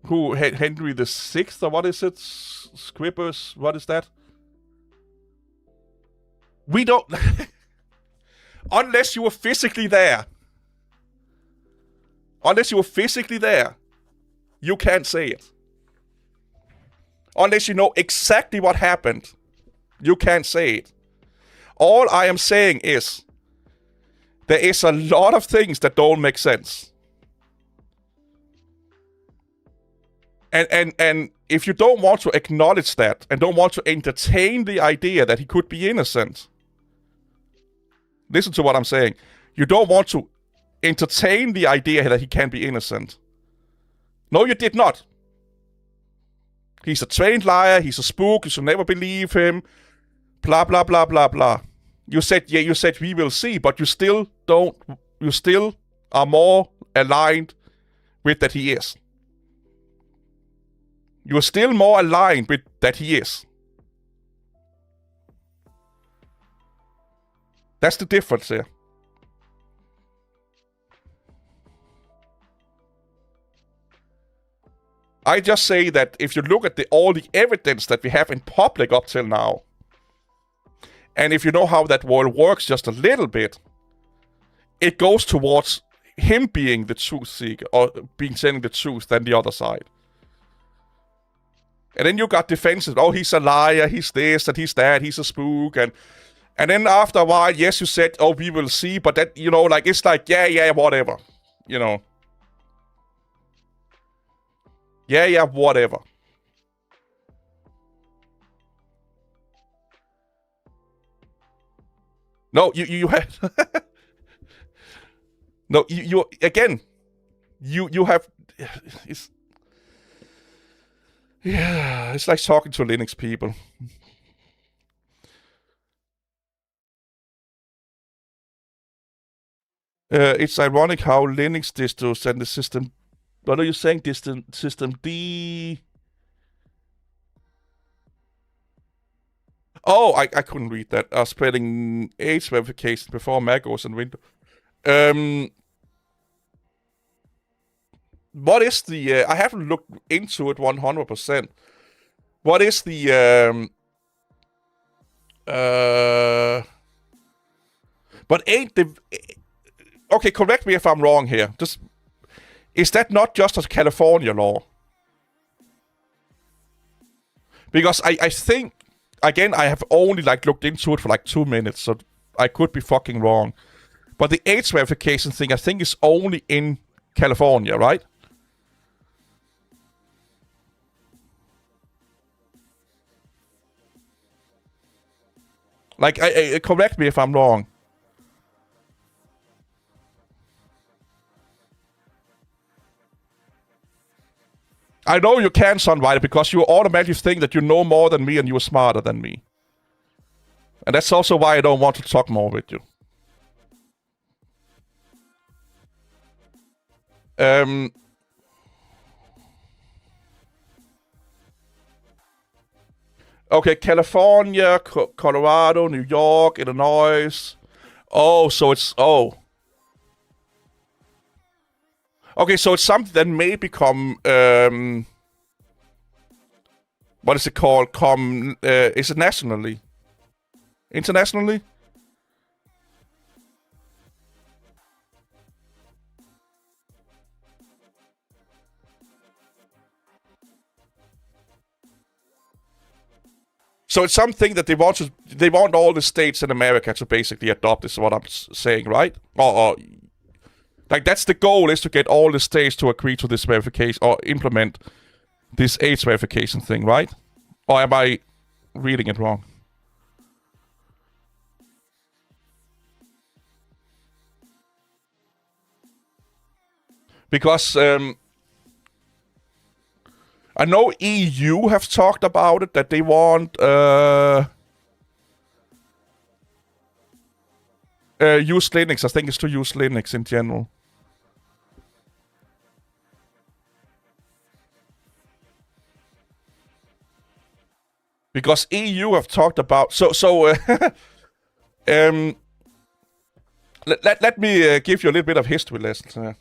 Who, Henry the Sixth, or what is it? Scribbers, what is that? We don't... Unless you were physically there. Unless you were physically there, you can't say it. Unless you know exactly what happened, you can't say it. All I am saying is, there is a lot of things that don't make sense. And if you don't want to acknowledge that, and don't want to entertain the idea that he could be innocent, listen to what I'm saying. You don't want to entertain the idea that he can be innocent. No, you did not. He's a trained liar, he's a spook, you should never believe him, blah, blah, blah, blah, blah. You said we will see, but you still are more aligned with that he is. You are still more aligned with that he is. That's the difference here. I just say that if you look at all the evidence that we have in public up till now, and if you know how that world works just a little bit, it goes towards him being the truth seeker, or being saying the truth than the other side. And then you got defenses, oh, he's a liar, he's this, and he's that, he's a spook, and then after a while, yes, you said, oh, we will see, but that, you know, like, it's like, yeah, whatever, you know. Yeah, whatever. No, you had... No, you again, you have... It's like talking to Linux people. It's ironic how Linux distros and the system... What are you saying? System D... Oh, I couldn't read that. Spreading age verification before macOS and Windows. What is the... I haven't looked into it 100%. What is the... But ain't the... Okay, correct me if I'm wrong here. Is that not just a California law? Because I think, again, I have only like looked into it for like 2 minutes, so I could be fucking wrong. But the age verification thing, I think, is only in California, right? Like, correct me if I'm wrong. I know you can, Sunrider, because you automatically think that you know more than me and you're smarter than me. And that's also why I don't want to talk more with you. Okay, California, Colorado, New York, Illinois. Oh, so it's... Oh. Okay, so it's something that may become... what is it called? Is it nationally? Internationally? So it's something that they want all the states in America to basically adopt, is what I'm saying, right? Or like, that's the goal, is to get all the states to agree to this verification or implement this age verification thing, right? Or am I reading it wrong? Because I know EU have talked about it, that they want use Linux. I think it's to use Linux in general. Because EU have talked about... let me give you a little bit of history lessons here.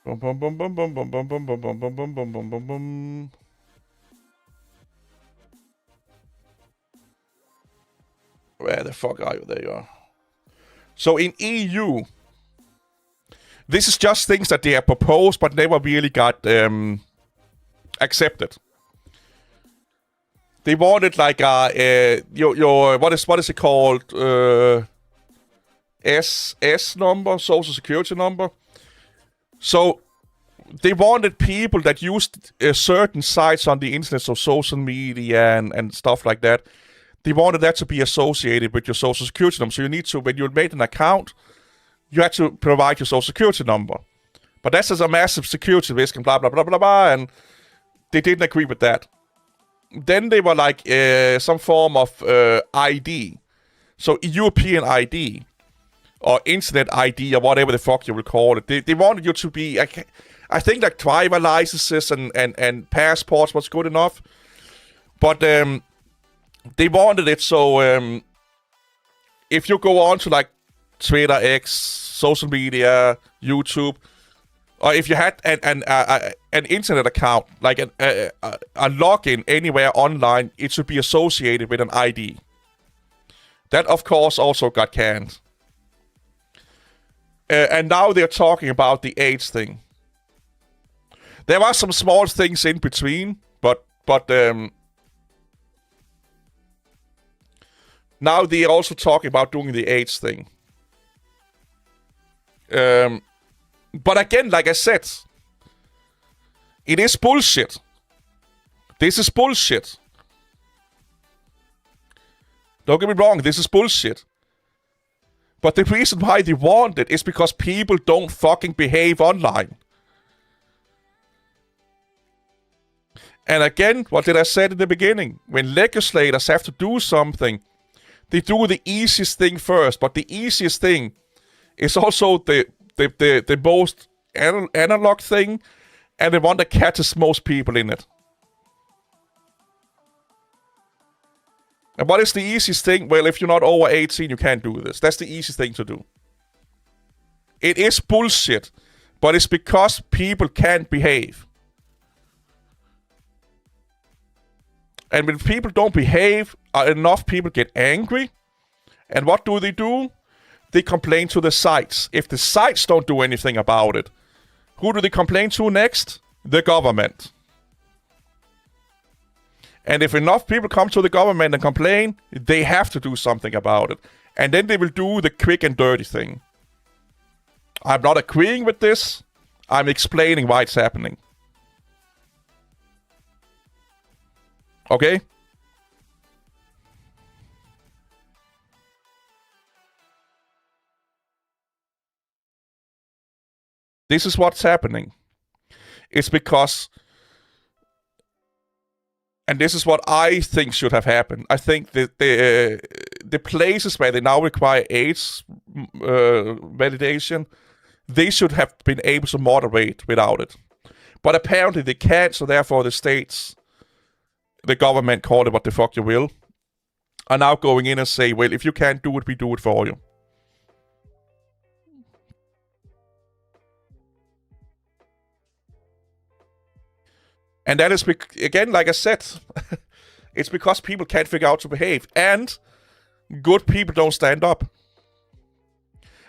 Bum, bum, bum, bum, bum, bum, bum, bum, bum, bum, bum, bum, bum, bum, bum, bum. Where the fuck are you? There you are. So in EU, this is just things that they have proposed but never really got accepted. They wanted like your what is it called? SS number, social security number. So they wanted people that used certain sites on the internet, so social media and stuff like that. They wanted that to be associated with your social security number. So you need to, when you made an account, you had to provide your social security number. But that's just a massive security risk and blah, blah, blah, blah, blah. And they didn't agree with that. Then they were like some form of ID. So European ID. Or internet ID, or whatever the fuck you will call it. They wanted you to be... I think like driver licenses and passports was good enough. But they wanted it so if you go on to like Twitter, X, social media, YouTube, or if you had an internet account, like a login anywhere online, it should be associated with an ID. That, of course, also got canned. And now they're talking about the age thing. There are some small things in between, but now they're also talking about doing the age thing. But again, like I said, it is bullshit. This is bullshit. Don't get me wrong, this is bullshit. But the reason why they want it is because people don't fucking behave online. And again, what did I say in the beginning? When legislators have to do something, they do the easiest thing first. But the easiest thing is also the most analog thing, and the one that catches most people in it. And what is the easiest thing? Well, if you're not over 18, you can't do this. That's the easiest thing to do. It is bullshit, but it's because people can't behave. And when people don't behave, enough people get angry. And what do? They complain to the sites. If the sites don't do anything about it, Who do they complain to next? The government. And if enough people come to the government and complain, they have to do something about it. And then they will do the quick and dirty thing. I'm not agreeing with this. I'm explaining why it's happening. Okay? This is what's happening. It's because... And this is what I think should have happened. I think that the places where they now require AIDS validation, they should have been able to moderate without it. But apparently they can't, so therefore the states, the government, call it what the fuck you will, are now going in and say, well, if you can't do it, we do it for you. And that is, again, like I said, it's because people can't figure out to behave. And good people don't stand up.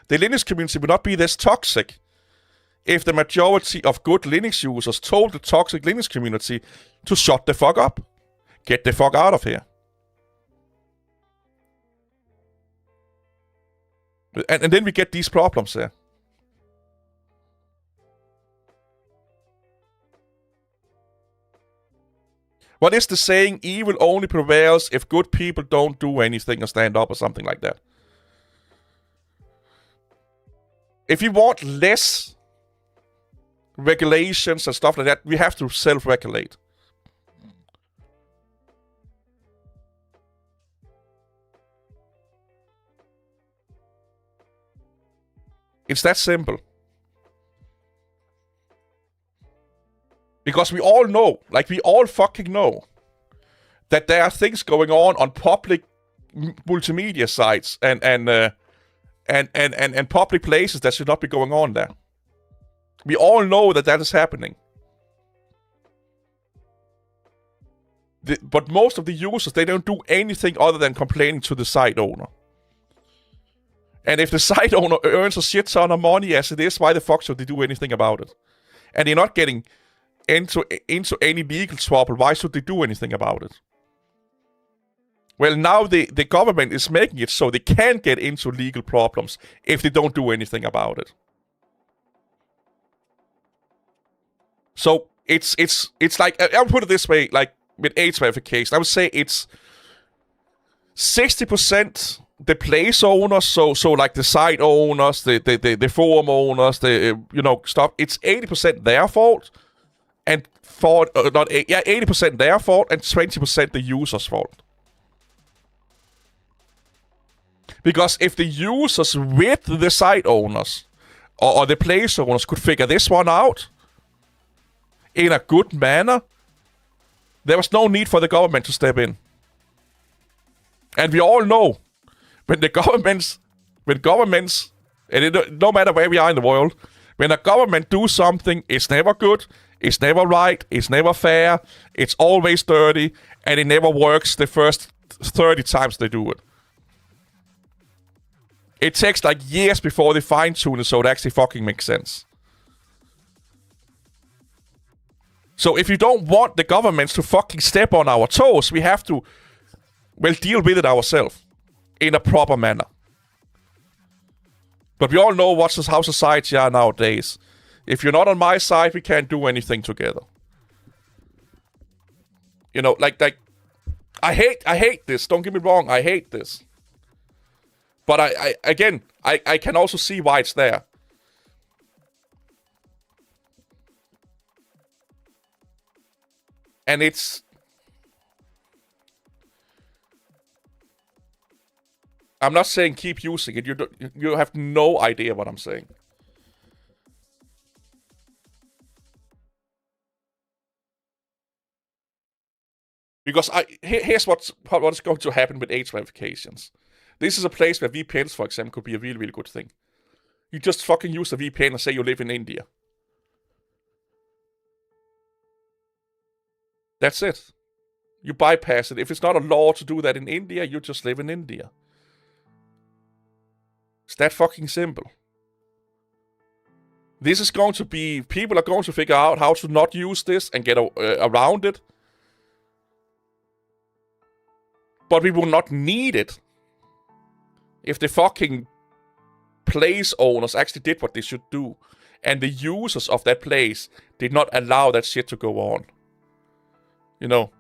The Linux community would not be this toxic if the majority of good Linux users told the toxic Linux community to shut the fuck up. Get the fuck out of here. And then we get these problems there. What is the saying? Evil only prevails if good people don't do anything or stand up or something like that. If you want less regulations and stuff like that, we have to self-regulate. It's that simple. Because we all know, like we all fucking know, that there are things going on public multimedia sites and public places that should not be going on there. We all know that is happening. But most of the users, they don't do anything other than complaining to the site owner. And if the site owner earns a shit ton of money as it is, why the fuck should they do anything about it? And they're not getting into any legal trouble. Why should they do anything about it? Well, now the government is making it so they can get into legal problems if they don't do anything about it. So it's like, I'll put it this way, like with AIDS verification, I would say it's 60% the place owners, so like the site owners, the forum owners, stuff. It's 80% their fault. And 80% their fault and 20% the user's fault. Because if the users with the site owners or the place owners could figure this one out in a good manner, there was no need for the government to step in. And we all know when governments, and no matter where we are in the world, when a government do something, it's never good. It's never right, it's never fair, it's always dirty, and it never works the first 30 times they do it. It takes like years before they fine-tune it so it actually fucking makes sense. So if you don't want the governments to fucking step on our toes, we have to, well, deal with it ourselves in a proper manner. But we all know how society are nowadays. If you're not on my side, we can't do anything together. You know, like I hate this. Don't get me wrong, I hate this. But I can also see why it's there. And it's... I'm not saying keep using it. You have no idea what I'm saying. Because here's what is going to happen with AIDS verifications. This is a place where VPNs, for example, could be a really, really good thing. You just fucking use a VPN and say you live in India. That's it. You bypass it. If it's not a law to do that in India, you just live in India. It's that fucking simple. This is going to be... People are going to figure out how to not use this and get around it. But we will not need it if the fucking place owners actually did what they should do. And the users of that place did not allow that shit to go on. You know?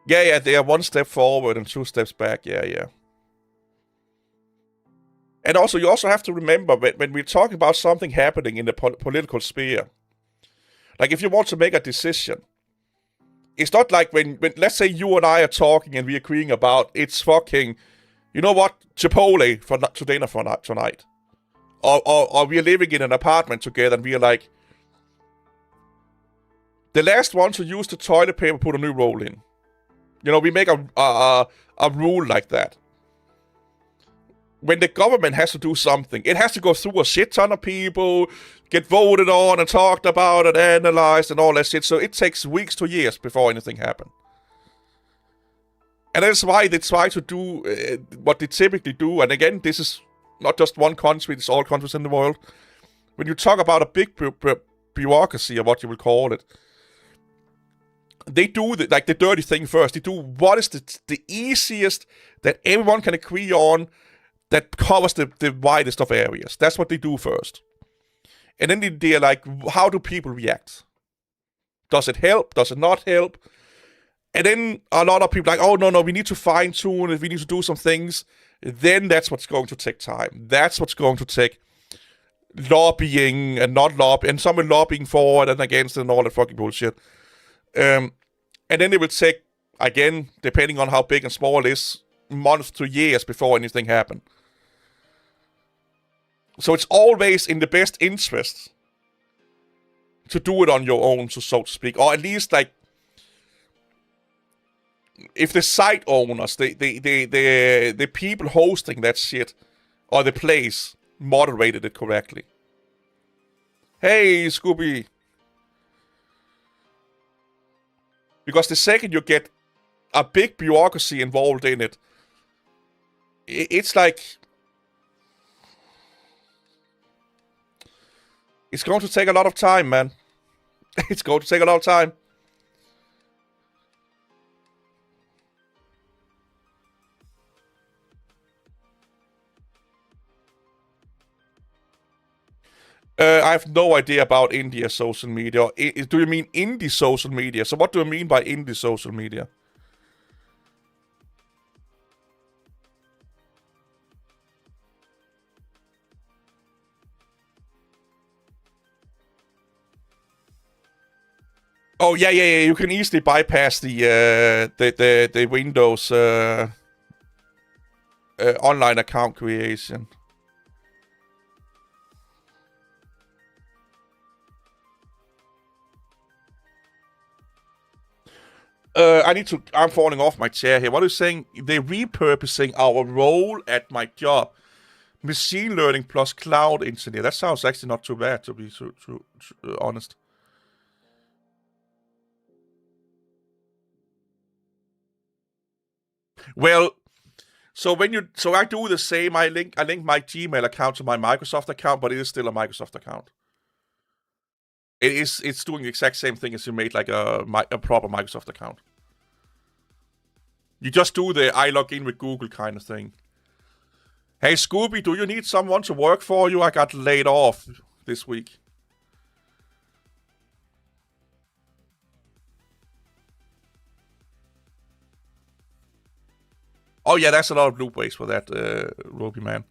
Yeah, they are one step forward and 2 steps back. Yeah. And also, you also have to remember when we're talking about something happening in the political sphere, like if you want to make a decision, it's not like when let's say you and I are talking and we're agreeing about it's fucking, you know what, Chipotle for dinner for tonight. Or we're living in an apartment together and we're like, the last one to use the toilet paper put a new roll in. You know, we make a rule like that. When the government has to do something, it has to go through a shit ton of people, get voted on and talked about and analyzed and all that shit. So it takes weeks to years before anything happens. And that's why they try to do what they typically do. And again, this is not just one country, it's all countries in the world. When you talk about a big bureaucracy, or what you will call it, they do the dirty thing first. They do what is the easiest that everyone can agree on, that covers the widest of areas. That's what they do first. And then they're like, how do people react? Does it help? Does it not help? And then a lot of people are like, oh, no, we need to fine-tune it. We need to do some things. Then that's what's going to take time. That's what's going to take lobbying and not lobbying. And some are lobbying for it and against it and all that fucking bullshit. And then it will take, again, depending on how big and small it is, months to years before anything happens. So it's always in the best interest to do it on your own, so to speak. Or at least, like, if the site owners, the people hosting that shit, or the place, moderated it correctly. Hey, Scooby. Because the second you get a big bureaucracy involved in it, it's like... It's going to take a lot of time, man. It's going to take a lot of time. I have no idea about India social media. Do you mean indie social media? So what do you mean by indie social media? Oh yeah. You can easily bypass the Windows online account creation. I'm falling off my chair here. What are you saying? They're repurposing our role at my job. Machine learning plus cloud engineer. That sounds actually not too bad, to be honest. Well, so I do the same. I link my Gmail account to my Microsoft account, but it is still a Microsoft account. It's doing the exact same thing as you made like a proper Microsoft account. You just do the I log in with Google kind of thing. Hey Scooby, do you need someone to work for you? I got laid off this week. Oh yeah, that's a lot of loop ways for that, Ruby man.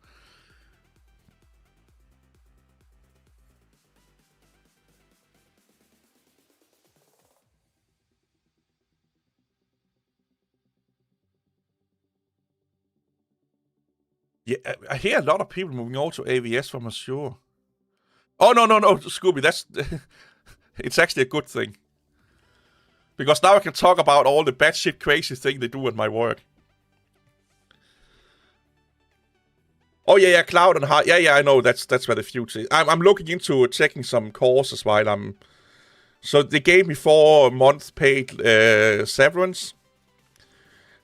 Yeah, I hear a lot of people moving over to AVS from Azure. Oh no, Scooby, that's it's actually a good thing. Because now I can talk about all the batshit crazy thing they do at my work. Oh yeah, cloud and hard. Yeah, I know that's where the future is. I'm looking into checking some courses while I'm. So they gave me 4 months paid severance.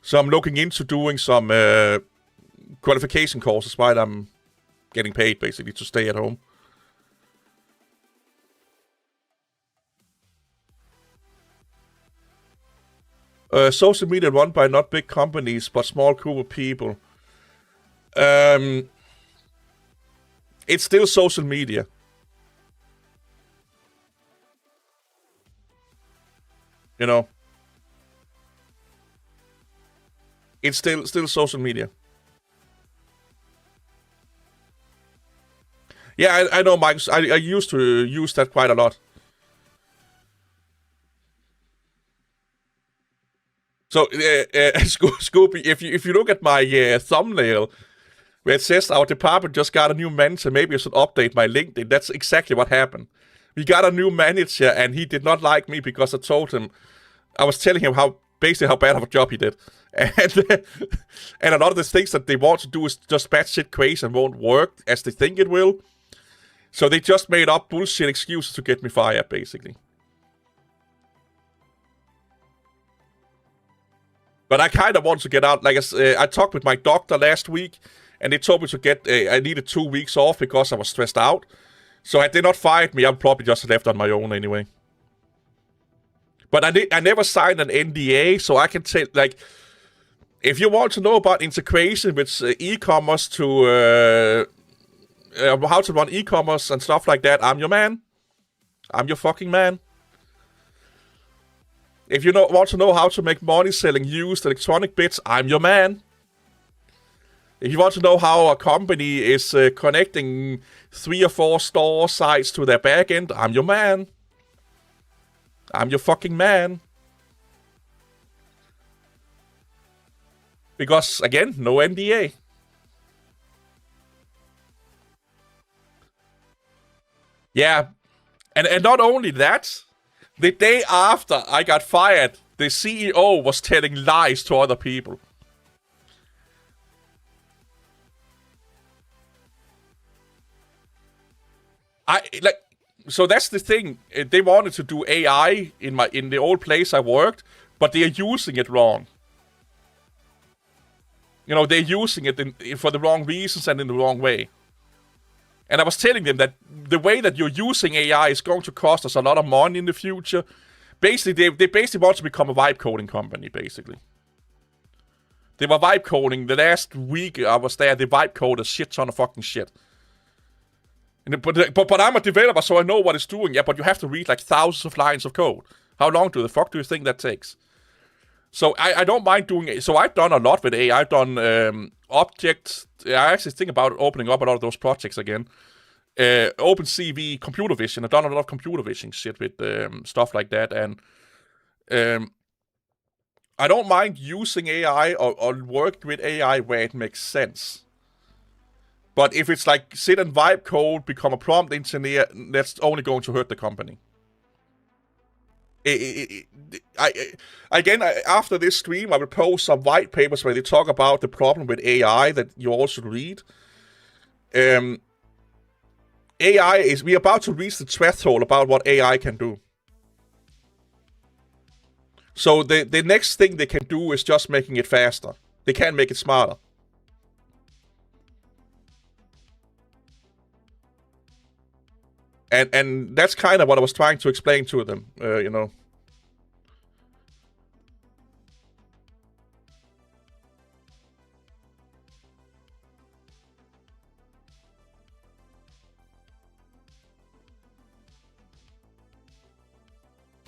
So I'm looking into doing some qualification courses while I'm getting paid, basically, to stay at home. Social media run by not big companies, but small group of people. It's still social media. You know, it's still social media. Yeah, I know, Mike. I used to use that quite a lot. So, Scoopy, if you look at my thumbnail where it says our department just got a new manager, maybe I should update my LinkedIn. That's exactly what happened. We got a new manager, and he did not like me because I was telling him basically how bad of a job he did. And a lot of the things that they want to do is just batshit crazy and won't work as they think it will. So they just made up bullshit excuses to get me fired, basically. But I kind of want to get out. Like I talked with my doctor last week, and they told me to I needed 2 weeks off because I was stressed out. So had they not fired me, I'd probably just left on my own anyway. But I never signed an NDA, so I can tell, like, if you want to know about integration with e-commerce to how to run e-commerce and stuff like that, I'm your man. I'm your fucking man. If you want to know how to make money selling used electronic bits, I'm your man. If you want to know how a company is connecting 3 or 4 store sites to their backend, I'm your man. I'm your fucking man. Because, again, no NDA. Yeah. And not only that, the day after I got fired, the CEO was telling lies to other people. So that's the thing. They wanted to do AI in the old place I worked, but they are using it wrong. You know, they're using it for the wrong reasons and in the wrong way. And I was telling them that the way that you're using AI is going to cost us a lot of money in the future. Basically, they basically want to become a vibe coding company, basically. They were vibe coding. The last week I was there, they vibe coded a shit ton of fucking shit. But I'm a developer, so I know what it's doing. Yeah, but you have to read like thousands of lines of code. How long the fuck do you think that takes? So I don't mind doing it. So I've done a lot with AI. I've done objects. I actually think about opening up a lot of those projects again. OpenCV, computer vision. I've done a lot of computer vision shit with stuff like that. And I don't mind using AI or work with AI where it makes sense. But if it's like sit and vibe code, become a prompt engineer, that's only going to hurt the company. After this stream, I will post some white papers where they talk about the problem with AI that you all should read. We're about to reach the threshold about what AI can do. So the next thing they can do is just making it faster. They can't make it smarter. And that's kind of what I was trying to explain to them, you know.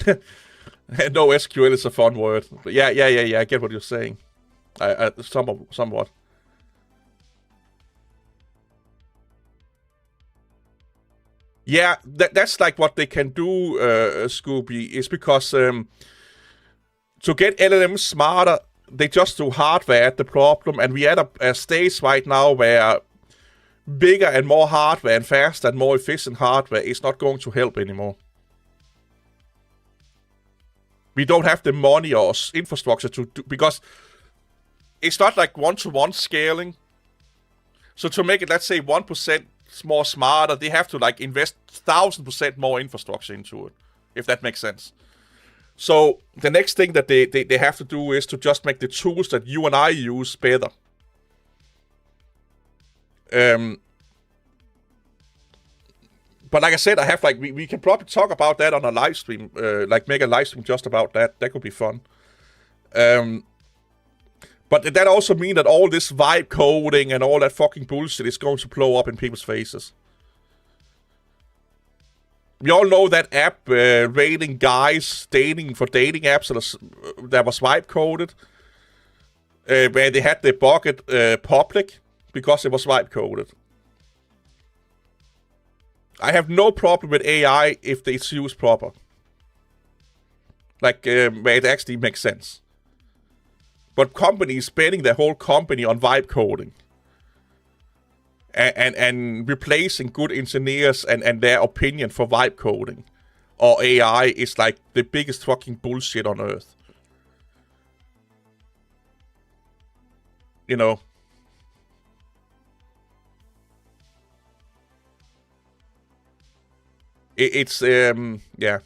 No, SQL is a fun word. But yeah, I get what you're saying. Somewhat. Yeah, that's like what they can do, Scooby, is because to get LLMs smarter, they just do hardware at the problem, and we are at a stage right now where bigger and more hardware and faster and more efficient hardware is not going to help anymore. We don't have the money or infrastructure to do, because it's not like one-to-one scaling. So to make it, let's say, 1% more smarter, they have to like invest 1,000% more infrastructure into it, if that makes sense. So the next thing that they have to do is to just make the tools that you and I use better. But like I said, I have like we can probably talk about that on a live stream, like make a live stream just about that. That could be fun. But that also means that all this vibe coding and all that fucking bullshit is going to blow up in people's faces. We all know that app rating guys dating for dating apps that was vibe coded, where they had the bucket public because it was vibe coded. I have no problem with AI if it's used proper. Like, where it actually makes sense. But companies spending their whole company on vibe coding and replacing good engineers and their opinion for vibe coding or AI is like the biggest fucking bullshit on earth. You know? It's, yeah.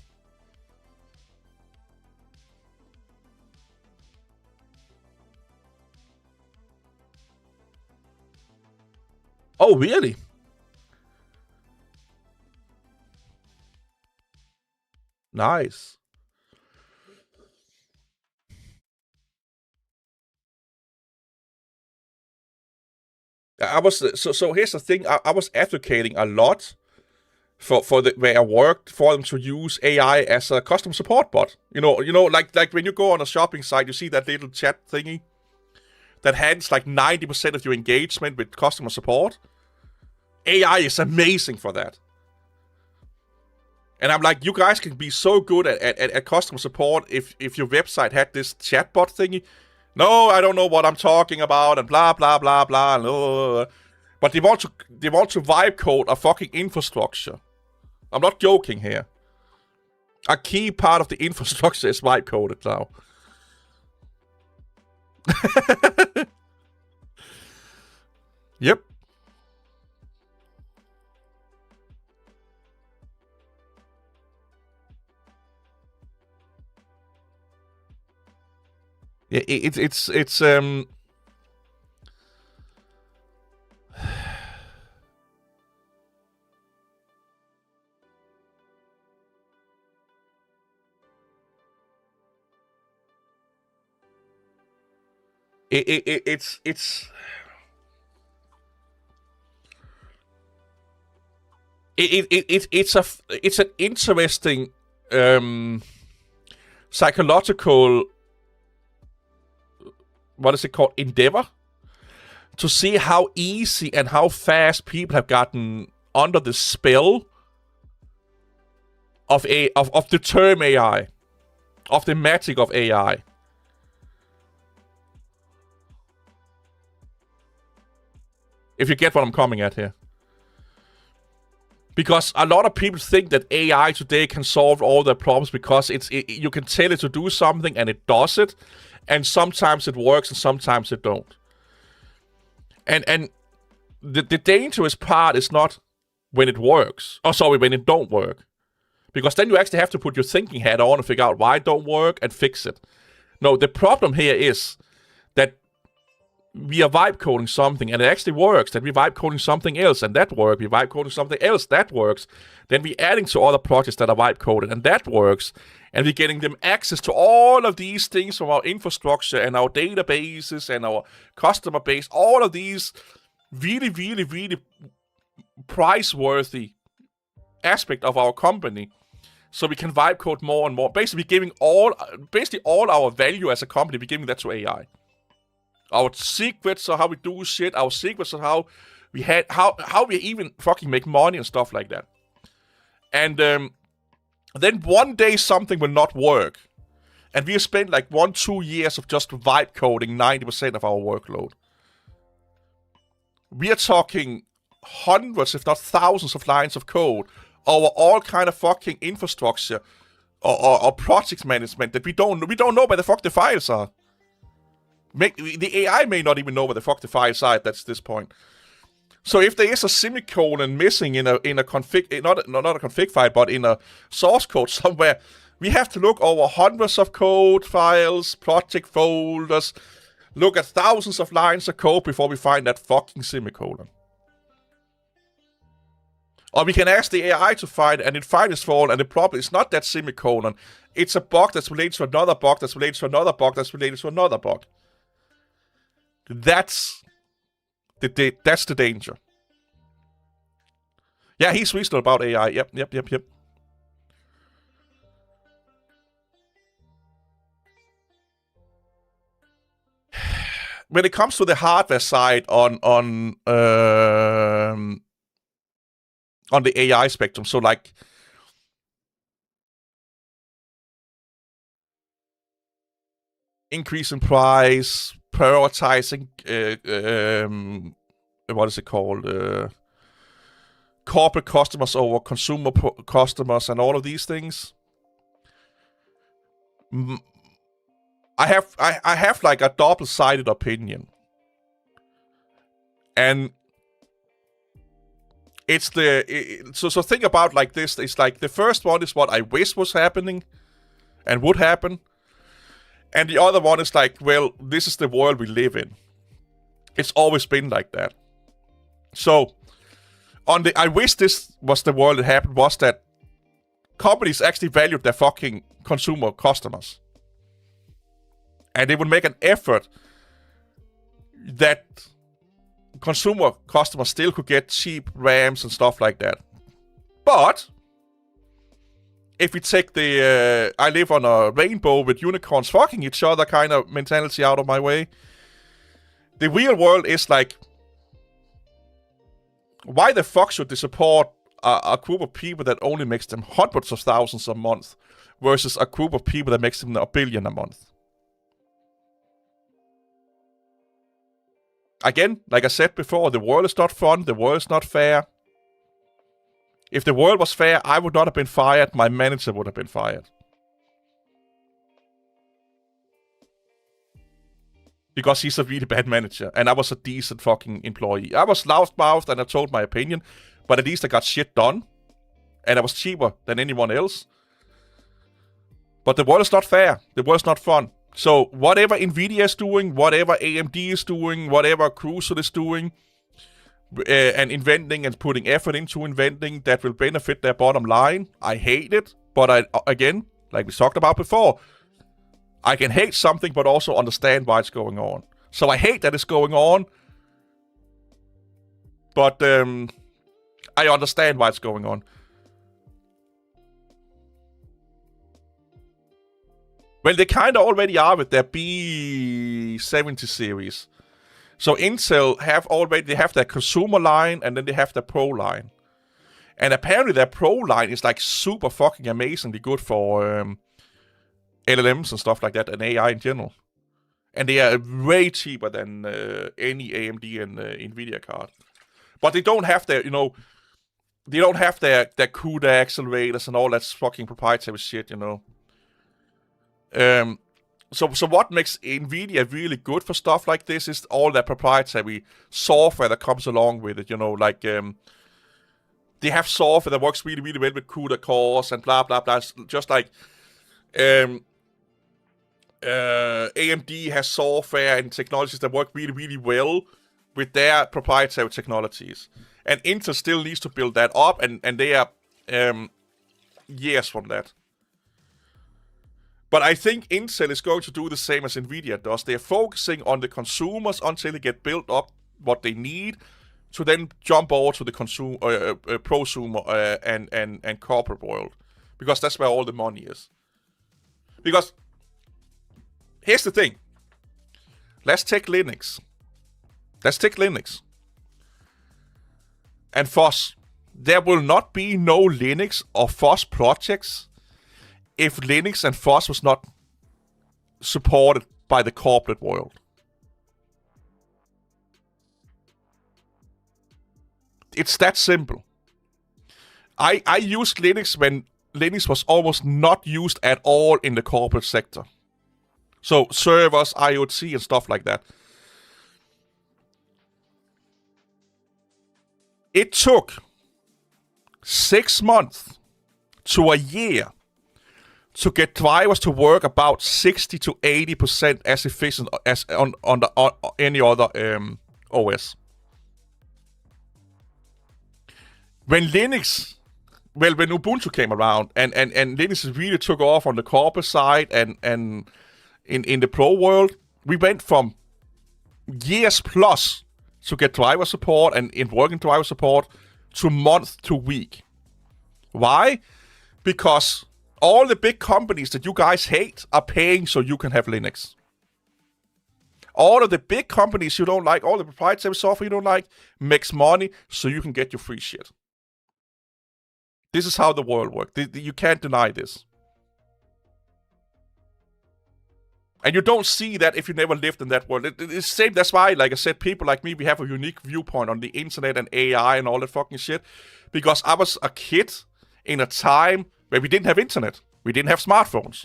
Oh, really? Nice. I was so here's the thing. I was advocating a lot for the where I worked for them to use AI as a customer support bot. You know, like when you go on a shopping site, you see that little chat thingy that handles like 90% of your engagement with customer support. AI is amazing for that. And I'm like, you guys can be so good at customer support if your website had this chatbot thingy. No, I don't know what I'm talking about, and blah blah blah blah. Blah, blah. But they want to vibe code a fucking infrastructure. I'm not joking here. A key part of the infrastructure is vibe coded now. Yep. Yeah, it's it's an an interesting psychological, what is it called, endeavor to see how easy and how fast people have gotten under the spell of the term AI, of the magic of AI. If you get what I'm coming at here. Because a lot of people think that AI today can solve all their problems because you can tell it to do something and it does it, and sometimes it works and sometimes it don't. And the dangerous part is not when it works. Oh, sorry, when it don't work. Because then you actually have to put your thinking hat on and figure out why it don't work and fix it. No, the problem here is that we are vibe coding something and it actually works. Then we vibe coding something else and that works. We vibe coding something else that works. Then we're adding to other projects that are vibe coded and that works. And we're getting them access to all of these things from our infrastructure and our databases and our customer base. All of these really, really, really price-worthy aspect of our company. So we can vibe code more and more. Basically giving all our value as a company, we're giving that to AI. Our secrets of how we do shit, our secrets of how we even fucking make money and stuff like that. And then one day something will not work. And we have spent like 1-2 years of just vibe coding 90% of our workload. We are talking hundreds, if not thousands of lines of code over all kind of fucking infrastructure or project management that we don't know where the fuck the files are. The AI may not even know where the fuck the files are at this point. So if there is a semicolon missing in a config, not a config file, but in a source code somewhere, we have to look over hundreds of code files, project folders, look at thousands of lines of code before we find that fucking semicolon. Or we can ask the AI to find, and it finds this fault, and the problem is not that semicolon. It's a bug that's related to another bug, that's related to another bug, that's related to another bug. That's the danger. Yeah, he's reasonable about AI. Yep. When it comes to the hardware side on the AI spectrum, so like increase in price, prioritizing, what is it called? Corporate customers over consumer customers and all of these things. I have like a double-sided opinion. And it's so think about like this. It's like the first one is what I wish was happening and would happen. And the other one is like, well, this is the world we live in. It's always been like that. So, I wish this was the world that happened, was that companies actually valued their fucking consumer customers. And they would make an effort that consumer customers still could get cheap RAMs and stuff like that. But if we take the I live on a rainbow with unicorns fucking each other kind of mentality out of my way, the real world is like, why the fuck should they support a group of people that only makes them hundreds of thousands a month versus a group of people that makes them $1 billion a month? Again, like I said before, the world is not fun, the world is not fair. If the world was fair, I would not have been fired, my manager would have been fired. Because he's a really bad manager, and I was a decent fucking employee. I was loudmouthed and I told my opinion, but at least I got shit done. And I was cheaper than anyone else. But the world is not fair, the world is not fun. So whatever Nvidia is doing, whatever AMD is doing, whatever Crucial is doing, and inventing and putting effort into inventing that will benefit their bottom line, I hate it. But again, like we talked about before, I can hate something but also understand why it's going on. So I hate that it's going on, but I understand why it's going on. Well, they kind of already are with their B70 series. So Intel they have their consumer line and then they have their pro line. And apparently their pro line is like super fucking amazingly good for LLMs and stuff like that and AI in general. And they are way cheaper than any AMD and Nvidia card. But they don't have their, they don't have their CUDA accelerators and all that fucking proprietary shit, So what makes Nvidia really good for stuff like this is all that proprietary software that comes along with it, like they have software that works really, really well with CUDA cores and blah, blah, blah. Just like AMD has software and technologies that work really, really well with their proprietary technologies. And Intel still needs to build that up, and they are years from that. But I think Intel is going to do the same as Nvidia does. They're focusing on the consumers until they get built up what they need to then jump over to the prosumer and corporate world. Because that's where all the money is. Because here's the thing. Let's take Linux. And FOSS. There will not be no Linux or FOSS projects if Linux and FOSS was not supported by the corporate world. It's that simple. I used Linux when Linux was almost not used at all in the corporate sector. So servers, IoT, and stuff like that. It took 6 months to a year to get drivers to work about 60 to 80% as efficient as on any other OS. When Ubuntu came around and Linux really took off on the corporate side and in the pro world, we went from years plus to get driver support and in working driver support to month to week. Why? Because all the big companies that you guys hate are paying so you can have Linux. All of the big companies you don't like, all the proprietary software you don't like, makes money so you can get your free shit. This is how the world works. You can't deny this. And you don't see that if you never lived in that world. It's the same. That's why, like I said, people like me, we have a unique viewpoint on the internet and AI and all that fucking shit. Because I was a kid in a time where we didn't have internet. We didn't have smartphones.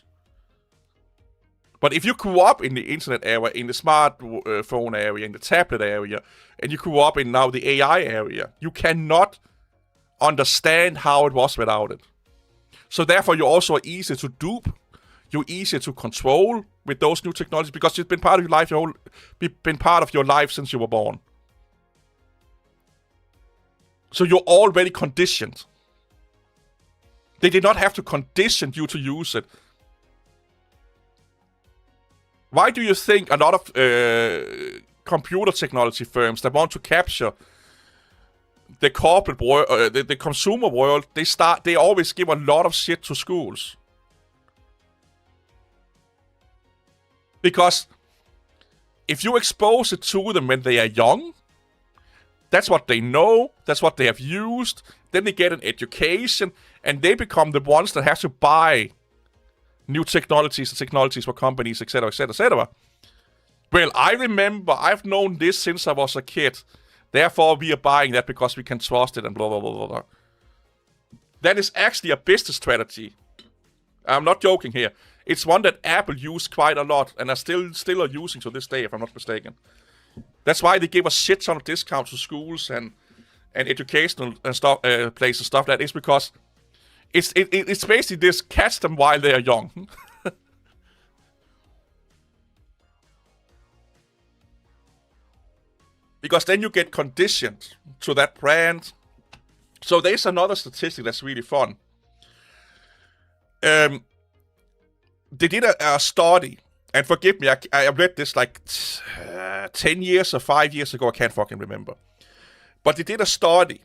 But if you grew up in the internet area, in the smartphone area, in the tablet area, and you grew up in now the AI area, you cannot understand how it was without it. So therefore, you're also easy to dupe. You're easier to control with those new technologies because it's been part of your life. Been part of your life since you were born. So you're already conditioned. They did not have to condition you to use it. Why do you think a lot of computer technology firms that want to capture the corporate world, the consumer world, they always give a lot of shit to schools? Because if you expose it to them when they are young, that's what they know, that's what they have used, then they get an education, and they become the ones that have to buy new technologies for companies, etc., etc., etc. Well, I remember, I've known this since I was a kid, therefore we are buying that because we can trust it and blah, blah, blah, blah, blah. That is actually a business strategy. I'm not joking here. It's one that Apple used quite a lot, and are still are using to this day, if I'm not mistaken. That's why they give a shit ton of discounts to schools and educational stuff, places, stuff like that. Is because it's basically this: catch them while they are young. Because then you get conditioned to that brand. So there's another statistic that's really fun. They did a study, and forgive me, I read this like 10 years or 5 years ago, I can't fucking remember. But they did a study,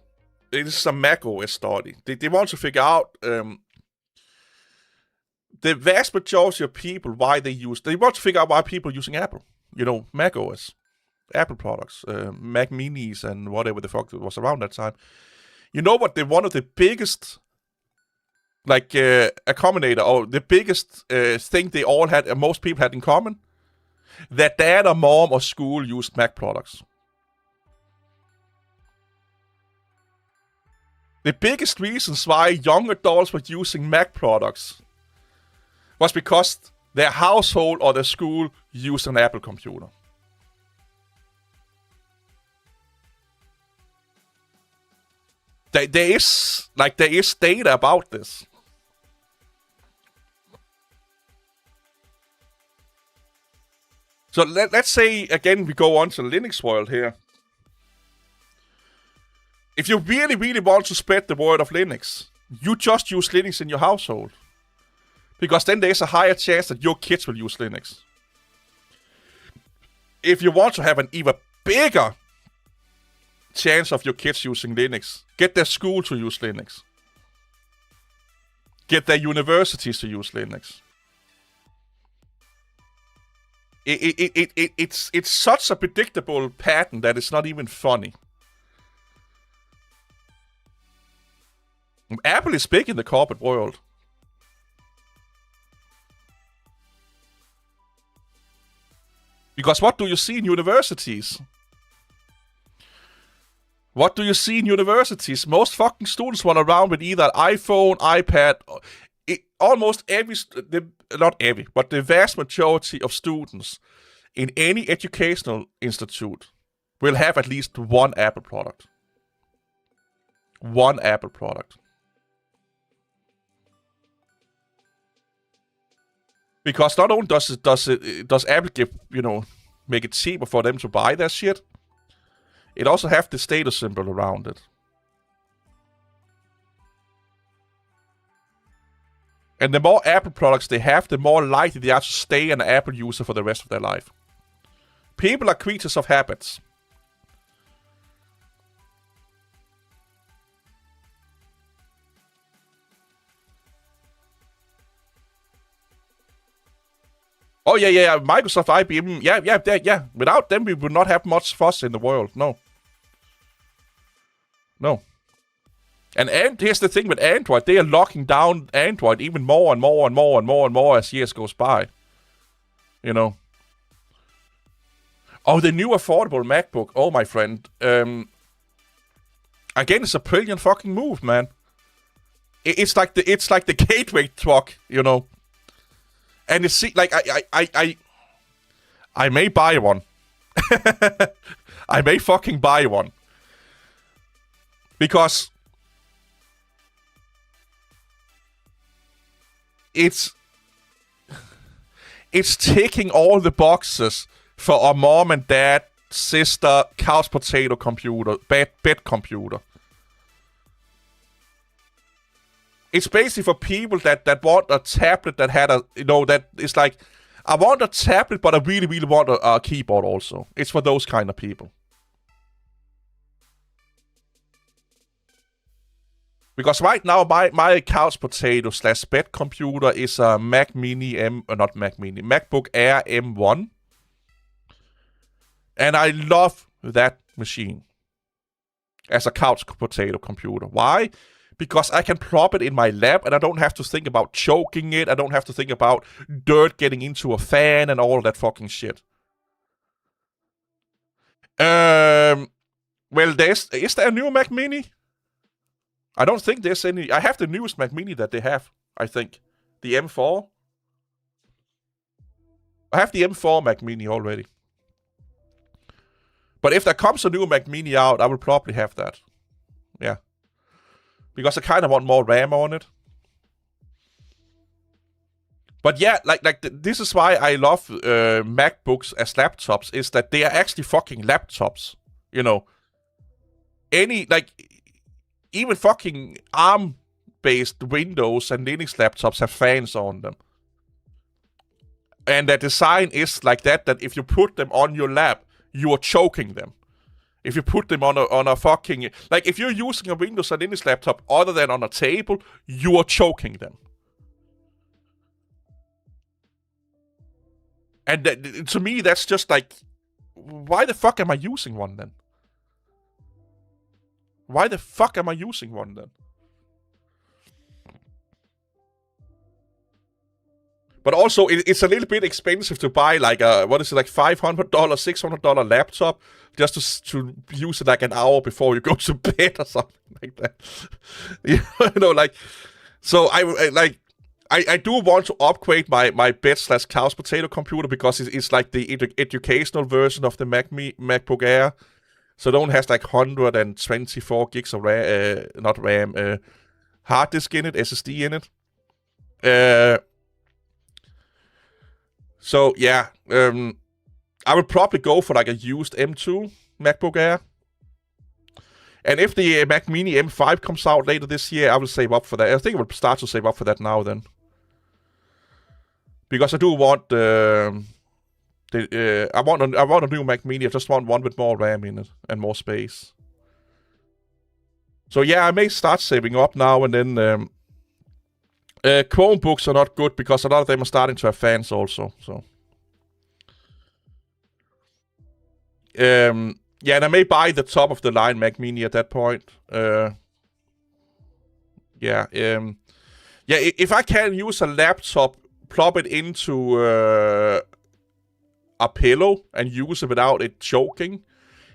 this is a Mac OS study. They want to figure out the vast majority of people, they want to figure out why people are using Apple. You know, Mac OS, Apple products, Mac Minis and whatever the fuck was around that time. You know what, one of the biggest accommodator, or the biggest thing they all had, and most people had in common, that dad or mom or school used Mac products. The biggest reasons why young adults were using Mac products was because their household or their school used an Apple computer. There is data about this. So let's say, again, we go on to the Linux world here. If you really, really want to spread the word of Linux, you just use Linux in your household. Because then there's a higher chance that your kids will use Linux. If you want to have an even bigger chance of your kids using Linux, get their school to use Linux. Get their universities to use Linux. It's such a predictable pattern that it's not even funny. Apple is big in the corporate world. Because what do you see in universities? What do you see in universities? Most fucking students run around with either an iPhone, iPad. The vast majority of students in any educational institute will have at least one Apple product. One Apple product. Because not only does Apple give, make it cheaper for them to buy their shit, it also have the status symbol around it. And the more Apple products they have, the more likely they are to stay an Apple user for the rest of their life. People are creatures of habits. Oh, yeah. Microsoft, IBM, yeah. Without them, we would not have much fuss in the world. No. And here's the thing with Android. They are locking down Android even more and more as years goes by. Oh, the new affordable MacBook. Oh, my friend. Again, it's a brilliant fucking move, man. It's like the gateway truck, And it's like I may buy one. I may fucking buy one. Because it's ticking all the boxes for a mom and dad, sister, couch potato computer, bed computer. It's basically for people that want a tablet that had that is like, I want a tablet, but I really, really want a keyboard also. It's for those kind of people. Because right now, my couch potato / bed computer is a MacBook Air M1. And I love that machine as a couch potato computer. Why? Because I can prop it in my lap and I don't have to think about choking it. I don't have to think about dirt getting into a fan and all that fucking shit. Well, is there a new Mac Mini? I don't think there's any. I have the newest Mac Mini that they have, I think. The M4. I have the M4 Mac Mini already. But if there comes a new Mac Mini out, I will probably have that. Yeah. Because I kind of want more RAM on it. But yeah, this is why I love MacBooks as laptops, is that they are actually fucking laptops. Even fucking ARM-based Windows and Linux laptops have fans on them. And the design is like that if you put them on your lap, you are choking them. If you put them on a fucking... Like, if you're using a Windows and Linux laptop other than on a table, you are choking them. And to me, that's just like... Why the fuck am I using one then? Why the fuck am I using one then? But also, it's a little bit expensive to buy like a, $500, $600 laptop just to use it like an hour before you go to bed or something like that. So I do want to upgrade my bed / couch potato computer because it's like the educational version of the MacBook Air. So it only has like 124 gigs of RAM, hard disk in it, SSD in it. So yeah, I would probably go for like a used M2 MacBook Air. And if the Mac Mini M5 comes out later this year, I will save up for that. I think I will start to save up for that now then. Because I do want I want a new Mac Mini. I just want one with more RAM in it and more space. So yeah, I may start saving up now and then. Chromebooks are not good because a lot of them are starting to have fans also. So yeah, and I may buy the top of the line Mac Mini at that point. Yeah. If I can use a laptop, plop it into a pillow and use it without it choking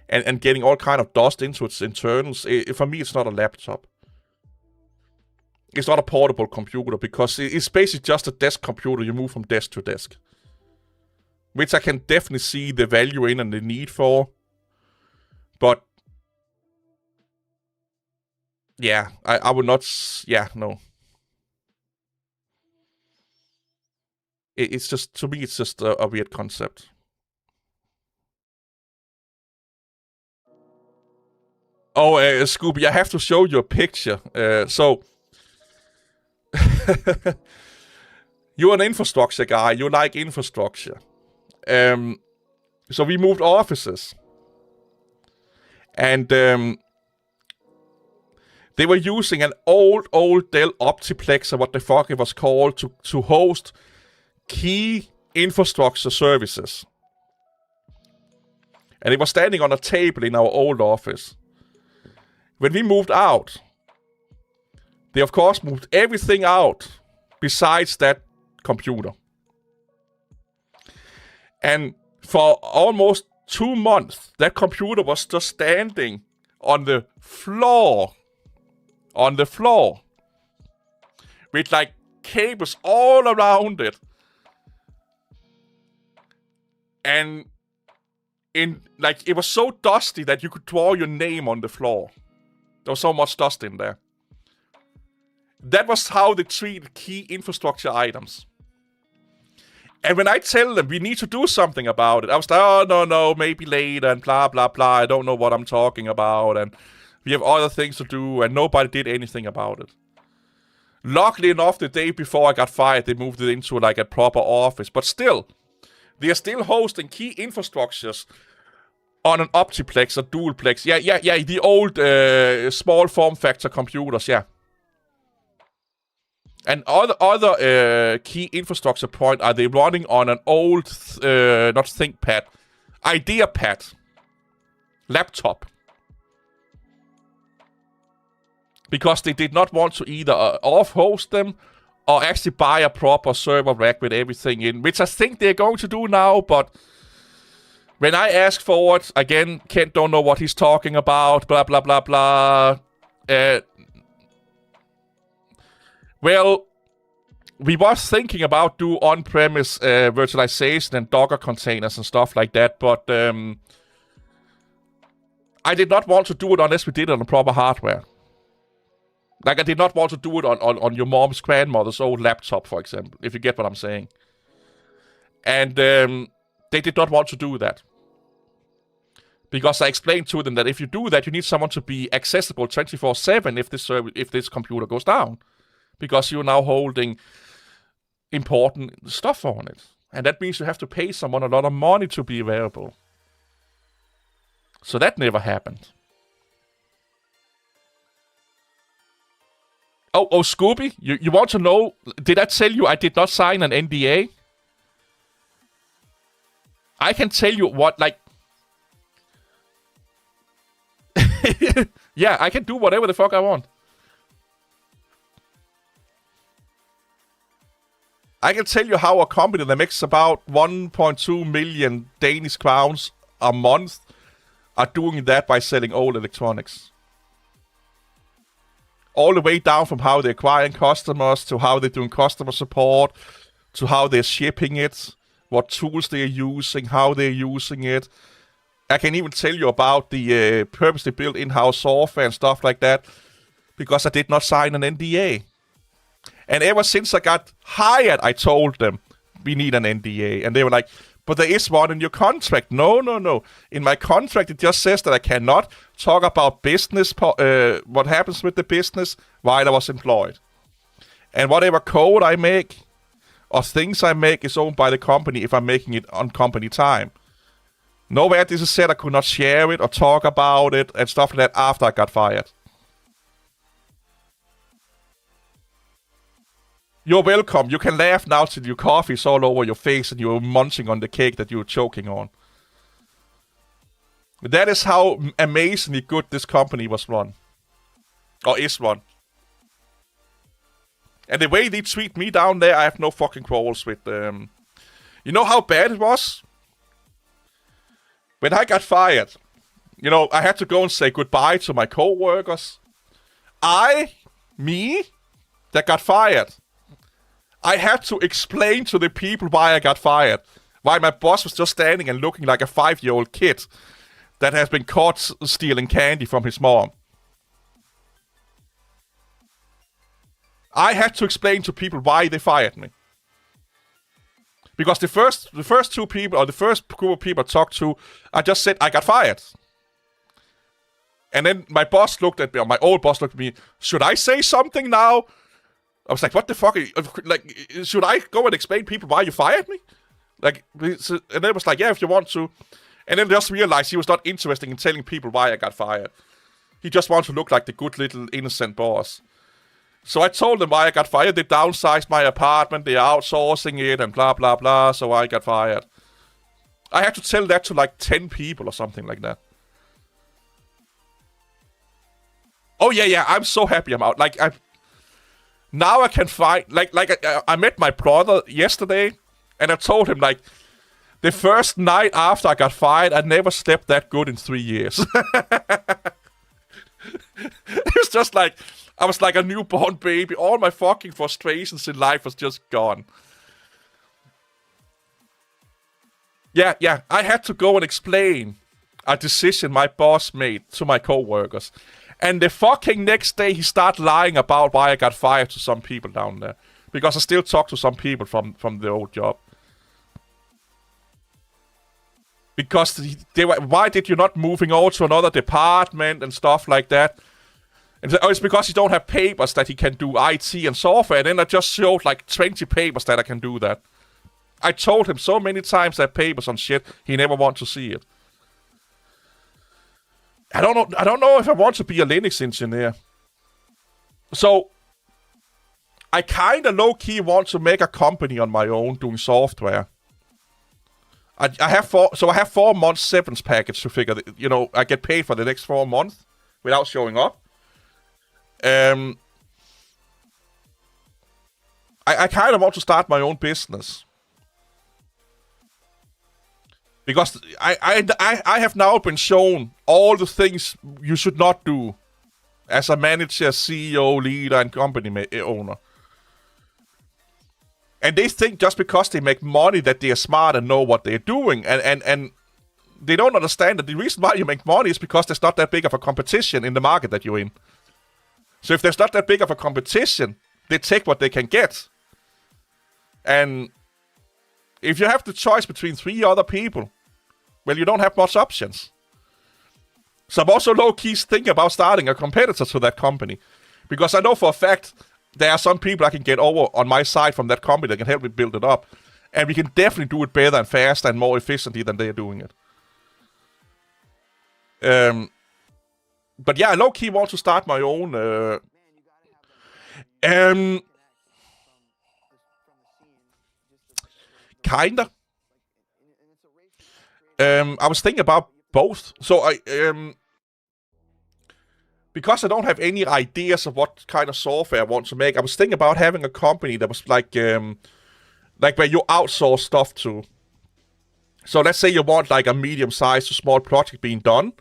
and getting all kind of dust into its internals, for me, it's not a laptop. It's not a portable computer because it's basically just a desk computer you move from desk to desk. Which I can definitely see the value in and the need for. But Yeah, I would not. Yeah, no. It's just, to me, it's just a weird concept. Oh, Scooby, I have to show you a picture. So, you're an infrastructure guy. You like infrastructure. So we moved offices, and they were using an old Dell Optiplex, or what the fuck it was called, to host key infrastructure services. And it was standing on a table in our old office. When we moved out, they of course moved everything out besides that computer. And for almost 2 months, that computer was just standing on the floor. On the floor. With like cables all around it. And it was so dusty that you could draw your name on the floor. There was so much dust in there. That was how they treated key infrastructure items. And when I tell them we need to do something about it, I was like, oh, no, maybe later, and blah, blah, blah. I don't know what I'm talking about, and we have other things to do, and nobody did anything about it. Luckily enough, the day before I got fired, they moved it into like a proper office. But still, they are still hosting key infrastructures on an Optiplex or Dualplex. Yeah, the old small form factor computers, yeah. And other key infrastructure point are they running on an old, not ThinkPad, IdeaPad laptop. Because they did not want to either off-host them or actually buy a proper server rack with everything in, which I think they're going to do now, but when I ask for it, again, Kent don't know what he's talking about, blah, blah, blah, blah. Well, we was thinking about do on-premise virtualization and Docker containers and stuff like that, but I did not want to do it unless we did it on the proper hardware. Like, I did not want to do it on your mom's grandmother's old laptop, for example, if you get what I'm saying. And they did not want to do that. Because I explained to them that if you do that, you need someone to be accessible 24/7 if this computer goes down. Because you're now holding important stuff on it. And that means you have to pay someone a lot of money to be available. So that never happened. Oh, Scooby, you want to know, did I tell you I did not sign an NDA? I can tell you what, like... yeah, I can do whatever the fuck I want. I can tell you how a company that makes about 1.2 million Danish crowns a month are doing that by selling old electronics. All the way down from how they're acquiring customers, to how they're doing customer support, to how they're shipping it, what tools they're using, how they're using it. I can even tell you about the purposely built in-house software and stuff like that, because I did not sign an NDA. And ever since I got hired, I told them, we need an NDA. And they were like, but there is one in your contract. No. In my contract, it just says that I cannot talk about business, what happens with the business while I was employed. And whatever code I make or things I make is owned by the company if I'm making it on company time. Nowhere this is said I could not share it or talk about it and stuff like that after I got fired. You're welcome. You can laugh now till your coffee's all over your face and you're munching on the cake that you're choking on. That is how amazingly good this company was run. Or is run. And the way they treat me down there, I have no fucking quarrels with them. You know how bad it was? When I got fired, I had to go and say goodbye to my co-workers. Me, that got fired, I had to explain to the people why I got fired. Why my boss was just standing and looking like a 5-year-old kid that has been caught stealing candy from his mom. I had to explain to people why they fired me. Because the first two people, or the first group of people I talked to, I just said I got fired. And then my boss looked at me, or my old boss looked at me, should I say something now? I was like, what the fuck? Like, should I go and explain people why you fired me? Like, and then it was like, yeah, if you want to. And then just realized he was not interested in telling people why I got fired. He just wanted to look like the good little innocent boss. So I told them why I got fired. They downsized my apartment, they're outsourcing it, and blah, blah, blah, so I got fired. I had to tell that to like 10 people or something like that. Oh, yeah, I'm so happy I'm out. Like, now I can find... I met my brother yesterday, and I told him, like, the first night after I got fired, I never slept that good in 3 years. It was just like... I was like a newborn baby. All my fucking frustrations in life was just gone. Yeah, I had to go and explain a decision my boss made to my coworkers. And the fucking next day, he started lying about why I got fired to some people down there. Because I still talk to some people from the old job. Because they were, why did you not moving over to another department and stuff like that? And it's because he don't have papers that he can do IT and software. And then I just showed like 20 papers that I can do that. I told him so many times that papers on shit, he never want to see it. I don't know if I want to be a Linux engineer. So I kind of low-key want to make a company on my own doing software. I have 4 months severance package to figure. I get paid for the next 4 months without showing up. I kind of want to start my own business. Because I have now been shown all the things you should not do as a manager, CEO, leader, and company owner. And they think just because they make money that they are smart and know what they're doing. And they don't understand that the reason why you make money is because there's not that big of a competition in the market that you're in. So if there's not that big of a competition, they take what they can get. And if you have the choice between 3 other people, well, you don't have much options. So I'm also low-key thinking about starting a competitor to that company. Because I know for a fact there are some people I can get over on my side from that company that can help me build it up. And we can definitely do it better and faster and more efficiently than they're doing it. But yeah, I low-key want to start my own. Kinda. I was thinking about both. So because I don't have any ideas of what kind of software I want to make, I was thinking about having a company that was like where you outsource stuff to. So let's say you want like a medium-sized to small project being done.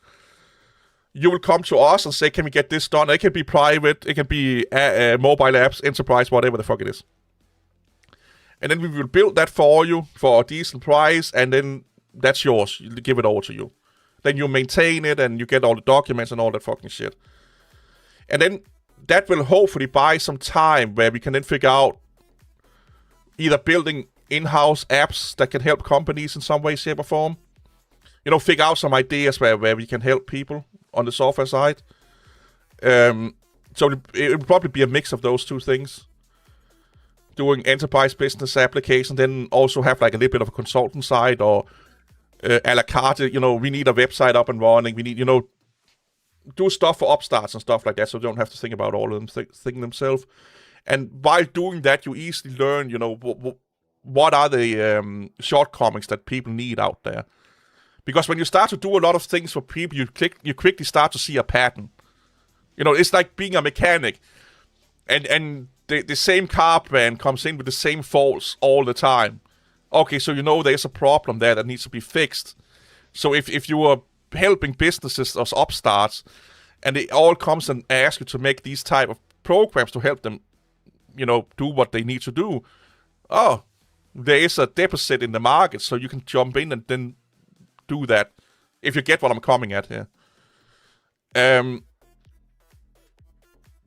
You will come to us and say, can we get this done? It can be private, it can be mobile apps, enterprise, whatever the fuck it is. And then we will build that for you for a decent price, and then that's yours. You give it over to you. Then you maintain it, and you get all the documents and all that fucking shit. And then that will hopefully buy some time where we can then figure out either building in-house apps that can help companies in some way, shape, or form. Figure out some ideas where we can help people on the software side. So it will probably be a mix of those two things. Doing enterprise business application, then also have like a little bit of a consultant side, or a la carte, we need a website up and running. We need, do stuff for upstarts and stuff like that, so they don't have to think about all of them thinking themselves. And while doing that, you easily learn, what are the shortcomings that people need out there. Because when you start to do a lot of things for people, you quickly start to see a pattern. It's like being a mechanic. And the same car brand comes in with the same faults all the time. Okay, so there's a problem there that needs to be fixed. So if you are helping businesses as upstarts, and it all comes and asks you to make these type of programs to help them, do what they need to do. Oh, there is a deficit in the market, so you can jump in and then do that, if you get what I'm coming at here.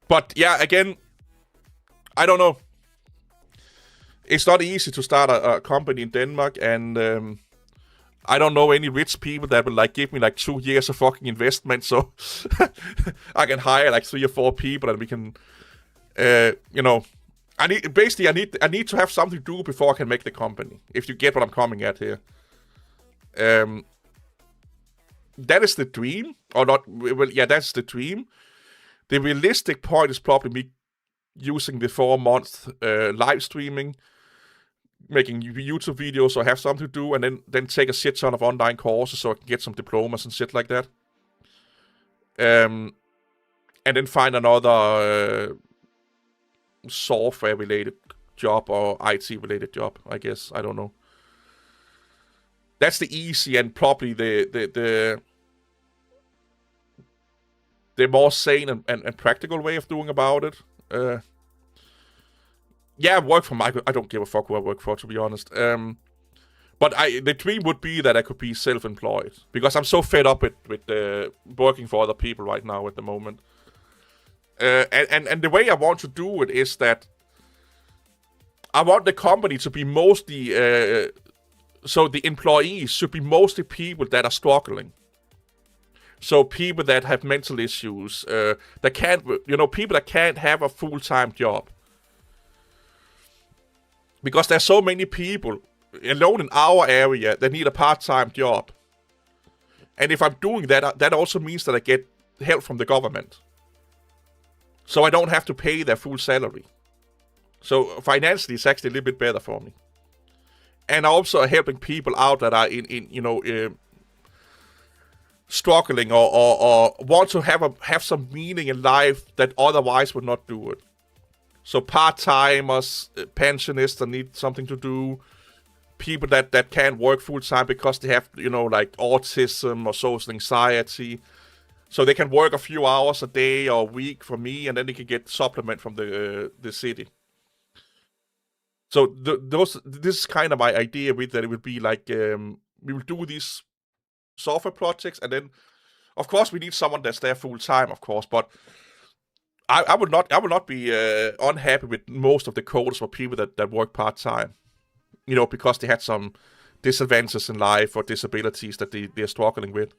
But yeah, again, I don't know. It's not easy to start a company in Denmark, and I don't know any rich people that will like give me like 2 years of fucking investment, so I can hire like 3 or 4 people, and we can, I need to have something to do before I can make the company. If you get what I'm coming at here, that is the dream, or not? Well, yeah, that's the dream. The realistic point is probably me using the 4-month live streaming, making YouTube videos, or have something to do, and then take a shit ton of online courses so I can get some diplomas and shit like that. And then find another software-related job or IT-related job, I guess. I don't know. That's the easy and probably the more sane and practical way of doing about it. Yeah, I work for Michael. I don't give a fuck who I work for, to be honest. But the dream would be that I could be self-employed, because I'm so fed up with working for other people right now at the moment. And the way I want to do it is that I want the company to be mostly, so the employees should be mostly people that are struggling. So people that have mental issues, that can't, people that can't have a full-time job. Because there's so many people alone in our area that need a part-time job. And if I'm doing that, that also means that I get help from the government. So I don't have to pay their full salary. So financially, it's actually a little bit better for me. And also helping people out that are in struggling or want to have some meaning in life that otherwise would not do it. So part-timers, pensionists that need something to do, people that can't work full-time because they have, like autism or social anxiety. So they can work a few hours a day or a week for me, and then they can get supplement from the city. So this is kind of my idea with that. It would be like, we will do these software projects, and then, of course, we need someone that's there full-time, of course, but I would not be unhappy with most of the coders for people that work part-time, because they had some disadvantages in life or disabilities that they're struggling with.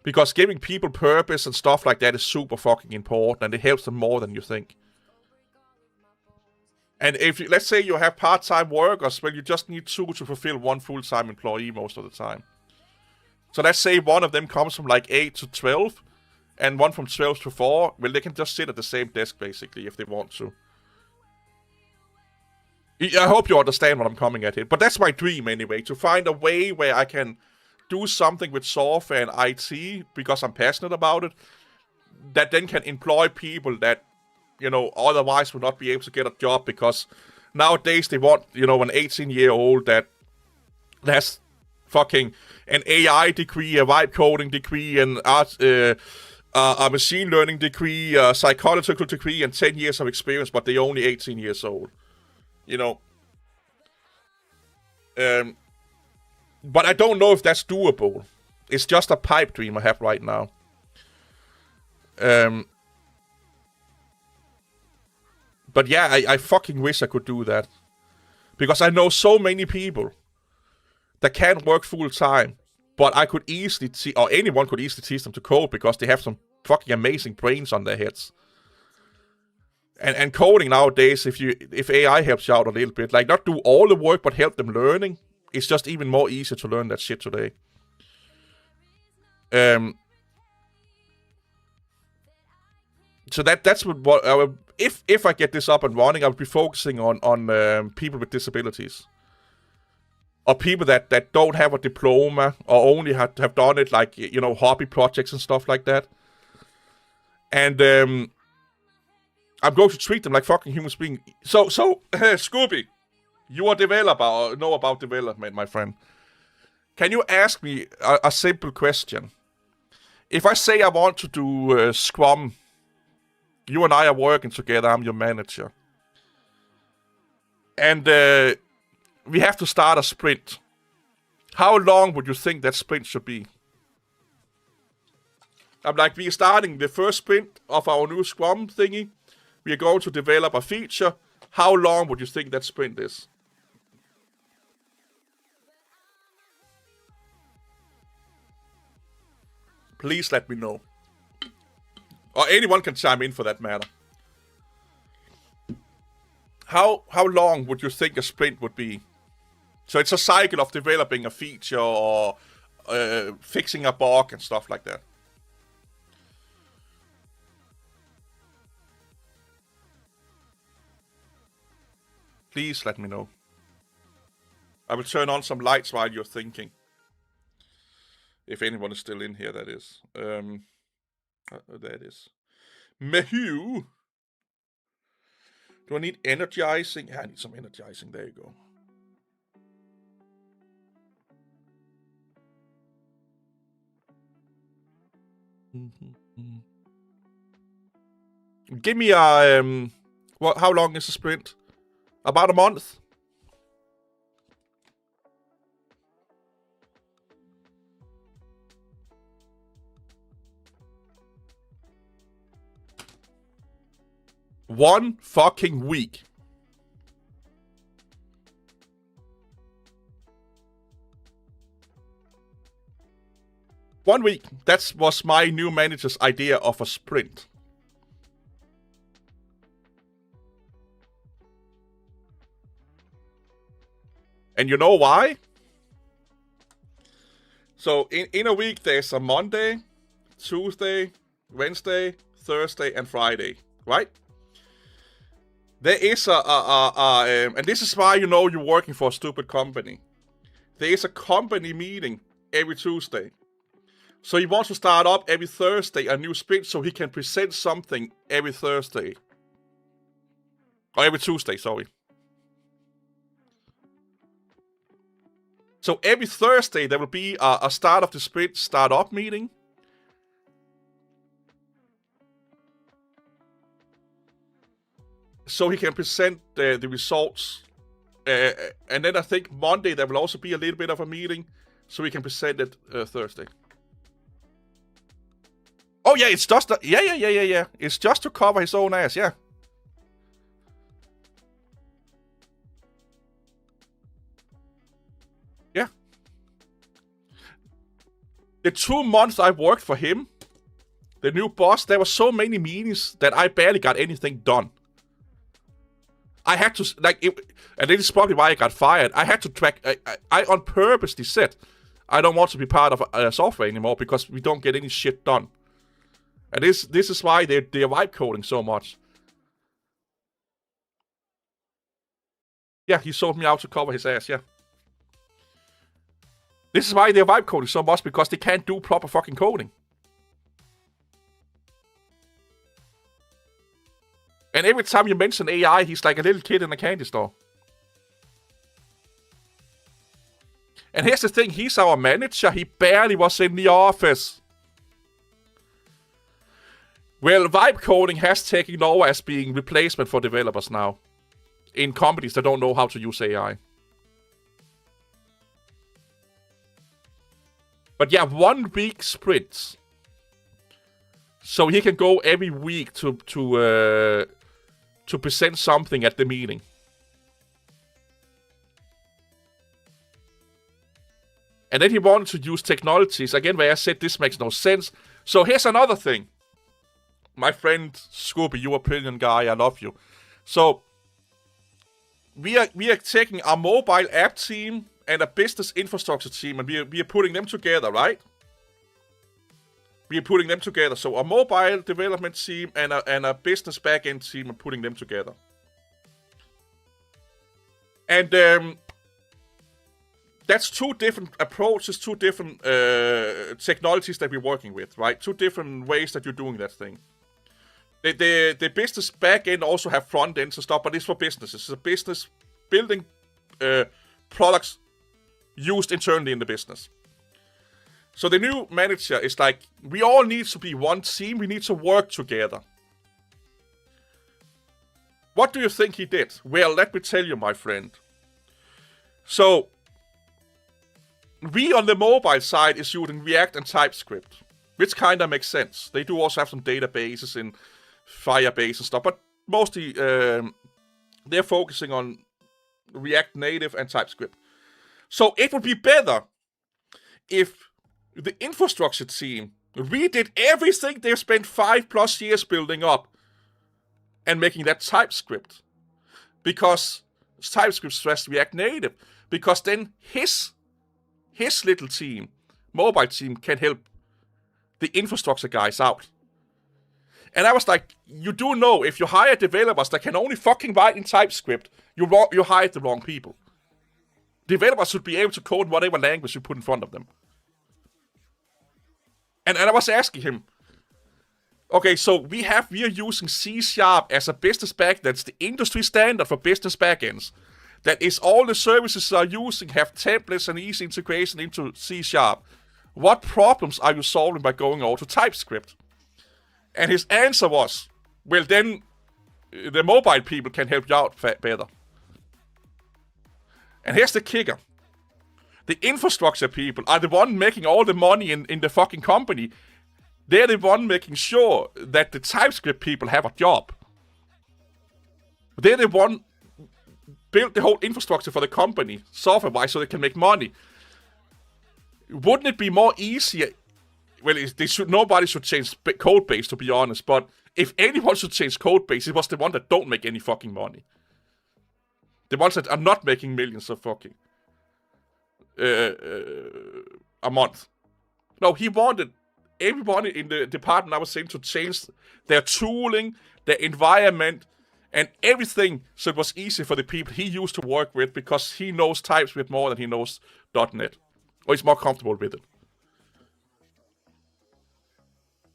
Because giving people purpose and stuff like that is super fucking important, and it helps them more than you think. And if let's say you have part-time workers, well, you just need 2 to fulfill 1 full-time employee most of the time. So let's say one of them comes from like 8 to 12, and one from 12 to 4, well, they can just sit at the same desk, basically, if they want to. I hope you understand what I'm coming at here. But that's my dream, anyway, to find a way where I can do something with software and IT, because I'm passionate about it, that then can employ people that, otherwise would not be able to get a job, because nowadays they want, an 18-year-old that has fucking an AI degree, a vibe coding degree, an art, a machine learning degree, a psychological degree, and 10 years of experience, but they're only 18 years old. But I don't know if that's doable. It's just a pipe dream I have right now. But yeah, I fucking wish I could do that. Because I know so many people that can't work full time, but I could easily or anyone could easily teach them to code, because they have some fucking amazing brains on their heads. And coding nowadays, if AI helps you out a little bit, like not do all the work but help them learning, it's just even more easier to learn that shit today. So that's what I would, if I get this up and running, I would be focusing on people with disabilities. Or people that don't have a diploma, or only have done it like, hobby projects and stuff like that. And I'm going to treat them like fucking human beings. So Scooby, you are a developer, or know about development, my friend. Can you ask me a simple question? If I say I want to do Scrum, you and I are working together, I'm your manager. And we have to start a sprint. How long would you think that sprint should be? I'm like, we're starting the first sprint of our new Scrum thingy. We are going to develop a feature. How long would you think that sprint is? Please let me know. Or anyone can chime in for that matter. How long would you think a sprint would be? So it's a cycle of developing a feature or fixing a bug and stuff like that. Please let me know. I will turn on some lights while you're thinking. If anyone is still in here, that is. There it is. Mehu. Do I need energizing? Yeah, I need some energizing. There you go. Give me a how long is the sprint? About a month. One fucking week. One week. That was my new manager's idea of a sprint. And you know why? So in a week there's a Monday, Tuesday, Wednesday, Thursday, and Friday, right? There is and this is why you know you're working for a stupid company. There is a company meeting every Tuesday. So he wants to start up every Thursday a new sprint so he can present something every Thursday. Or every Tuesday, sorry. So every Thursday there will be a start of the sprint start-up meeting. So he can present the results. And then I think Monday there will also be a little bit of a meeting. So we can present it Thursday. Oh yeah, it's just... Yeah. It's just to cover his own ass, yeah. Yeah. The 2 months I worked for him, the new boss, there were so many meetings that I barely got anything done. I had to, and this is probably why I got fired. I had to track, I on purposely said, I don't want to be part of software anymore because we don't get any shit done. And this is why they're vibe coding so much. Yeah, he sold me out to cover his ass, yeah. This is why they're vibe coding so much, because they can't do proper fucking coding. And every time you mention AI, he's like a little kid in a candy store. And here's the thing, he's our manager, he barely was in the office. Well, vibe coding has taken over as being replacement for developers now. In companies that don't know how to use AI. But yeah, 1 week sprints. So he can go every week to present something at the meeting. And then he wanted to use technologies, again, where I said this makes no sense. So here's another thing. My friend Scooby, you're a brilliant guy, I love you. So we are taking a mobile app team and a business infrastructure team, and we are putting them together, right? We are putting them together. So a mobile development team and a business backend team are putting them together. And that's 2 different approaches, 2 different technologies that we're working with, right? 2 different ways that you're doing that thing. The business backend also have front ends and stuff, but it's for businesses. It's a business building products used internally in the business. So the new manager is like, we all need to be one team. We need to work together. What do you think he did? Well, let me tell you, my friend. So we on the mobile side is using React and TypeScript, which kind of makes sense. They do also have some databases in Firebase and stuff, but mostly they're focusing on React Native and TypeScript. So it would be better if the infrastructure team redid everything they've spent 5+ years building up and making that TypeScript. Because TypeScript stressed React Native. Because then his little team, mobile team, can help the infrastructure guys out. And I was like, you do know, if you hire developers that can only fucking write in TypeScript, you hired the wrong people. Developers should be able to code whatever language you put in front of them. And I was asking him, okay, so we are using C# as a business backend. That's the industry standard for business backends. That is all the services are using have templates and easy integration into C#. What problems are you solving by going over to TypeScript? And his answer was, well, then the mobile people can help you out better. And here's the kicker. The infrastructure people are the one making all the money in the fucking company. They're the one making sure that the TypeScript people have a job. They're the one built the whole infrastructure for the company, software-wise, so they can make money. Wouldn't it be more easier? Well, nobody should change code base, to be honest, but if anyone should change code base, it was the one that don't make any fucking money. The ones that are not making millions of fucking a month. No, he wanted everyone in the department I was saying to change their tooling, their environment, and everything so it was easy for the people he used to work with because he knows TypeScript more than he knows .NET. Or he's more comfortable with it.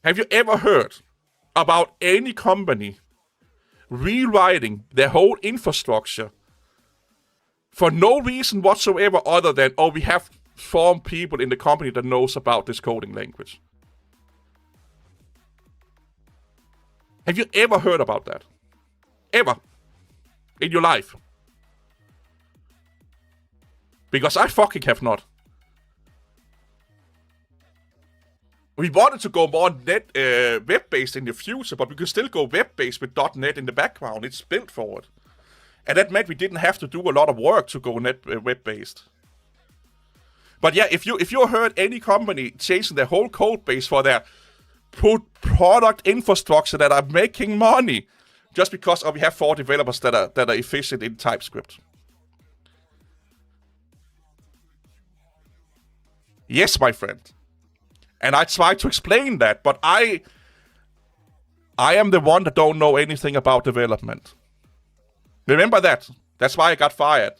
Have you ever heard about any company rewriting their whole infrastructure for no reason whatsoever other than, oh, we have formed people in the company that knows about this coding language? Have you ever heard about that? Ever? In your life? Because I fucking have not. We wanted to go more web-based in the future, but we could still go web-based with .NET in the background. It's built for it. And that meant we didn't have to do a lot of work to go web-based. But yeah, if you heard any company changing their whole code base for their product infrastructure that are making money just because we have 4 developers that are efficient in TypeScript. Yes, my friend. And I tried to explain that, but I am the one that don't know anything about development. Remember that. That's why I got fired.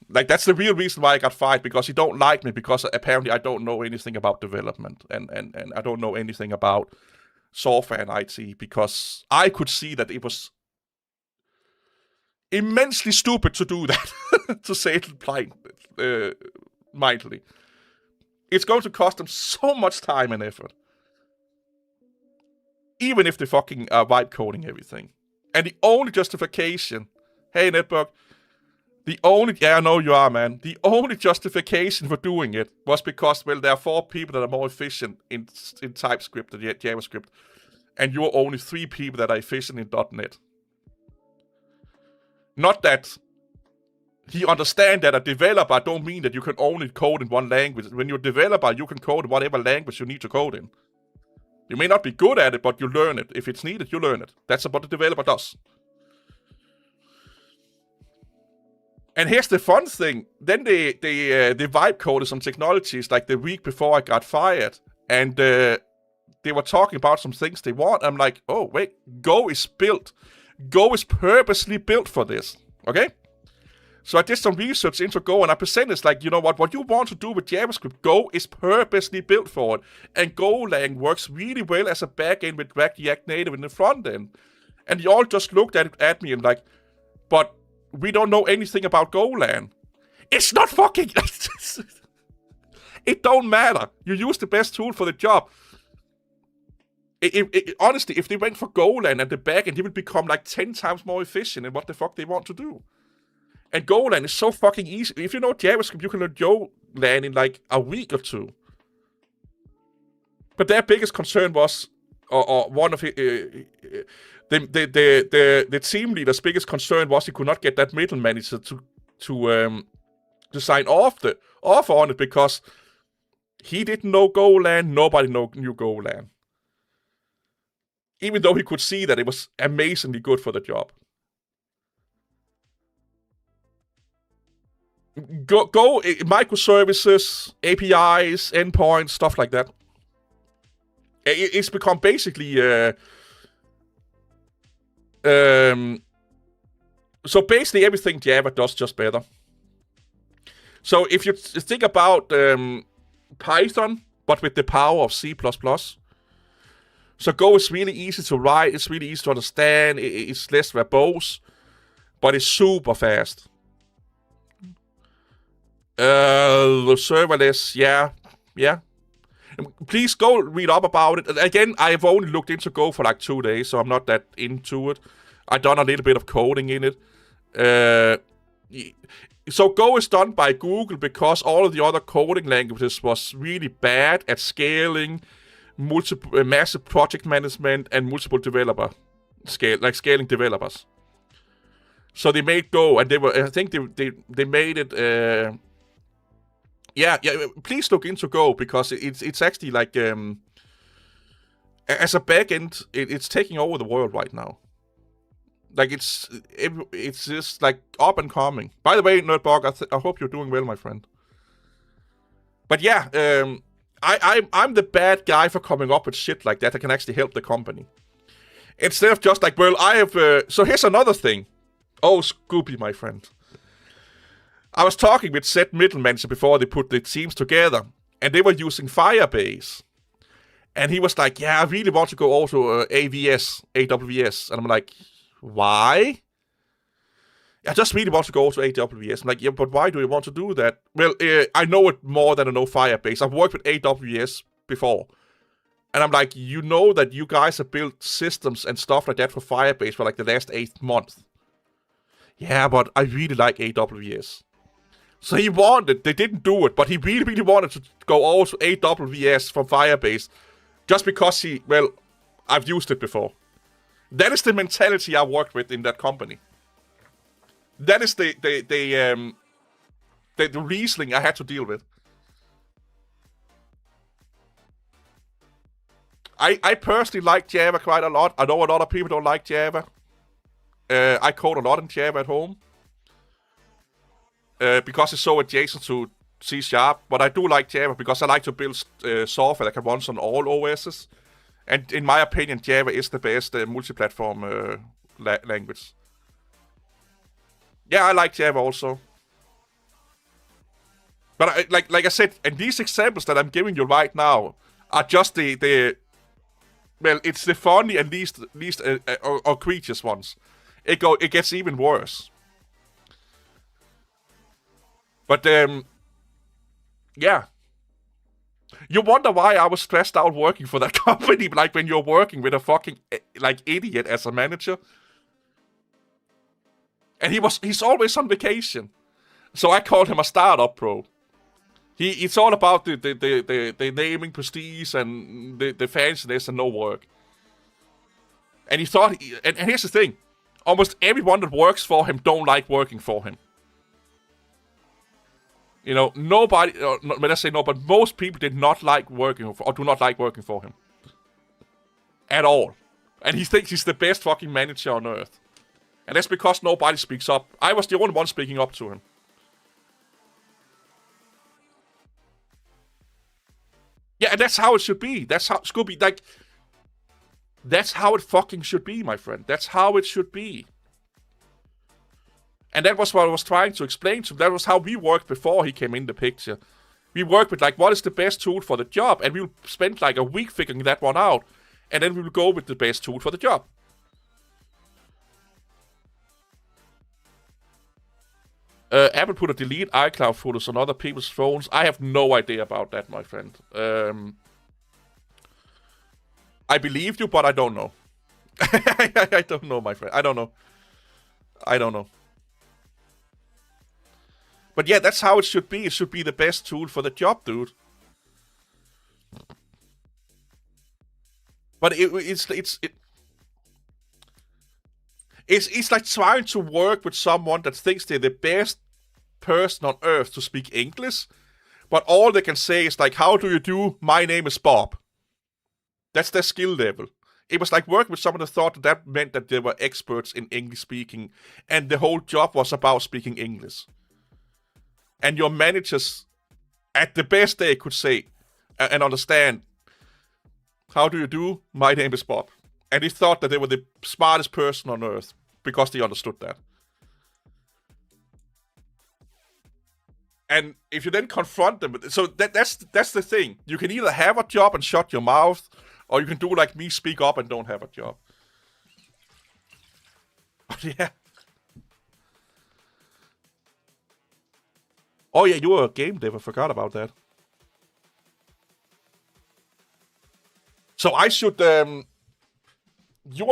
Like, that's the real reason why I got fired, because he don't like me, because apparently I don't know anything about development, and I don't know anything about software and IT, because I could see that it was immensely stupid to do that, to say it mildly. It's going to cost them so much time and effort. Even if they fucking vibe coding everything. And the only justification, hey Network, I know you are, man. The only justification for doing it was because, well, there are 4 people that are more efficient in TypeScript than JavaScript. And you're only 3 people that are efficient in .NET. Not that he understands that a developer don't mean that you can only code in one language. When you're a developer, you can code in whatever language you need to code in. You may not be good at it, but you learn it. If it's needed, you learn it. That's what the developer does. And here's the fun thing. Then they vibe coded some technologies like the week before I got fired. And they were talking about some things they want. I'm like, oh, wait, Go is built. Go is purposely built for this. Okay? So I did some research into Go, and I presented like, you know what you want to do with JavaScript, Go is purposely built for it. And Golang works really well as a backend with React Native in the front end. And they all just looked at me and like, but we don't know anything about Golang. It's not fucking... It don't matter. You use the best tool for the job. Honestly, if they went for Golang at the backend, it would become like 10 times more efficient in what the fuck they want to do. And Golang is so fucking easy. If you know JavaScript, you can learn Golang in like a week or 2. But their biggest concern was, or one of the team leader's biggest concern was he could not get that middle manager to sign off the offer on it because he didn't know Golan, nobody knew Golan. Even though he could see that it was amazingly good for the job. Go microservices, APIs, endpoints, stuff like that. It's become basically so basically everything Java does just better. So if you think about Python, but with the power of C++, so Go is really easy to write, it's really easy to understand, it's less verbose, but it's super fast. Serverless, yeah. Please go read up about it. Again, I've only looked into Go for like 2 days, so I'm not that into it. I've done a little bit of coding in it. So Go is done by Google because all of the other coding languages was really bad at scaling, massive project management, and multiple scaling developers. So they made Go, and I think they made it. Yeah. Please look into Go because it's actually like as a backend, it's taking over the world right now. Like it's just like up and coming. By the way, Nerdbog, I hope you're doing well, my friend. But yeah, I'm the bad guy for coming up with shit like that can actually help the company. Instead of just like, well, I have. So here's another thing. Oh, Scooby, my friend. I was talking with said middle manager before they put the teams together, and they were using Firebase. And he was like, yeah, I really want to go also AWS. And I'm like, why? I just really want to go to AWS. I'm like, yeah, but why do you want to do that? Well, I know it more than I know Firebase. I've worked with AWS before. And I'm like, you know that you guys have built systems and stuff like that for Firebase for like the last 8 months. Yeah, but I really like AWS. So he wanted, they didn't do it, but he really, really wanted to go over to AWS from Firebase just because I've used it before. That is the mentality I worked with in that company. That is the reasoning I had to deal with. I personally like Java quite a lot. I know a lot of people don't like Java. I code a lot in Java at home. Because it's so adjacent to C#, but I do like Java because I like to build software that can run on all OSs. And in my opinion, Java is the best multi-platform language. Yeah, I like Java also. But like I said, and these examples that I'm giving you right now are just the it's the funny and least egregious ones. It gets even worse. But yeah. You wonder why I was stressed out working for that company, like when you're working with a fucking like idiot as a manager. And he's always on vacation. So I called him a startup pro. It's all about the naming prestige and the fanciness and no work. And he thought, and here's the thing, almost everyone that works for him don't like working for him. You know, nobody, when I say no, but most people did not like working, or do not like working for him. At all. And he thinks he's the best fucking manager on earth. And that's because nobody speaks up. I was the only one speaking up to him. Yeah, and that's how it should be. That's how, Scooby, like, that's how it fucking should be, my friend. That's how it should be. And that was what I was trying to explain to him. That was how we worked before he came in the picture. We worked with, like, what is the best tool for the job? And we will spend, like, a week figuring that one out. And then we will go with the best tool for the job. Apple put a delete iCloud photos on other people's phones. I have no idea about that, my friend. I believe you, but I don't know. I don't know, my friend. I don't know. But yeah, that's how it should be. It should be the best tool for the job, dude. But it's like trying to work with someone that thinks they're the best person on earth to speak English, but all they can say is like, "How do you do? My name is Bob." That's their skill level. It was like working with someone that thought that meant that they were experts in English speaking, and the whole job was about speaking English. And your managers, at the best they could say and understand, "How do you do? My name is Bob." And they thought that they were the smartest person on earth because they understood that. And if you then confront them, so that's the thing. You can either have a job and shut your mouth, or you can do like me, speak up and don't have a job. Yeah. Oh yeah, you were a game dev. I forgot about that. So I should, you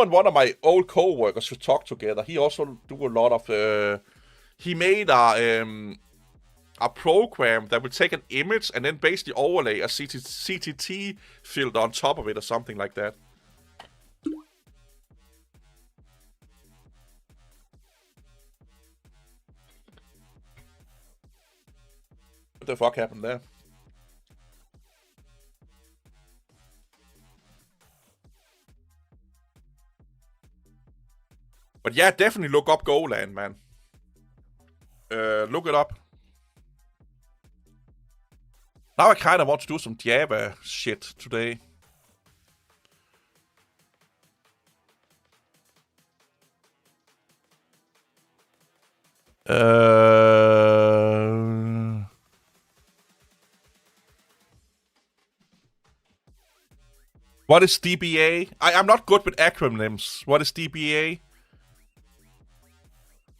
and one of my old co-workers should talk together. He also do a lot of, he made a program that will take an image and then basically overlay a CTT filter on top of it or something like that. What the fuck happened there? But yeah, definitely look up Goland, man. Look it up. Now I kind of want to do some Java shit today. What is DBA? I'm not good with acronyms. What is DBA?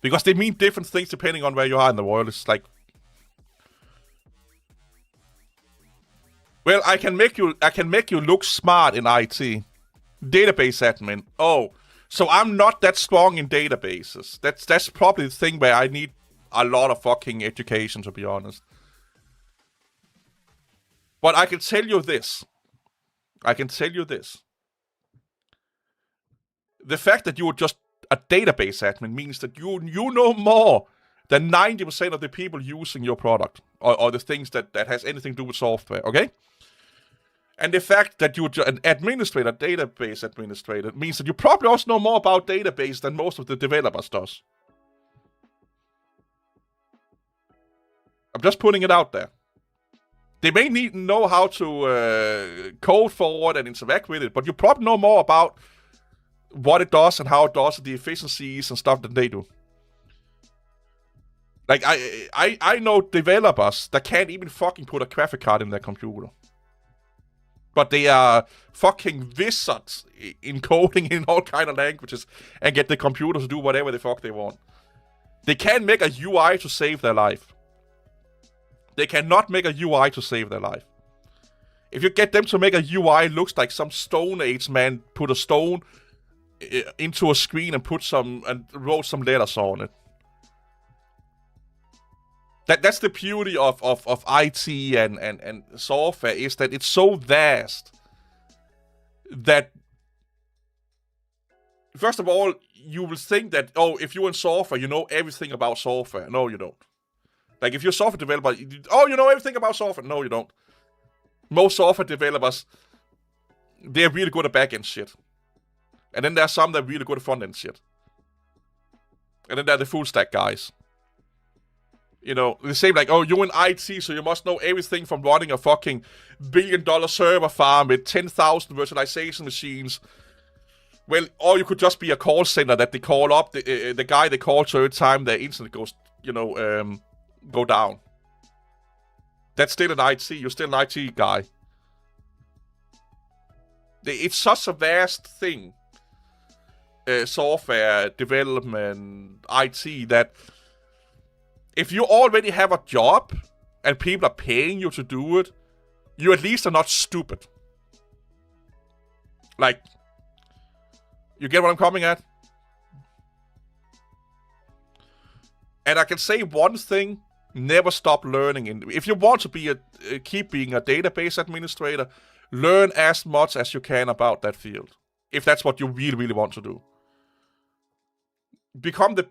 Because they mean different things depending on where you are in the world. It's like, well, I can make you look smart in IT. Database admin. Oh, so I'm not that strong in databases. That's probably the thing where I need a lot of fucking education, to be honest. But I can tell you this. The fact that you're just a database admin means that you know more than 90% of the people using your product or the things that has anything to do with software, okay? And the fact that you're an administrator, database administrator, means that you probably also know more about database than most of the developers does. I'm just putting it out there. They may need to know how to code forward and interact with it, but you probably know more about what it does and how it does, the efficiencies and stuff than they do. Like, I know developers that can't even fucking put a graphic card in their computer. But they are fucking wizards in coding in all kind of languages and get the computer to do whatever the fuck they want. They can make a UI to save their life. They cannot make a UI to save their life. If you get them to make a UI, looks like some Stone Age man put a stone into a screen and wrote some letters on it. That's the beauty of IT and software, is that it's so vast that, first of all, you will think that, oh, if you're in software, you know everything about software. No, you don't. Like, if you're a software developer, you know everything about software. No, you don't. Most software developers, they're really good at back-end shit. And then there's some that are really good at front-end shit. And then there are the full-stack guys. You know, the same like, oh, you're in IT, so you must know everything from running a fucking billion-dollar server farm with 10,000 virtualization machines. Well, or you could just be a call center that they call up, the guy they call to every time their internet goes, go down. That's still an IT. You're still an IT guy. It's such a vast thing. Software, development, IT, that if you already have a job and people are paying you to do it, you at least are not stupid. Like, you get what I'm coming at? And I can say one thing Never stop learning. If you want to be keep being a database administrator, learn as much as you can about that field. If that's what you really, really want to do. Become the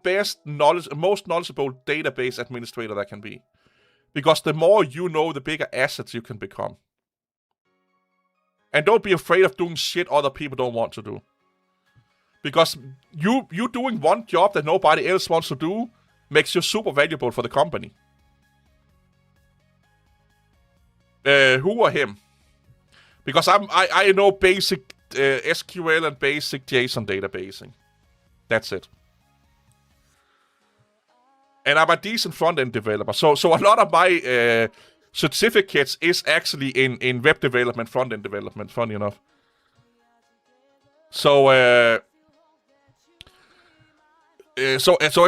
most knowledgeable database administrator that can be. Because the more you know, the bigger assets you can become. And don't be afraid of doing shit other people don't want to do. Because you doing one job that nobody else wants to do makes you super valuable for the company. Who or him? Because I know basic SQL and basic JSON databasing. That's it. And I'm a decent front-end developer. So a lot of my certificates is actually in web development, front-end development, funny enough. So I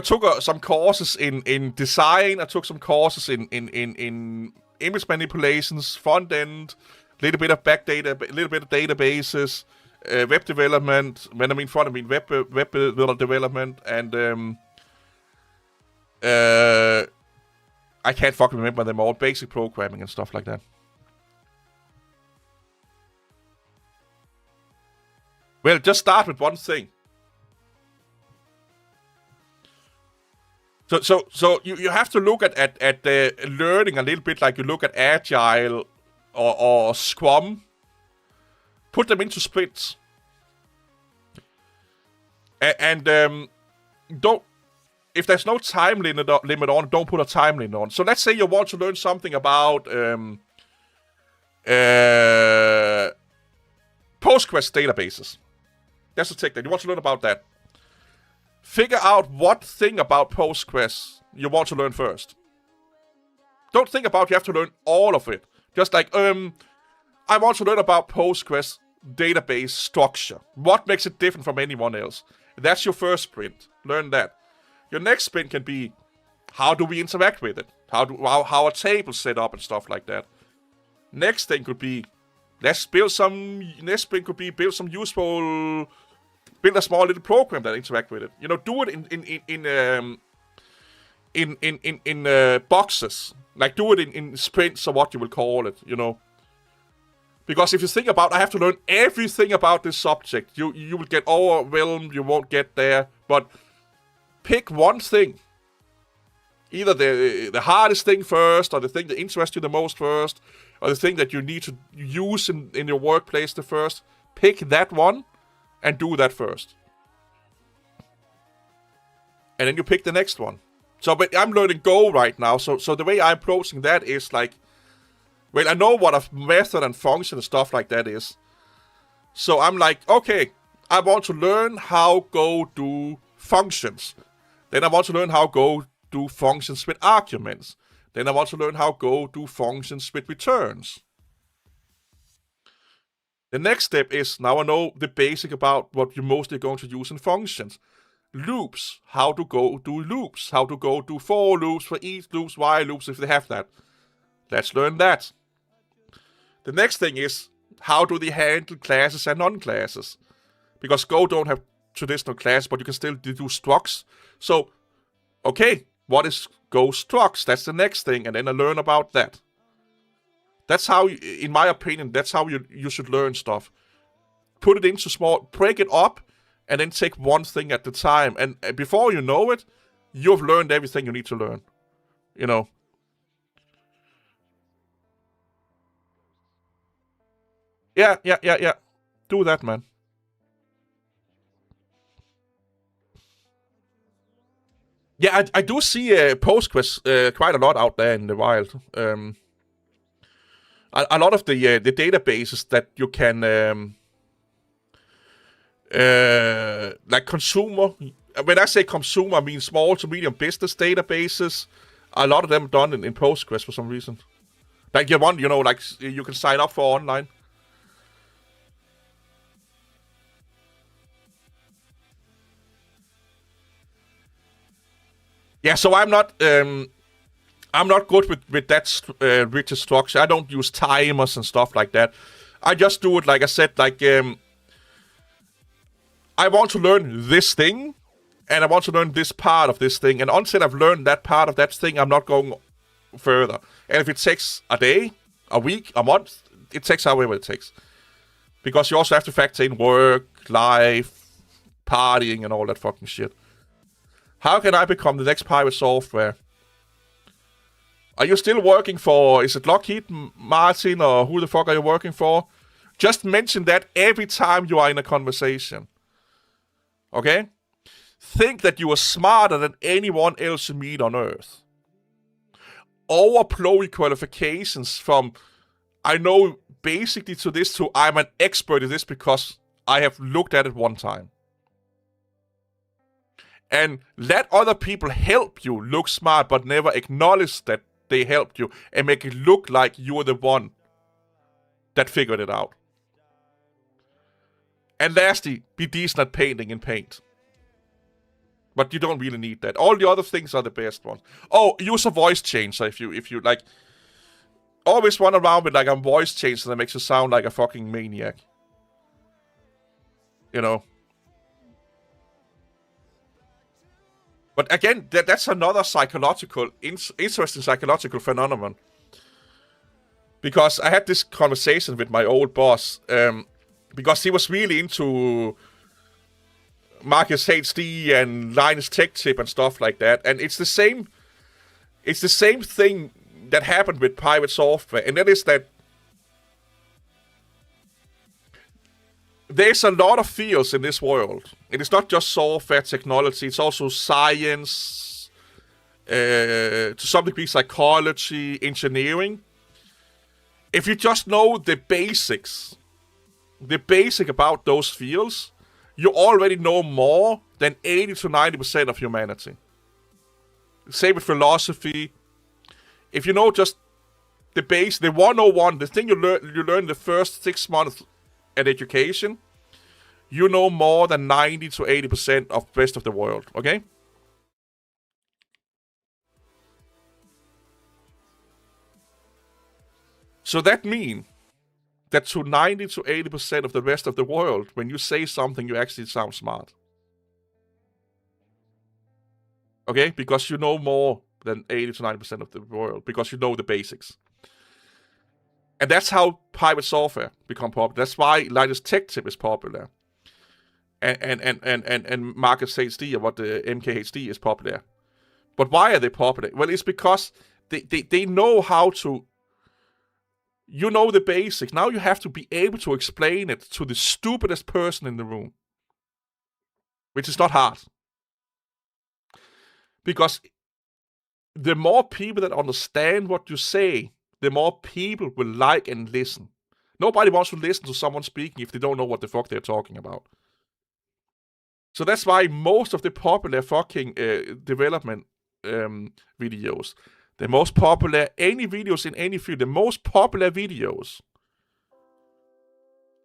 took some courses in design. I took some courses in image manipulations, front end, little bit of back data, little bit of databases, web development. When I mean front, I mean web development, and I can't fucking remember them all. Basic programming and stuff like that. Well, just start with one thing. So you have to look at the learning a little bit like you look at Agile or Scrum. Put them into sprints. And don't, if there's no time limit on, don't put a time limit on. So let's say you want to learn something about Postgres databases. That's the tech that you want to learn about that. Figure out what thing about Postgres you want to learn first. Don't think about you have to learn all of it. Just like, I want to learn about Postgres database structure. What makes it different from anyone else? That's your first sprint. Learn that. Your next sprint can be, how do we interact with it? How are tables set up and stuff like that. Next thing could be, next sprint could be build some useful, build a small little program that interact with it. You know, do it in boxes. Like do it in sprints or what you will call it, you know. Because if you think about, I have to learn everything about this subject, you will get overwhelmed, you won't get there. But pick one thing. Either the hardest thing first, or the thing that interests you the most first, or the thing that you need to use in your workplace the first. Pick that one and do that first. And then you pick the next one. So, but I'm learning Go right now, so the way I'm approaching that is like, well, I know what a method and function and stuff like that is. So I'm like, okay, I want to learn how Go do functions. Then I want to learn how Go do functions with arguments. Then I want to learn how Go do functions with returns. The next step is, now I know the basic about what you're mostly going to use in functions. Loops. How to Go do loops. How to Go do for loops, for each loops, while loops, if they have that. Let's learn that. The next thing is, how do they handle classes and non-classes? Because Go don't have traditional classes, but you can still do structs. So, okay, what is Go structs? That's the next thing, and then I learn about that. That's how, in my opinion, that's how you should learn stuff. Put it into small, break it up, and then take one thing at a time. And before you know it, you've learned everything you need to learn. You know. Yeah. Do that, man. Yeah, I do see Postgres quite a lot out there in the wild. A lot of the databases that you can, like consumer. When I say consumer, I mean small to medium business databases. A lot of them done in Postgres for some reason. Like you know, like you can sign up for online. Yeah, so I'm not good with that rigid structure. I don't use timers and stuff like that. I just do it like I said, like I want to learn this thing, and I want to learn this part of this thing. And until I've learned that part of that thing, I'm not going further. And if it takes a day, a week, a month, it takes however it takes. Because you also have to factor in work, life, partying, and all that fucking shit. How can I become the next Pirate Software? Are you still working for, is it Lockheed Martin, or who the fuck are you working for? Just mention that every time you are in a conversation. Okay? Think that you are smarter than anyone else you meet on Earth. Overblow your qualifications from, I know basically to this, to I'm an expert in this because I have looked at it one time. And let other people help you look smart, but never acknowledge that they helped you, and make it look like you're the one that figured it out. And lastly, be decent at painting in paint. But you don't really need that. All the other things are the best ones. Oh, use a voice changer if you like. Always run around with like a voice changer that makes you sound like a fucking maniac. You know. But again, that's another interesting psychological phenomenon. Because I had this conversation with my old boss, because he was really into Marcus HD and Linus Tech Tip and stuff like that. And it's the same thing that happened with Pirate Software, and that is that there's a lot of fields in this world. It is not just software technology, it's also science, to some degree psychology, engineering. If you just know the basic about those fields, you already know more than 80 to 90% of humanity. Same with philosophy. If you know just the base, the 101, the thing you learn the first 6 months at education, you know more than 90 to 80% of the rest of the world, okay? So that means that to 90 to 80% of the rest of the world, when you say something, you actually sound smart. Okay? Because you know more than 80 to 90% of the world, because you know the basics. And that's how Pirate Software become popular. That's why Linus Tech Tip is popular. And Marcus HD, or what the MKHD is popular. But why are they popular? Well, it's because they know how to... You know the basics. Now you have to be able to explain it to the stupidest person in the room. Which is not hard. Because the more people that understand what you say, the more people will like and listen. Nobody wants to listen to someone speaking if they don't know what the fuck they're talking about. So that's why most of the popular fucking development videos, the most popular, any videos in any field, the most popular videos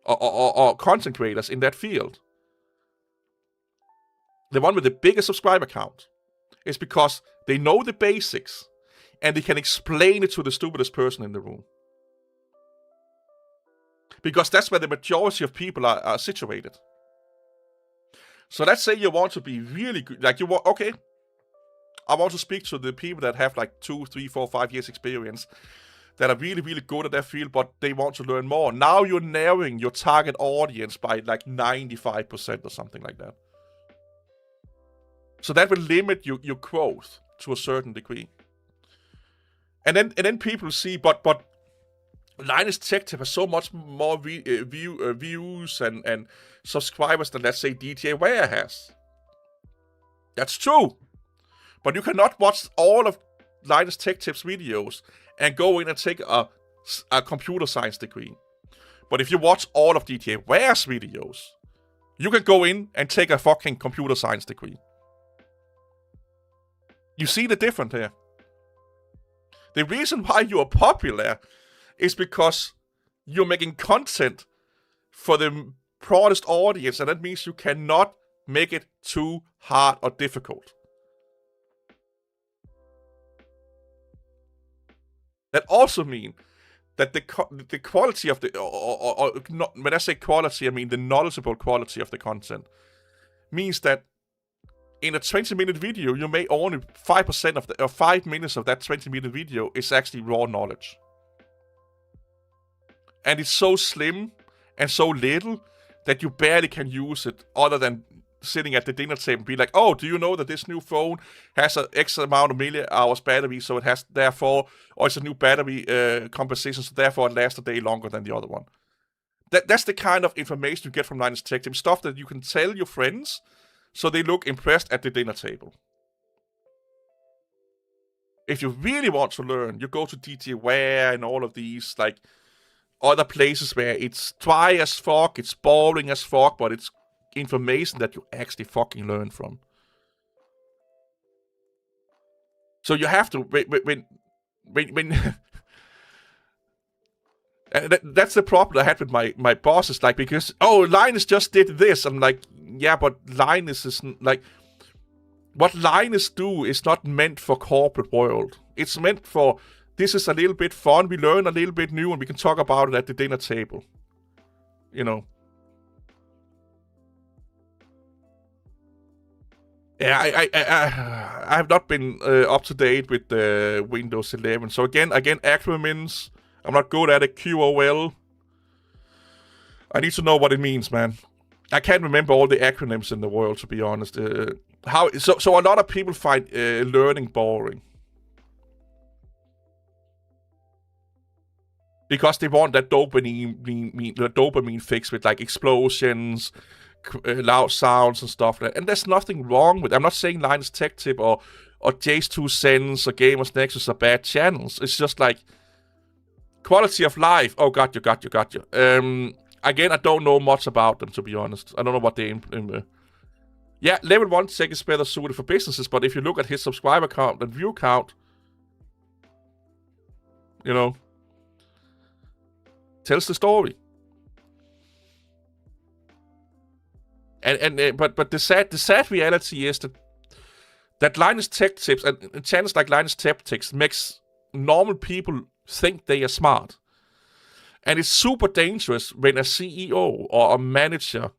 or content creators in that field, the one with the biggest subscriber count, is because they know the basics and they can explain it to the stupidest person in the room. Because that's where the majority of people are situated. So let's say you want to be really good, like you want, okay, I want to speak to the people that have like 2, 3, 4, 5 years experience, that are really, really good at their field, but they want to learn more. Now you're narrowing your target audience by like 95% or something like that. So that will limit your growth to a certain degree. And then people see, but Linus Tech Tip has so much more views and subscribers than, let's say, DTA Ware has. That's true. But you cannot watch all of Linus Tech Tip's videos and go in and take a computer science degree. But if you watch all of DTA Ware's videos, you can go in and take a fucking computer science degree. You see the difference here. The reason why you are popular is because you're making content for the broadest audience, and that means you cannot make it too hard or difficult. That also means that the quality of the, or not, when I say quality, I mean the knowledgeable quality of the content, means that in a 20-minute video, you may only 5% of or 5 minutes of that 20-minute video is actually raw knowledge. And it's so slim and so little that you barely can use it other than sitting at the dinner table and be like, oh, do you know that this new phone has an X amount of million hours battery, so it has therefore, or it's a new battery composition, so therefore it lasts a day longer than the other one. That's the kind of information you get from Linus Tech Tips, stuff that you can tell your friends so they look impressed at the dinner table. If you really want to learn, you go to DJ Ware and all of these, like, other places where it's dry as fuck, it's boring as fuck, but it's information that you actually fucking learn from. So you have to, when and that's the problem I had with my bosses, like, because, oh, Linus just did this. I'm like, yeah, but Linus is, like, what Linus do is not meant for corporate world. It's meant for, this is a little bit fun, we learn a little bit new, and we can talk about it at the dinner table. You know. Yeah, I have not been up to date with Windows 11. So again, acronyms. I'm not good at it. QOL. I need to know what it means, man. I can't remember all the acronyms in the world, to be honest. So a lot of people find learning boring because they want that dopamine fix with, like, explosions, loud sounds and stuff like that. And there's nothing wrong with it. I'm not saying Linus Tech Tip or Jay's 2 Cents or Gamers Nexus are bad channels. It's just like quality of life. Oh, got you. Again, I don't know much about them, to be honest. I don't know what they yeah, Level 1 Tech is better suited for businesses, but if you look at his subscriber count and view count, you know, tells the story. But the sad reality is that Linus Tech Tips and channels like Linus Tech Tips makes normal people think they are smart. And it's super dangerous when a CEO or a manager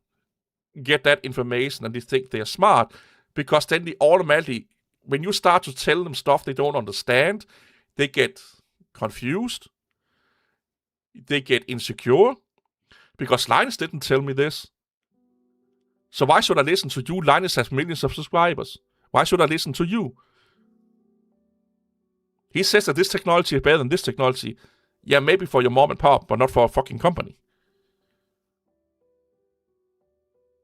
get that information and they think they are smart, because then they automatically, when you start to tell them stuff they don't understand, they get confused, they get insecure, because Linus didn't tell me this. So why should I listen to you? Linus has millions of subscribers. Why should I listen to you? He says that this technology is better than this technology. Yeah, maybe for your mom and pop, but not for a fucking company.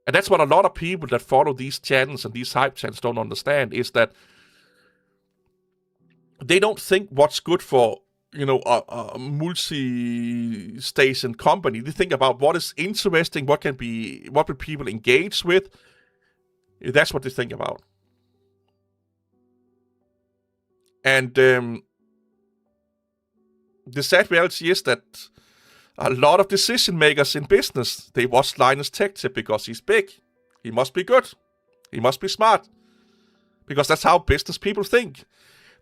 And that's what a lot of people that follow these channels and these hype channels don't understand, is that they don't think what's good for, you know, a multi-station company. They think about what is interesting, what would people engage with. That's what they think about. And the sad reality is that a lot of decision makers in business, they watch Linus Tech Tip because he's big. He must be good. He must be smart. Because that's how business people think.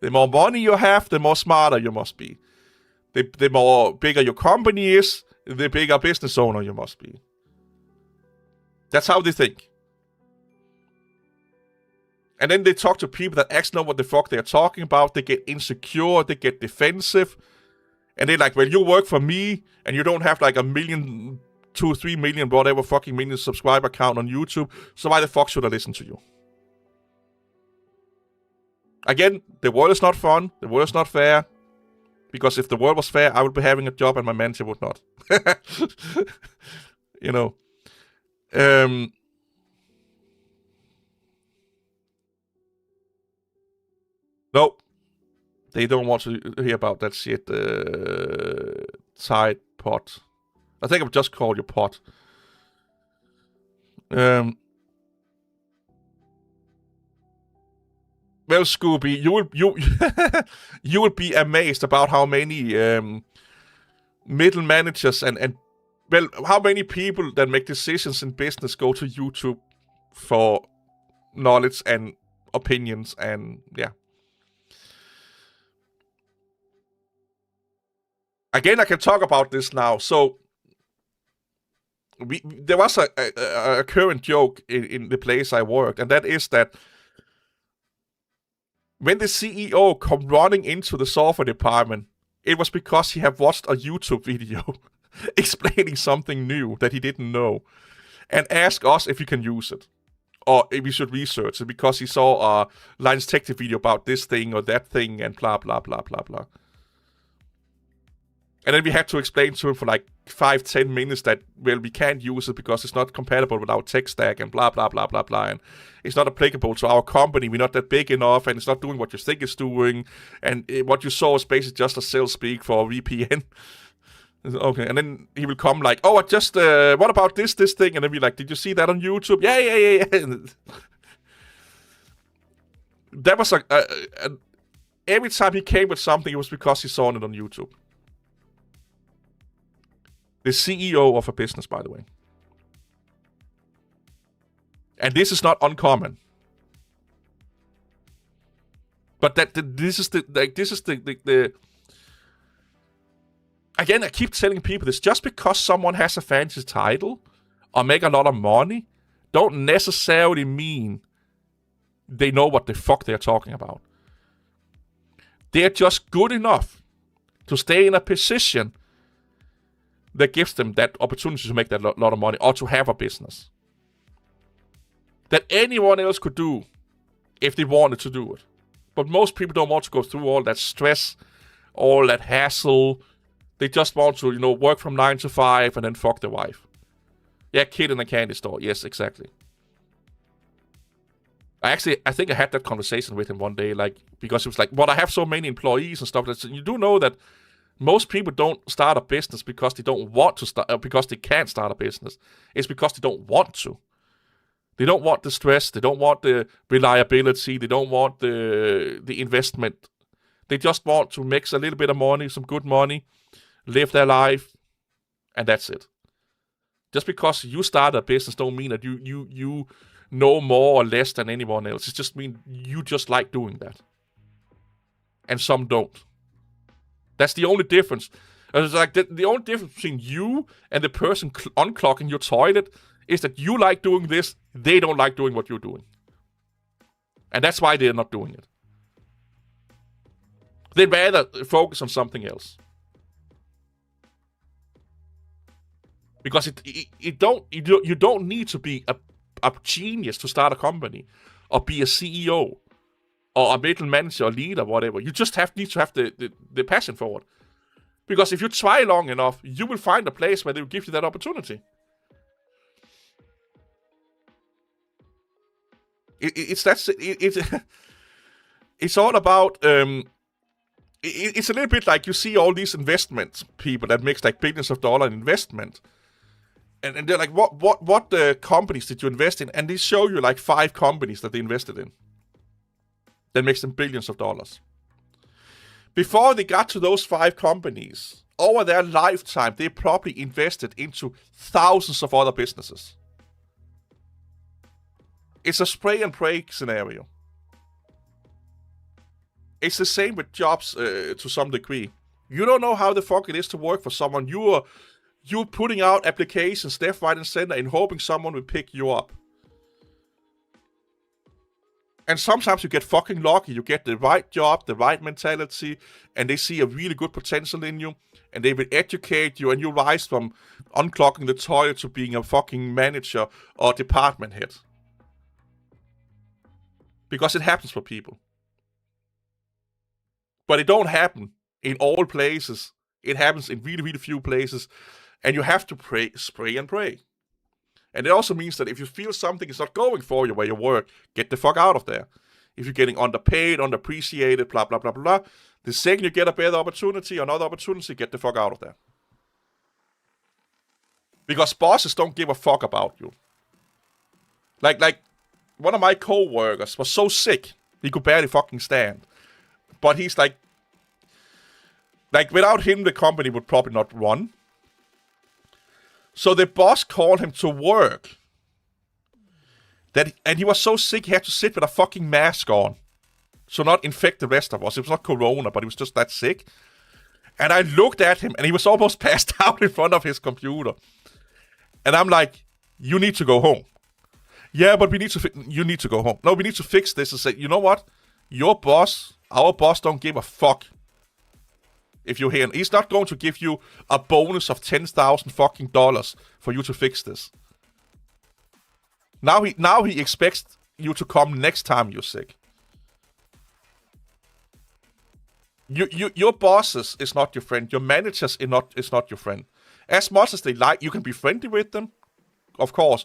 The more money you have, the more smarter you must be. The more bigger your company is, the bigger business owner you must be. That's how they think. And then they talk to people that actually know what the fuck they're talking about. They get insecure, they get defensive. And they're like, well, you work for me, and you don't have like 1 million, 2 or 3 million, whatever fucking million subscriber count on YouTube, so why the fuck should I listen to you? Again, the world is not fun, the world is not fair, because if the world was fair, I would be having a job and my manager would not. You know. No. They don't want to hear about that shit. Tide pot. I think I've just called you pot. Well, Scooby, you will be amazed about how many middle managers and well, how many people that make decisions in business go to YouTube for knowledge and opinions, and yeah. Again, I can talk about this now. So, there was a current joke in the place I worked, and that is that When the CEO come running into the software department, it was because he had watched a YouTube video explaining something new that he didn't know, and asked us if we can use it, or if we should research it, because he saw a Lions Tech video about this thing or that thing, and blah, blah, blah, blah, blah. And then we had to explain to him for like 5-10 minutes that, well, we can't use it because it's not compatible with our tech stack and blah, blah, blah, blah, blah. And it's not applicable to our company. We're not that big enough, and it's not doing what you think it's doing. And what you saw is basically just a sales speak for a VPN. Okay, and then he will come like, oh, I just, what about this thing? And then be like, did you see that on YouTube? Yeah. That was every time he came with something, it was because he saw it on YouTube. The CEO of a business, by the way. And this is not uncommon. But this is the again, I keep telling people this, just because someone has a fancy title or make a lot of money, don't necessarily mean they know what the fuck they're talking about. They're just good enough to stay in a position that gives them that opportunity to make that lot of money, or to have a business that anyone else could do if they wanted to do it. But most people don't want to go through all that stress, all that hassle. They just want to, work from 9 to 5 and then fuck their wife. Yeah, kid in a candy store. Yes, exactly. I think I had that conversation with him one day, because he was like, I have so many employees and stuff. You do know that most people don't start a business because they don't want to start, because they can't start a business. It's because they don't want to. They don't want the stress. They don't want the reliability. They don't want the investment. They just want to make a little bit of money, some good money, live their life, and that's it. Just because you start a business don't mean that you know more or less than anyone else. It just means you just like doing that. And some don't. That's the only difference. It's like the only difference between you and the person unclogging your toilet is that you like doing this, they don't like doing what you're doing. And that's why they're not doing it. They'd rather focus on something else. Because you don't need to be a genius to start a company, or be a CEO, or a middle manager, or leader, whatever. You just need to have the passion for it. Because if you try long enough, you will find a place where they will give you that opportunity. It's all about, it's a little bit like you see all these investment people that makes like billions of dollars in investment. And they're like, what companies did you invest in? And they show you like 5 companies that they invested in. That makes them billions of dollars. Before they got to those 5 companies, over their lifetime, they probably invested into thousands of other businesses. It's a spray and pray scenario. It's the same with jobs to some degree. You don't know how the fuck it is to work for someone. You're putting out applications left, right, and center and hoping someone will pick you up. And sometimes you get fucking lucky. You get the right job, the right mentality, and they see a really good potential in you, and they will educate you, and you rise from unclogging the toilet to being a fucking manager or department head. Because it happens for people. But it don't happen in all places. It happens in really, really few places. And you have to spray and pray. And it also means that if you feel something is not going for you where you work, get the fuck out of there. If you're getting underpaid, underappreciated, blah, blah, blah, blah, the second you get a better opportunity, another opportunity, get the fuck out of there. Because bosses don't give a fuck about you. Like one of my co-workers was so sick, he could barely fucking stand. But he's like without him, the company would probably not run. So the boss called him to work. And he was so sick he had to sit with a fucking mask on. So not infect the rest of us. It was not corona, but he was just that sick. And I looked at him and he was almost passed out in front of his computer. And I'm like, you need to go home. Yeah, but you need to go home. No, we need to fix this and say, you know what? Your boss, our boss, don't give a fuck if you're here. He's not going to give you a bonus of $10,000 fucking dollars for you to fix this. Now he expects you to come next time you're sick. Your bosses is not your friend. Your managers is not your friend. As much as they like, you can be friendly with them, of course.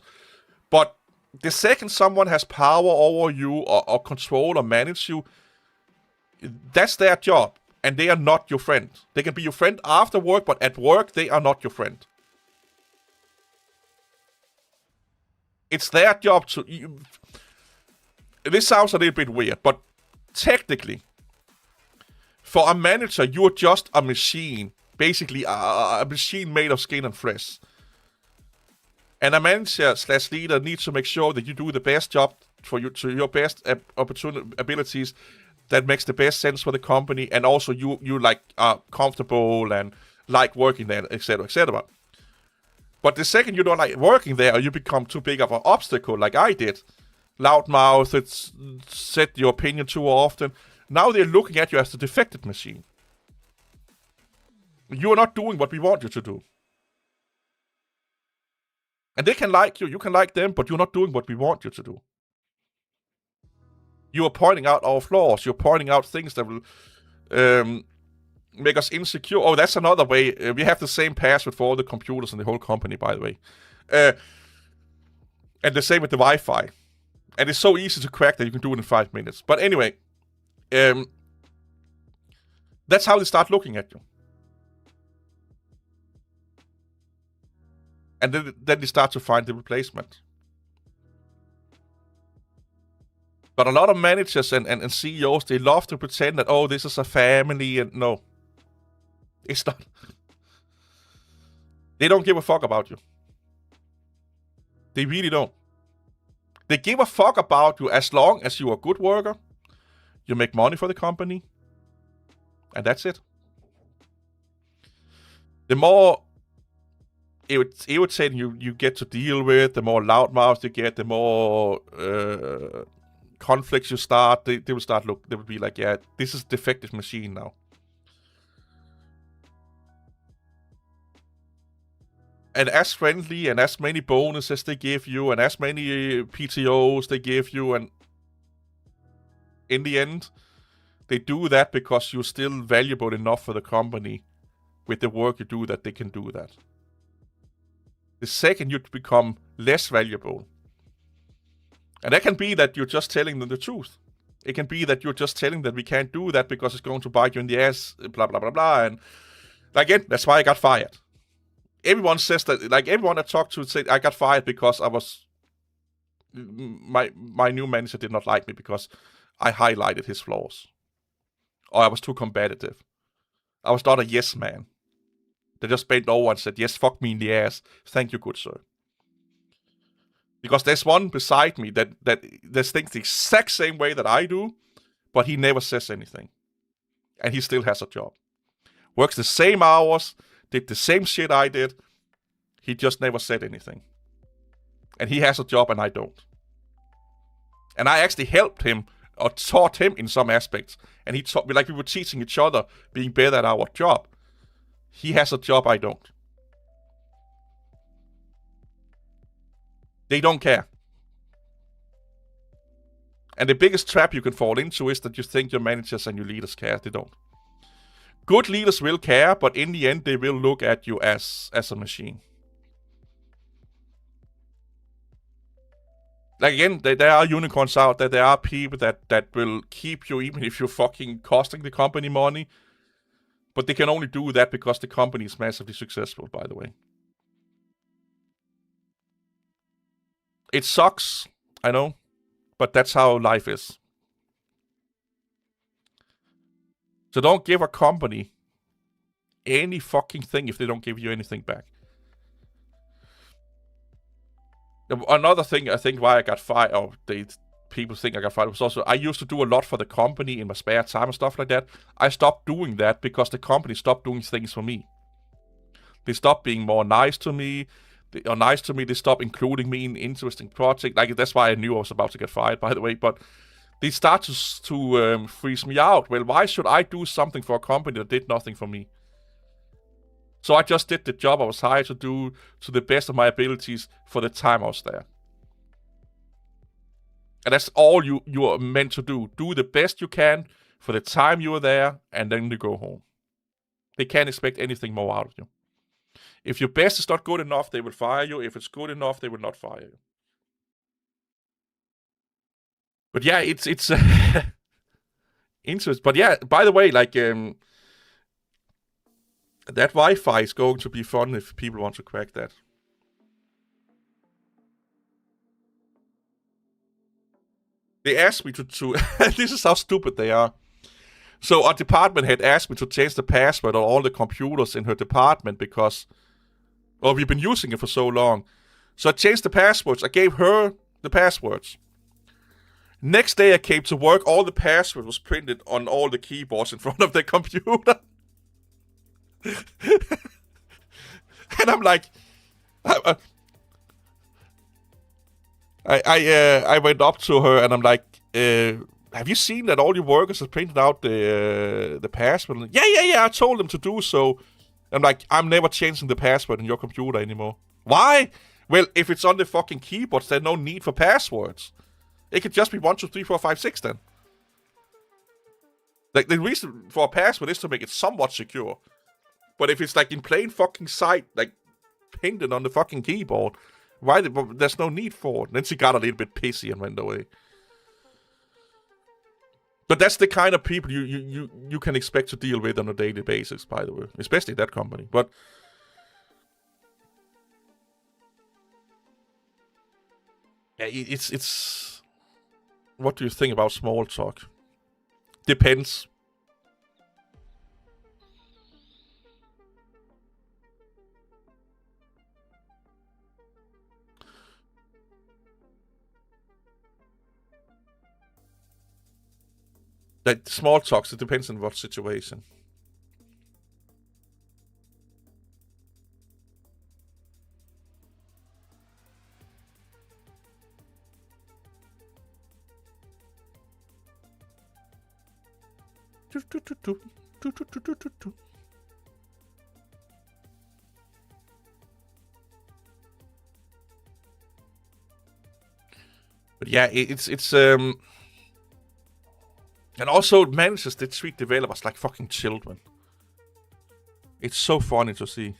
But the second someone has power over you or control or manage you, that's their job. And they are not your friend. They can be your friend after work, but at work, they are not your friend. It's their job to... This sounds a little bit weird, but technically, for a manager, you're just a machine. Basically, a machine made of skin and flesh. And a manager / leader needs to make sure that you do the best job for you to your best abilities that makes the best sense for the company, and also you like are comfortable and like working there, etc., etc. But the second you don't like working there, or you become too big of an obstacle, like I did, loudmouthed, said your opinion too often, now they're looking at you as a defective machine. You are not doing what we want you to do. And they can like you can like them, but you're not doing what we want you to do. You are pointing out our flaws. You're pointing out things that will make us insecure. Oh, that's another way. We have the same password for all the computers in the whole company, by the way. And the same with the Wi-Fi. And it's so easy to crack that you can do it in 5 minutes. But anyway, that's how they start looking at you. And then they start to find the replacement. But a lot of managers and CEOs, they love to pretend that, oh, this is a family, and no. It's not. They don't give a fuck about you. They really don't. They give a fuck about you as long as you're a good worker, you make money for the company, and that's it. The more irritating you get to deal with, the more loudmouth you get, the more conflicts you start, they will start they will be like, yeah, this is a defective machine now. And as friendly and as many bonuses they give you and as many PTOs they give you, and in the end, they do that because you're still valuable enough for the company with the work you do that they can do that. The second you become less valuable, and that can be that you're just telling them the truth. It can be that you're just telling them we can't do that because it's going to bite you in the ass, blah, blah, blah, blah. And again, that's why I got fired. Everyone says that, like everyone I talked to said I got fired because my new manager did not like me because I highlighted his flaws. Or I was too combative. I was not a yes man. They just bent over and said, yes, fuck me in the ass. Thank you, good sir. Because there's one beside me that thinks the exact same way that I do, but he never says anything. And he still has a job. Works the same hours, did the same shit I did. He just never said anything. And he has a job and I don't. And I actually helped him or taught him in some aspects. And he taught me, like we were teaching each other, being better at our job. He has a job I don't. They don't care. And the biggest trap you can fall into is that you think your managers and your leaders care. They don't. Good leaders will care, but in the end, they will look at you as a machine. Like again, there are unicorns out there. There are people that will keep you even if you're fucking costing the company money. But they can only do that because the company is massively successful, by the way. It sucks, I know, but that's how life is. So don't give a company any fucking thing if they don't give you anything back. Another thing I think why I got fired, or people think I got fired, was also I used to do a lot for the company in my spare time and stuff like that. I stopped doing that because the company stopped doing things for me. They stopped being more nice to me. They stopped including me in interesting projects. Like, that's why I knew I was about to get fired, by the way. But they start to freeze me out. Well, why should I do something for a company that did nothing for me? So I just did the job I was hired to do to the best of my abilities for the time I was there. And that's all you are meant to do. Do the best you can for the time you are there, and then you go home. They can't expect anything more out of you. If your best is not good enough, they will fire you. If it's good enough, they will not fire you. But yeah, it's interesting. But yeah, by the way, like that Wi-Fi is going to be fun if people want to crack that. They asked me to this is how stupid they are. So our department had asked me to change the password on all the computers in her department because, well, we've been using it for so long. So I changed the passwords. I gave her the passwords. Next day I came to work, all the password was printed on all the keyboards in front of the computer. And I'm like, I went up to her and I'm like, have you seen that all your workers have printed out the password? Like, yeah, I told them to do so. I'm like, I'm never changing the password in your computer anymore. Why? Well, if it's on the fucking keyboards, there's no need for passwords. It could just be 1, 2, 3, 4, 5, 6 then. Like, the reason for a password is to make it somewhat secure. But if it's like in plain fucking sight, like painted on the fucking keyboard, why? There's no need for it. And then she got a little bit pissy and went away. But that's the kind of people you can expect to deal with on a daily basis, by the way. Especially that company. But yeah, it's what do you think about small talk? Depends. Like small talks, it depends on what situation. But yeah, it's and also managers that treat developers like fucking children. It's so funny to see.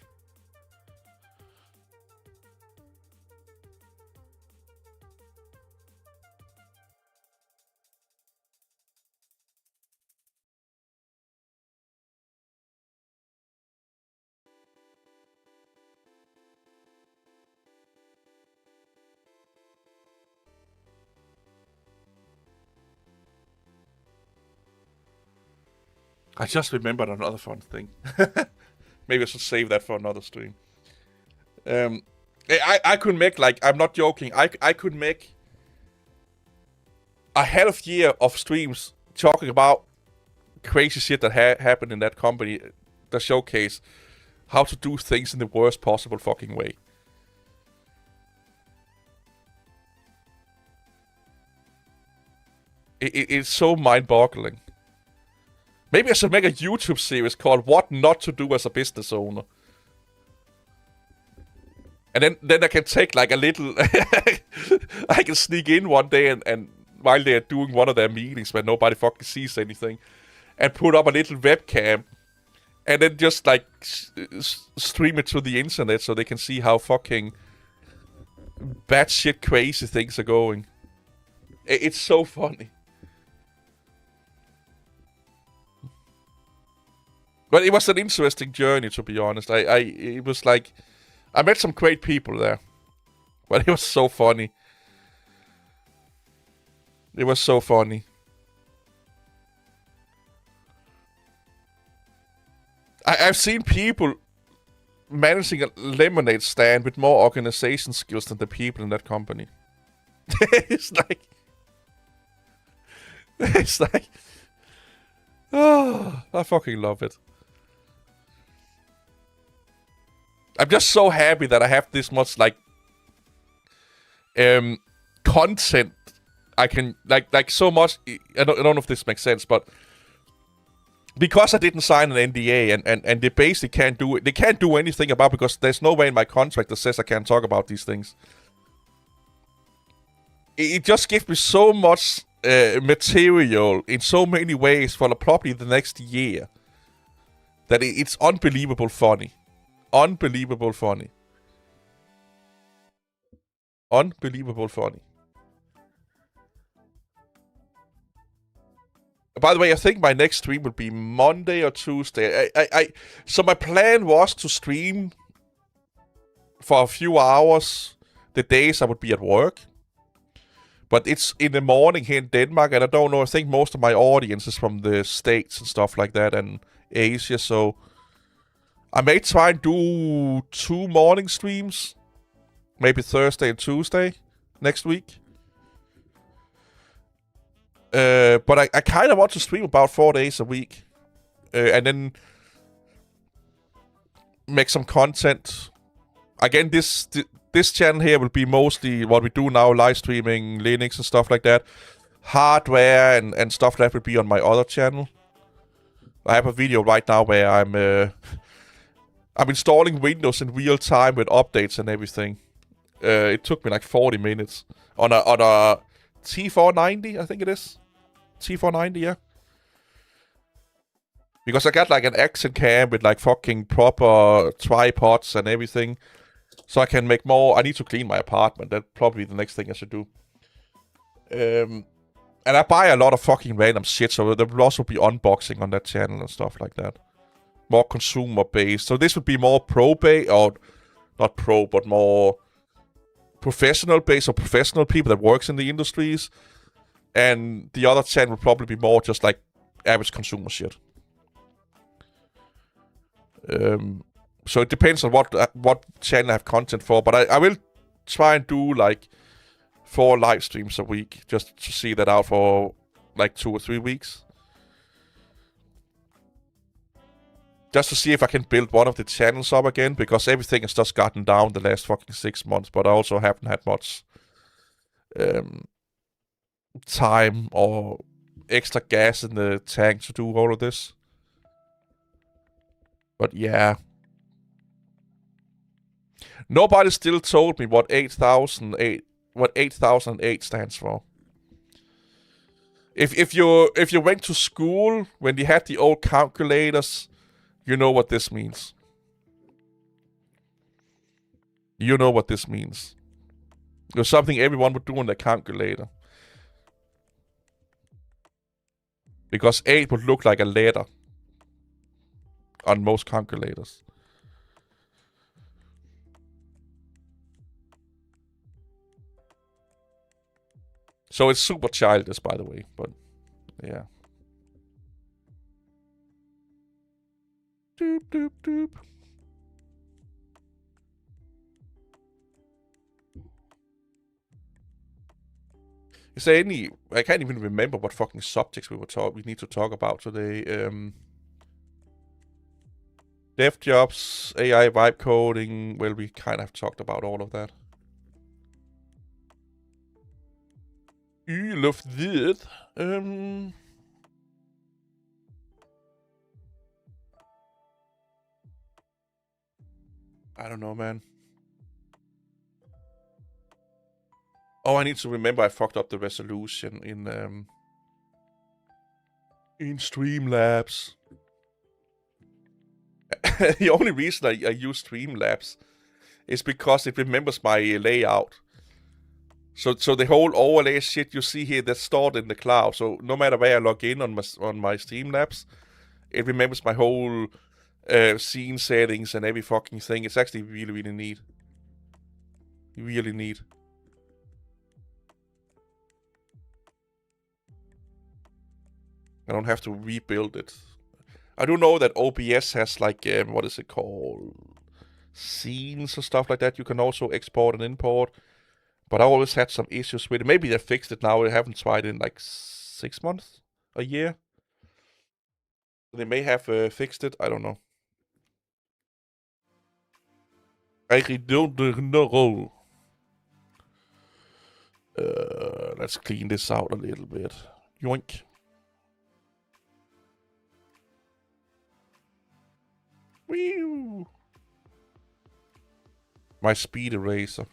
I just remembered another fun thing. Maybe I should save that for another stream. I could make, like, I'm not joking, I could make a half year of streams talking about crazy shit that happened in that company that showcase how to do things in the worst possible fucking way. It's so mind-boggling. Maybe I should make a YouTube series called What Not to Do as a Business Owner. And then I can take like a little... I can sneak in one day and while they're doing one of their meetings where nobody fucking sees anything, and put up a little webcam and then just like stream it to the internet so they can see how fucking batshit crazy things are going. It's so funny. But it was an interesting journey, to be honest. It was like, I met some great people there, but it was so funny. It was so funny. I've seen people managing a lemonade stand with more organization skills than the people in that company. It's like, oh, I fucking love it. I'm just so happy that I have this much, like, content I can like so much. I don't know if this makes sense, but because I didn't sign an NDA and they basically can't do it. They can't do anything about it because there's no way in my contract that says I can't talk about these things. It just gives me so much material in so many ways for probably the next year that it's unbelievable funny. Unbelievable funny. Unbelievable funny. By the way, I think my next stream will be Monday or Tuesday. So my plan was to stream for a few hours the days I would be at work. But it's in the morning here in Denmark, and I don't know, I think most of my audience is from the States and stuff like that, and Asia, so I may try and do 2 morning streams, maybe Thursday and Tuesday next week. But I kind of want to stream about 4 days a week, and then make some content. Again, this channel here will be mostly what we do now, live streaming, Linux and stuff like that. Hardware and stuff like that will be on my other channel. I have a video right now where I'm installing Windows in real time with updates and everything. It took me like 40 minutes on a T490, I think it is. T490, yeah. Because I got like an action cam with like fucking proper tripods and everything. So I can make more. I need to clean my apartment. That's probably the next thing I should do. And I buy a lot of fucking random shit, so there will also be unboxing on that channel and stuff like that. More consumer-based. So this would be more pro-based, or not pro, but more professional-based, or professional people that works in the industries. And the other channel will probably be more just like average consumer shit. So it depends on what channel I have content for, but I will try and do like 4 live streams a week just to see that out for like 2 or 3 weeks. Just to see if I can build one of the channels up again, because everything has just gotten down the last fucking 6 months, but I also haven't had much time or extra gas in the tank to do all of this. But yeah. Nobody still told me what 8008 stands for. If you went to school when you had the old calculators, you know what this means. You know what this means. It was something everyone would do on their calculator. Because 8 would look like a letter on most calculators. So it's super childish, by the way, but yeah. Doop, doop, doop. Is there any... I can't even remember what fucking subjects we need to talk about today. Dev jobs, AI vibe coding. Well, we kind of have talked about all of that. All of that. I don't know, man. Oh, I need to remember I fucked up the resolution in Streamlabs. The only reason I use Streamlabs is because it remembers my layout. So the whole overlay shit you see here, that's stored in the cloud. So no matter where I log in on my Streamlabs, it remembers my whole scene settings and every fucking thing. It's actually really, really neat. Really neat. I don't have to rebuild it. I do know that OBS has like, what is it called? Scenes or stuff like that you can also export and import. But I always had some issues with it. Maybe they fixed it now. I haven't tried it in like 6 months? A year? They may have fixed it. I don't know. I don't know. Let's clean this out a little bit. Yoink. Whew. My speed eraser.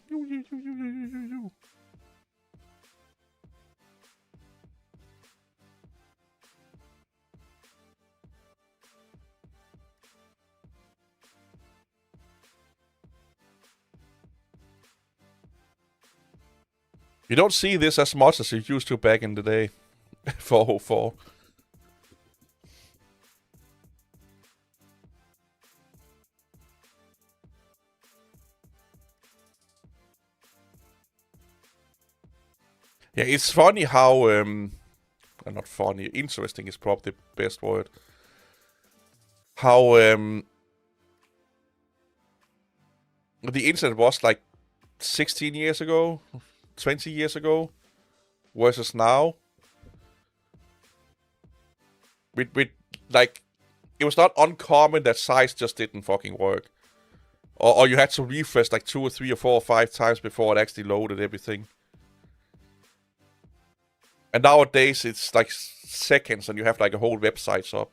You don't see this as much as you used to back in the day. 404. Yeah, it's funny how not funny, interesting is probably the best word. How the internet was like 16 years ago, 20 years ago, versus now. With like, it was not uncommon that sites just didn't fucking work. Or you had to refresh like 2 or 3 or 4 or 5 times before it actually loaded everything. And nowadays it's like seconds and you have like a whole website up.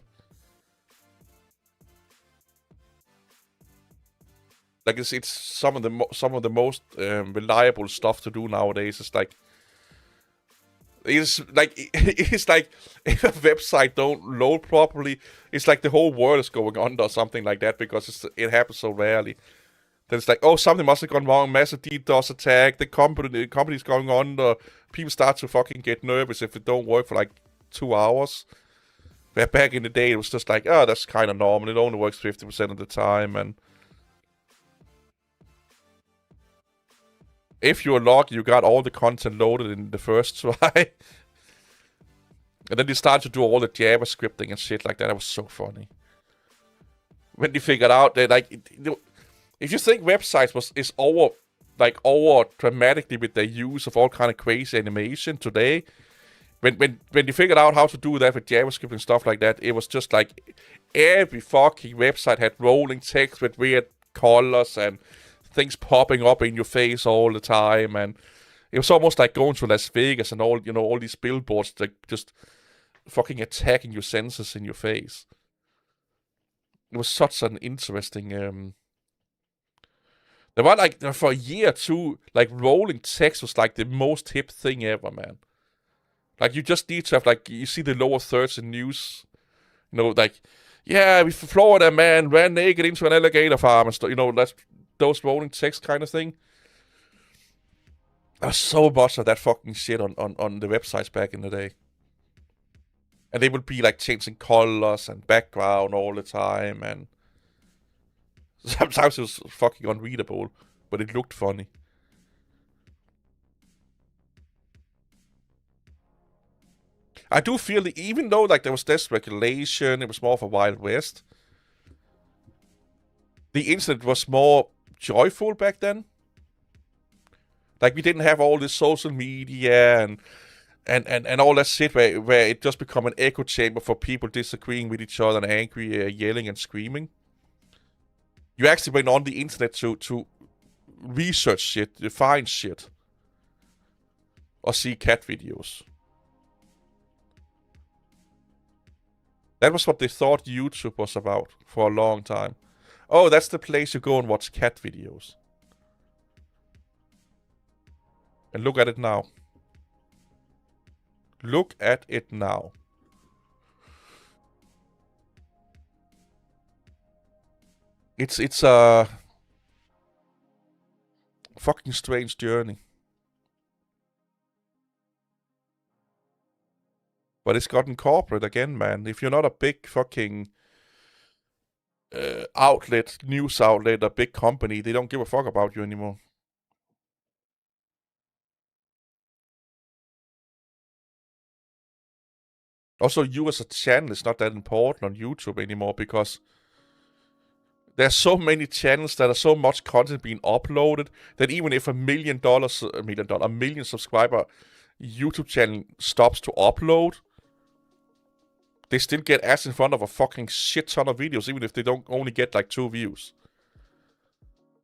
Like it's some of the most reliable stuff to do nowadays. It's like if a website don't load properly, it's like the whole world is going under or something like that because it happens so rarely. Then it's like, oh, something must have gone wrong, massive DDoS attack, the company's going under. People start to fucking get nervous if it don't work for like 2 hours. Where back in the day, it was just like, oh, that's kind of normal. It only works 50% of the time, and if you're lucky, you got all the content loaded in the first try. And then they started to do all the JavaScripting and shit like that. That was so funny. When they figured out that, like, if you think websites is over dramatically with their use of all kind of crazy animation today, when they figured out how to do that with JavaScript and stuff like that, it was just like every fucking website had rolling text with weird colors and things popping up in your face all the time, and it was almost like going to Las Vegas and all these billboards that just fucking attacking your senses in your face. It was such an interesting. There was like for a year or two, like rolling text was like the most hip thing ever, man. Like you just need to have like you see the lower thirds in news, like yeah, Florida man ran naked into an alligator farm and stuff. That's those rolling text kind of thing. There's so much of that fucking shit on the websites back in the day. And they would be like changing colors and background all the time, and sometimes it was fucking unreadable, but it looked funny. I do feel that even though like there was less regulation, it was more of a Wild West, the internet was more joyful back then. Like we didn't have all this social media and all that shit where it just become an echo chamber for people disagreeing with each other and angry, yelling and screaming. You actually went on the internet to research shit, to find shit, or see cat videos. That was what they thought YouTube was about for a long time. Oh, that's the place you go and watch cat videos. And look at it now. Look at it now. It's a fucking strange journey. But it's gotten corporate again, man. If you're not a big fucking news outlet, a big company, they don't give a fuck about you anymore. Also, you as a channel is not that important on YouTube anymore because there's so many channels that are so much content being uploaded that even if a million subscriber YouTube channel stops to upload, they still get ads in front of a fucking shit ton of videos, even if they don't only get like 2 views.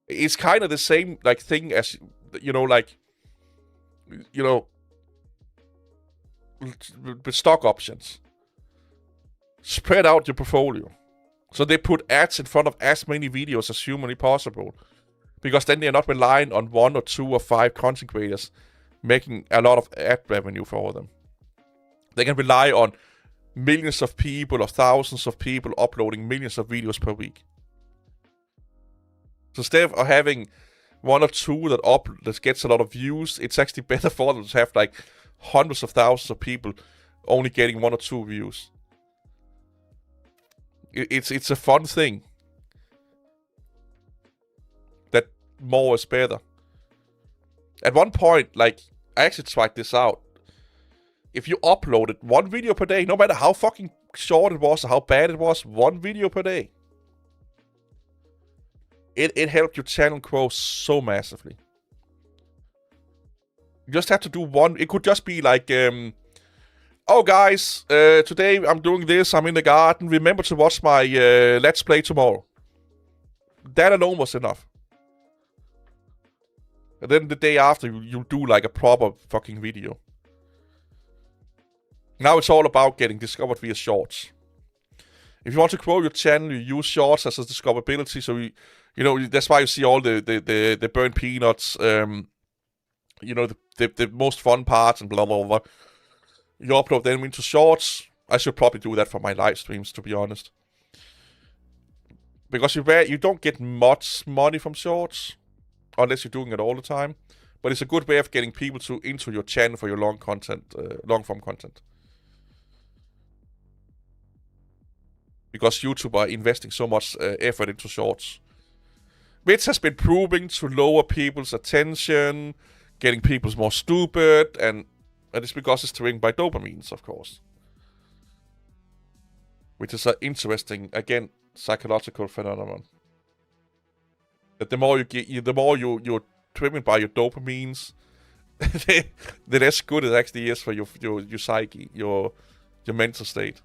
It's kind of the same like thing as like you know, with stock options. Spread out your portfolio. So they put ads in front of as many videos as humanly possible. Because then they're not relying on 1 or 2 or 5 content creators making a lot of ad revenue for them. They can rely on millions of people or thousands of people uploading millions of videos per week. So instead of having 1 or 2 that gets a lot of views, it's actually better for them to have like hundreds of thousands of people only getting 1 or 2 views. It's a fun thing. That more is better. At one point, like, I actually tried this out. If you uploaded 1 video per day, no matter how fucking short it was or how bad it was, 1 video per day, it helped your channel grow so massively. You just have to do 1. It could just be like, oh guys, today I'm doing this, I'm in the garden, remember to watch my Let's Play tomorrow. That alone was enough. And then the day after, you'll do like a proper fucking video. Now it's all about getting discovered via shorts. If you want to grow your channel, you use shorts as a discoverability, so you know, that's why you see all the burnt peanuts, you know, the most fun parts and blah, blah, blah. You upload them into shorts. I should probably do that for my live streams, to be honest. Because you don't get much money from shorts, unless you're doing it all the time. But it's a good way of getting people into your channel for your long form content. Because YouTube are investing so much effort into shorts. Which has been proving to lower people's attention, getting people more stupid, and it's because it's driven by dopamines, of course. Which is an interesting, again, psychological phenomenon. That the more you're driven by your dopamines, the less good it actually is for your psyche, your mental state.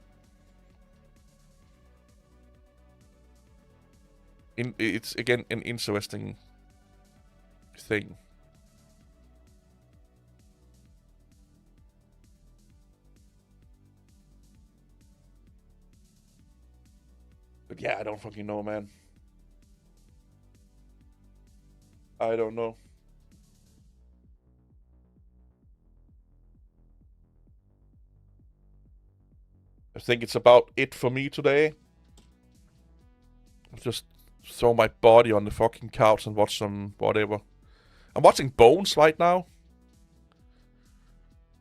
It's again an interesting thing. But yeah, I don't fucking know, man. I don't know. I think it's about it for me today. I'll just throw my body on the fucking couch and watch some whatever. I'm watching Bones right now.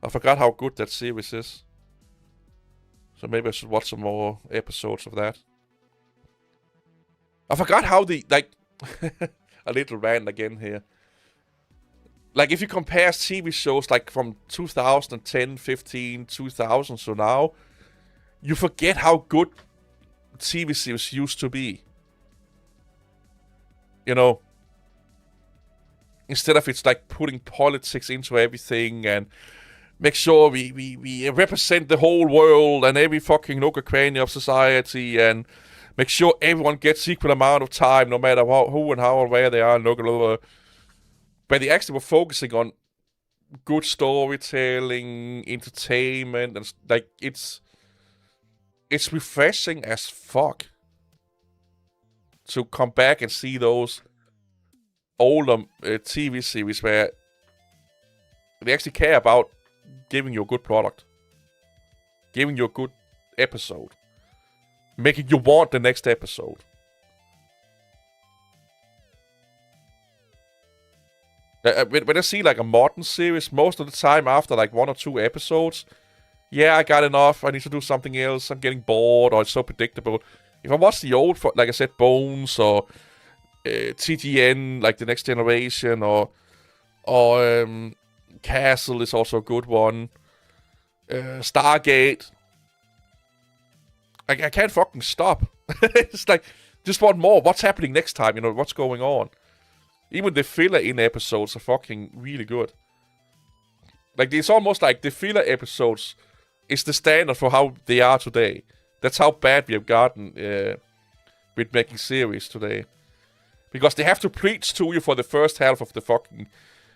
I forgot how good that series is. So maybe I should watch some more episodes of that. I forgot how like, a little rant again here. Like, if you compare TV shows, like, from 2010, 15, 2000, so now, you forget how good TV series used to be. You know? Instead of it's like putting politics into everything and make sure we represent the whole world and every fucking nook and cranny of society and make sure everyone gets equal amount of time no matter who and how and where they are. But they actually were focusing on good storytelling, entertainment, and like it's refreshing as fuck to come back and see those older TV series where they actually care about giving you a good product, giving you a good episode, making you want the next episode. When I see like a modern series, most of the time after like 1 or 2 episodes, yeah, I got enough, I need to do something else, I'm getting bored, or it's so predictable. If I watch the old, like I said, Bones, or TGN, like The Next Generation, or Castle is also a good one, Stargate, I can't fucking stop. It's like, just want more. What's happening next time? You know, what's going on? Even the filler in episodes are fucking really good. Like, it's almost like the filler episodes is the standard for how they are today. That's how bad we have gotten with making series today. Because they have to preach to you for the first half of the fucking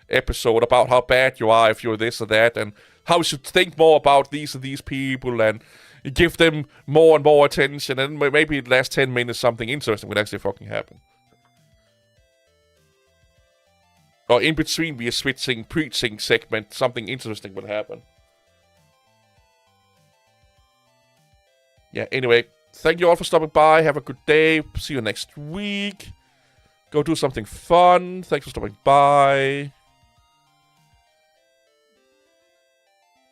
episode about how bad you are if you're this or that, and how you should think more about these and these people, and give them more and more attention, and maybe in the last 10 minutes something interesting would actually fucking happen. Or in between we are switching preaching segment, something interesting would happen. Yeah, anyway, thank you all for stopping by. Have a good day. See you next week. Go do something fun. Thanks for stopping by.